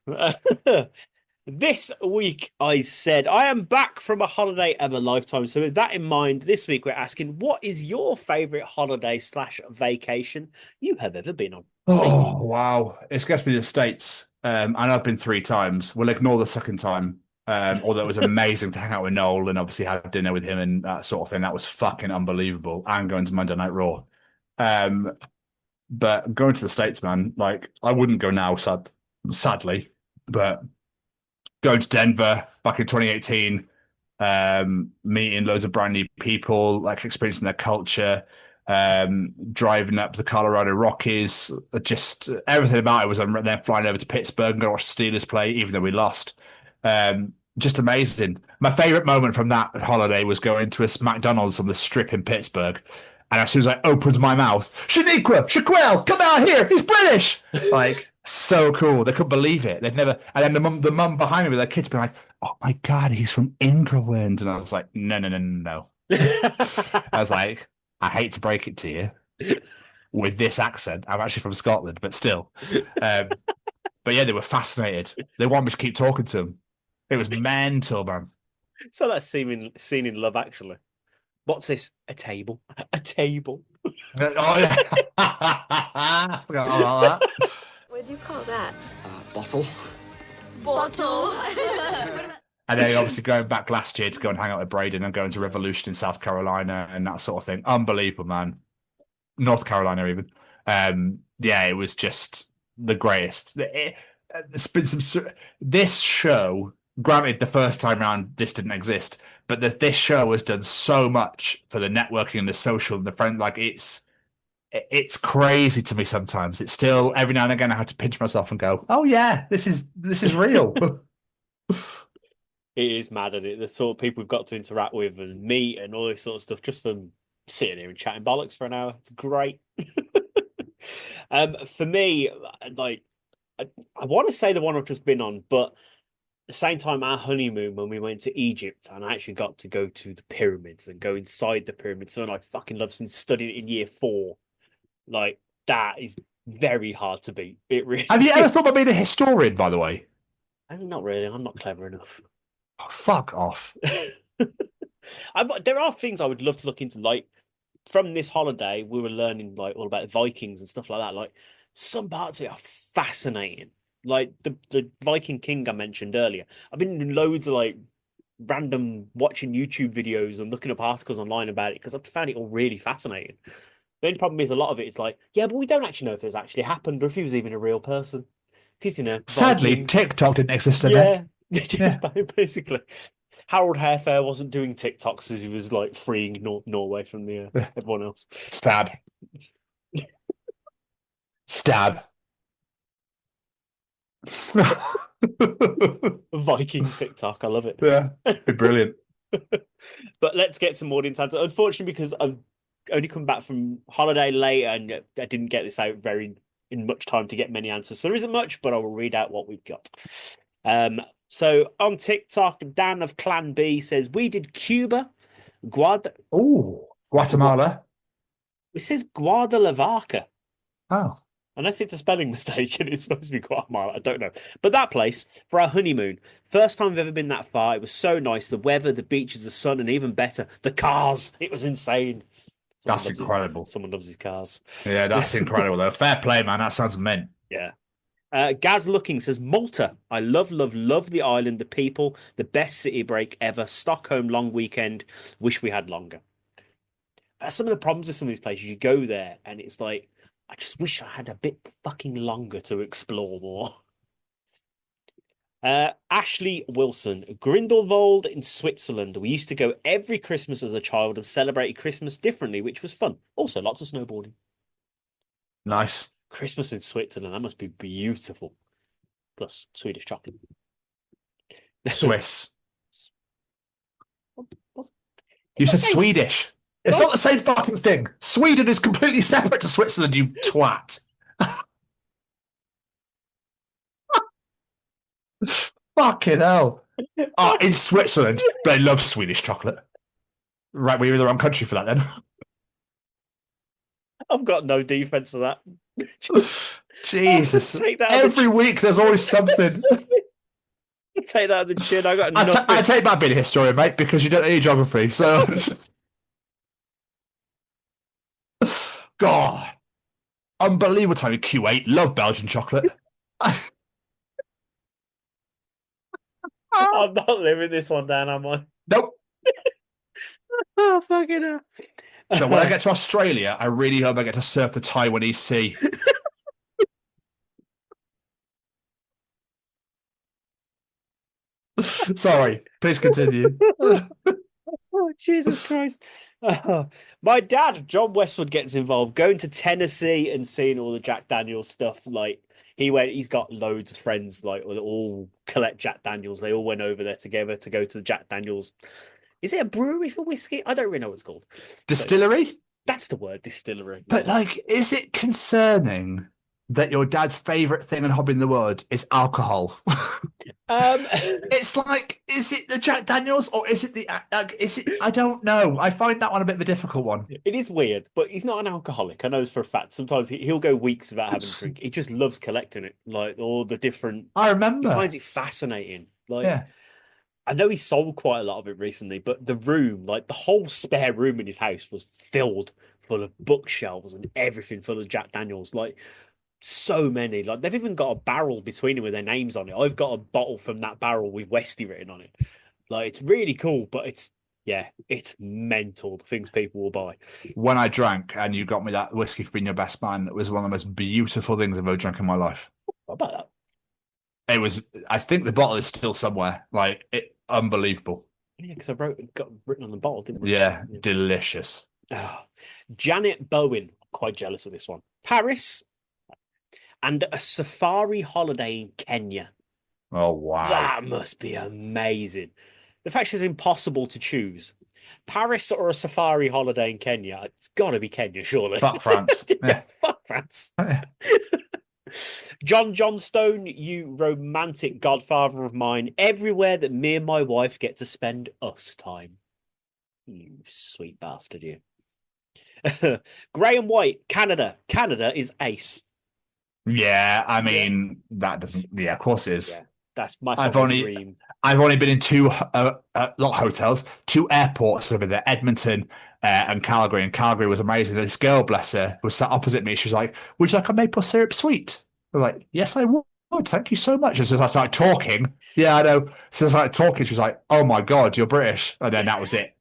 This week, I said, I am back from a holiday of a lifetime. So with that in mind, this week we're asking, what is your favourite holiday/vacation you have ever been on? Oh, wow. It's got to be the States. And I've been 3 times. We'll ignore the second time. Although it was amazing to hang out with Noel and obviously have dinner with him and that sort of thing. That was fucking unbelievable. And going to Monday Night Raw. But going to the States, man, like, I wouldn't go now, sadly. But going to Denver back in 2018, meeting loads of brand new people, like experiencing their culture, driving up the Colorado Rockies, just everything about it was on. Then flying over to Pittsburgh and go watch the Steelers play, even though we lost. Just amazing. My favorite moment from that holiday was going to a McDonald's on the Strip in Pittsburgh. And as soon as I opened my mouth, Shaniqua, Shaquille, come out here. He's British. Like, So cool. They couldn't believe it. They'd never. And then the mum behind me with their kids being like, "Oh my God, he's from England." And I was like, no. I was like, I hate to break it to you with this accent. I'm actually from Scotland, but still. But yeah, they were fascinated. They wanted me to keep talking to them. It was mental, man. So that scene in Love Actually. What's this? A table. A table. Oh yeah. I forgot all about that. What do you call that? Bottle. Bottle. And then obviously going back last year to go and hang out with Braden and going to Revolution in South Carolina and that sort of thing. Unbelievable, man. North Carolina even. Yeah, it was just the greatest. There's been this show, granted the first time around this didn't exist, but this show has done so much for the networking and the social and the friend. Like it's crazy to me sometimes. It's still every now and again I have to pinch myself and go, "Oh yeah, this is real." It is mad, isn't it? The sort of people we've got to interact with and meet and all this sort of stuff just from sitting here and chatting bollocks for an hour. It's great. For me, like I want to say the one I've just been on, but at the same time, our honeymoon when we went to Egypt and I actually got to go to the pyramids and go inside the pyramids, something I fucking love since studying it in year 4. Like that is very hard to beat. It really. Have you ever thought about being a historian, by the way? Not really. I'm not clever enough. Oh, fuck off. There are things I would love to look into. Like from this holiday, we were learning like all about Vikings and stuff like that. Like some parts of it are fascinating. Like the Viking King I mentioned earlier. I've been in loads of like random watching YouTube videos and looking up articles online about it because I've found it all really fascinating. The only problem is a lot of it is like, yeah, but we don't actually know if this actually happened or if he was even a real person. Because, you know, sadly, Vikings... TikTok didn't exist then. Yeah, basically. Harold Hairfair wasn't doing TikToks as he was like freeing Norway from the everyone else. Stab. Viking TikTok, I love it. Yeah, brilliant. But let's get some audience answers. Unfortunately, because I've only come back from holiday late and I didn't get this out in much time to get many answers. So there isn't much, but I will read out what we've got. So on TikTok, Dan of Clan B says, we did Cuba, Guatemala. It says Guadalajara. Oh. Unless it's a spelling mistake and it's supposed to be Guatemala. I don't know. But that place, for our honeymoon, first time I've ever been that far. It was so nice. The weather, the beaches, the sun, and even better, the cars. It was insane. That's incredible. Someone loves his cars. Yeah, that's incredible, though. Fair play, man. That sounds mint. Yeah. Gaz Looking says, Malta. I love the island, the people, the best city break ever. Stockholm, long weekend. Wish we had longer. That's some of the problems with some of these places. You go there and it's like, I just wish I had a bit fucking longer to explore more. Ashley Wilson, Grindelwald in Switzerland. We used to go every Christmas as a child and celebrated Christmas differently, which was fun. Also, lots of snowboarding. Nice. Christmas in Switzerland, that must be beautiful. Plus Swedish chocolate. Swiss. You said Swedish. It's not the same fucking thing. Sweden is completely separate to Switzerland, you twat. Fucking hell. Oh, in Switzerland, they love Swedish chocolate. Right, we were in the wrong country for that then. I've got no defense for that. Jesus. Every week there's always something. Take that at the chin. I got I take that being a historian, mate, because you don't need geography. So, God, unbelievable time in Q8. Love Belgian chocolate. I'm not living this one down, am I? Nope. Oh, fucking hell. So when I get to Australia, I really hope I get to surf the Taiwanese Sea. Sorry, please continue. Oh, Jesus Christ. My dad, John Westwood, gets involved, going to Tennessee and seeing all the Jack Daniels stuff. Like he's got loads of friends, like all collect Jack Daniels. They all went over there together to go to the Jack Daniels. Is it a brewery for whiskey? I don't really know what it's called. Distillery? That's the word, distillery. But, like, is it concerning that your dad's favorite thing and hobby in the world is alcohol. It's like, is it the Jack Daniels or is it I don't know. I find that one a bit of a difficult one. It is weird, but he's not an alcoholic. I know this for a fact. Sometimes he'll go weeks without having a drink. He just loves collecting it, like all the different. I remember. He finds it fascinating. Like, yeah. I know he sold quite a lot of it recently, but the room, like the whole spare room in his house, was filled full of bookshelves and everything full of Jack Daniels. Like, so many. Like, they've even got a barrel between them with their names on it. I've got a bottle from that barrel with Westy written on it. Like, it's really cool, but it's mental, the things people will buy. When I drank and you got me that whiskey for being your best man, it was one of the most beautiful things I've ever drank in my life. What about that? It was, I think the bottle is still somewhere. Like, unbelievable. Yeah, because got written on the bottle, didn't we? Yeah, delicious. Oh. Janet Bowen, quite jealous of this one. Paris and a safari holiday in Kenya. Oh, wow. That must be amazing. The fact it's impossible to choose. Paris or a safari holiday in Kenya? It's got to be Kenya, surely. Fuck France. Yeah, fuck France. John Johnstone, you romantic godfather of mine. Everywhere that me and my wife get to spend us time. You sweet bastard, you. Graham White, Canada. Canada is ace. Yeah, I mean, that doesn't... Yeah, of course it is. Yeah, that's my dream. I've only been in two, not hotels, two airports over there, Edmonton and Calgary. And Calgary was amazing. This girl, bless her, was sat opposite me. She was like, would you like a maple syrup sweet? I was like, yes, I would. Thank you so much. And so I started talking. Yeah, I know. So I started talking. She was like, oh my God, you're British. And then that was it.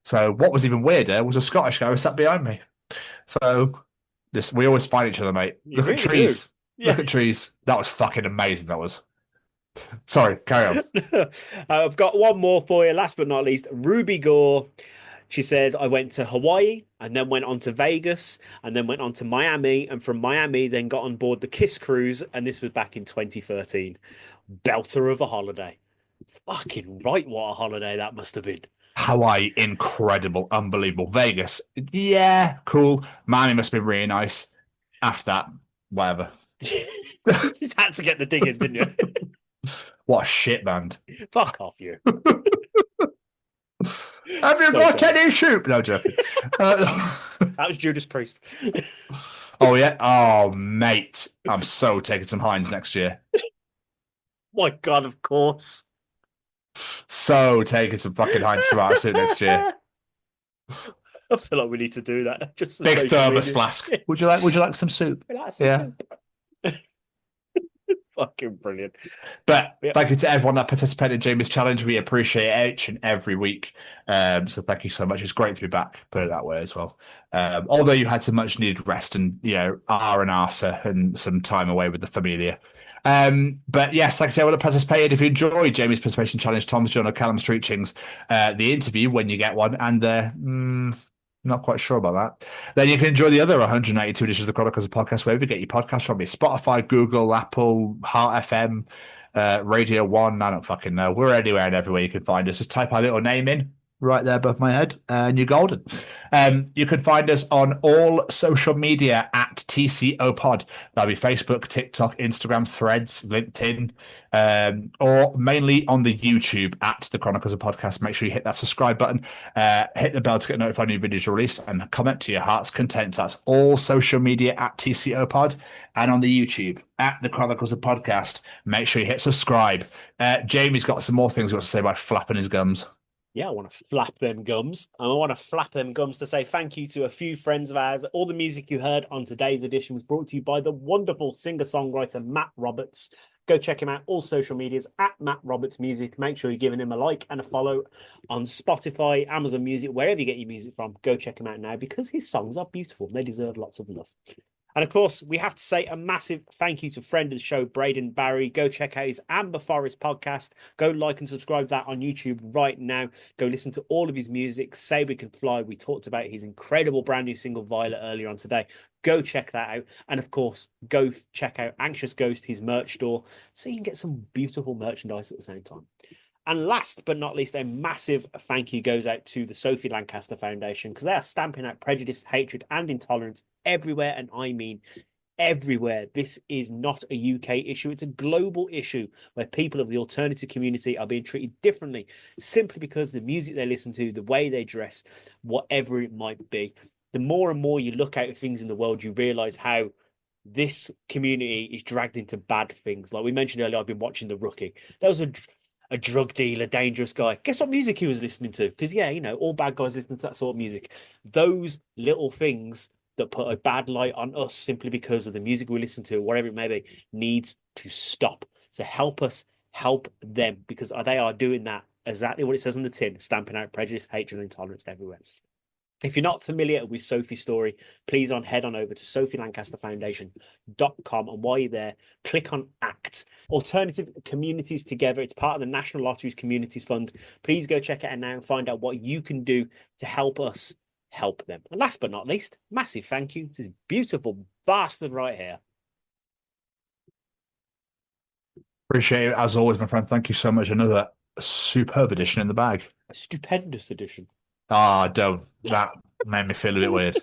So what was even weirder was a Scottish guy who sat behind me. So we always find each other, mate. Look at trees. Yeah. Look at trees. That was fucking amazing. That was. Sorry, carry on. I've got one more for you. Last but not least, Ruby Gore. She says, I went to Hawaii and then went on to Vegas and then went on to Miami. And from Miami, then got on board the Kiss Cruise. And this was back in 2013. Belter of a holiday. Fucking right, what a holiday that must have been. Hawaii, incredible, unbelievable. Vegas, yeah, cool. Miami must be really nice. After that, whatever. Just had to get the dig in, didn't you? What a shit band. Fuck off, you. Have you got any soup? No, joking. That was Judas Priest. Oh, yeah? Oh, mate. I'm so taking some Heinz next year. My God, of course. So taking some fucking Heinz tomato soup next year. I feel like we need to do that. Just big thermos flask. Would you like some soup? Yeah. Fucking brilliant. But thank you to everyone that participated in Jamie's challenge. We appreciate it each and every week. So thank you so much. It's great to be back, put it that way as well. Although you had some much needed rest and, Arsa and some time away with the familia. But yes, like I said, I would have participated. If you enjoyed Jamie's participation challenge, Tom's John or Callum's Streetchings, the interview when you get one, and not quite sure about that, then you can enjoy the other 192 editions of the Chronicles of Podcast, wherever you get your podcasts from. Your Spotify, Google, Apple, Heart FM, Radio 1, I don't fucking know. We're anywhere and everywhere you can find us. Just type our little name in right there above my head, and you're golden. You can find us on all social media at TCO Pod. That'll be Facebook, TikTok, Instagram, Threads, LinkedIn, or mainly on the YouTube at the Chronicles of Podcast. Make sure you hit that subscribe button, hit the bell to get notified when new videos are released, and comment to your heart's content. That's all social media at TCO Pod, and on the YouTube at the Chronicles of Podcast. Make sure you hit subscribe. Jamie's got some more things he wants to say about flapping his gums. Yeah, I want to flap them gums. And I want to flap them gums to say thank you to a few friends of ours. All the music you heard on today's edition was brought to you by the wonderful singer-songwriter Matt Roberts. Go check him out, all social medias at Matt Roberts Music. Make sure you're giving him a like and a follow on Spotify, Amazon Music, wherever you get your music from. Go check him out now because his songs are beautiful. They deserve lots of love. And of course, we have to say a massive thank you to friend of the show, Braden Barry. Go check out his Amber Forest podcast. Go like and subscribe to that on YouTube right now. Go listen to all of his music. Say We Can Fly. We talked about his incredible brand new single, Violet, earlier on today. Go check that out. And of course, go check out Anxious Ghost, his merch store, so you can get some beautiful merchandise at the same time. And last but not least, a massive thank you goes out to the Sophie Lancaster Foundation, because they are stamping out prejudice, hatred, and intolerance everywhere. And I mean everywhere. This is not a UK issue. It's a global issue where people of the alternative community are being treated differently simply because the music they listen to, the way they dress, whatever it might be. The more and more you look out at things in the world, you realize how this community is dragged into bad things. Like we mentioned earlier, I've been watching The Rookie. There was a drug dealer, dangerous guy. Guess what music he was listening to? Because, yeah, you know, all bad guys listen to that sort of music. Those little things that put a bad light on us simply because of the music we listen to, whatever it may be, needs to stop. So help us help them, because they are doing that, exactly what it says on the tin, stamping out prejudice, hatred, and intolerance everywhere. If you're not familiar with Sophie's story, please head on over to sophielancasterfoundation.com, and while you're there, click on ACT, Alternative Communities Together. It's part of the National Lotteries Communities Fund. Please go check it out now and find out what you can do to help us help them. And last but not least, massive thank you to this beautiful bastard right here. Appreciate it, as always, my friend. Thank you so much. Another superb edition in the bag. A stupendous edition. Ah, don't. That made me feel a bit weird.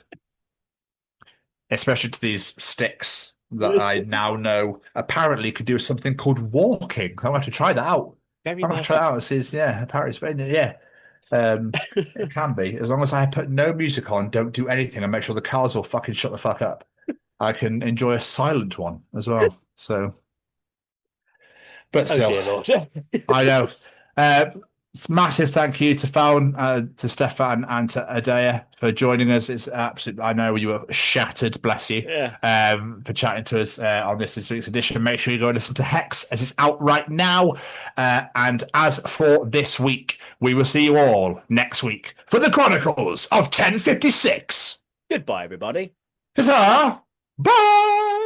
Especially to these sticks that I now know apparently could do something called walking. I'm going to have to try that out. Very I'm going to try it out. It says, yeah, apparently, yeah. It can be. As long as I put no music on, don't do anything, and make sure the cars will fucking shut the fuck up, I can enjoy a silent one as well. So, but still, dear Lord. I know. Massive thank you to Faun, to Stephan, and to Adaya for joining us. It's absolute. I know you were shattered, bless you, for chatting to us on this week's edition. Make sure you go and listen to HEX as it's out right now. And as for this week, we will see you all next week for the Chronicles of 1056. Goodbye, everybody. Huzzah! Bye!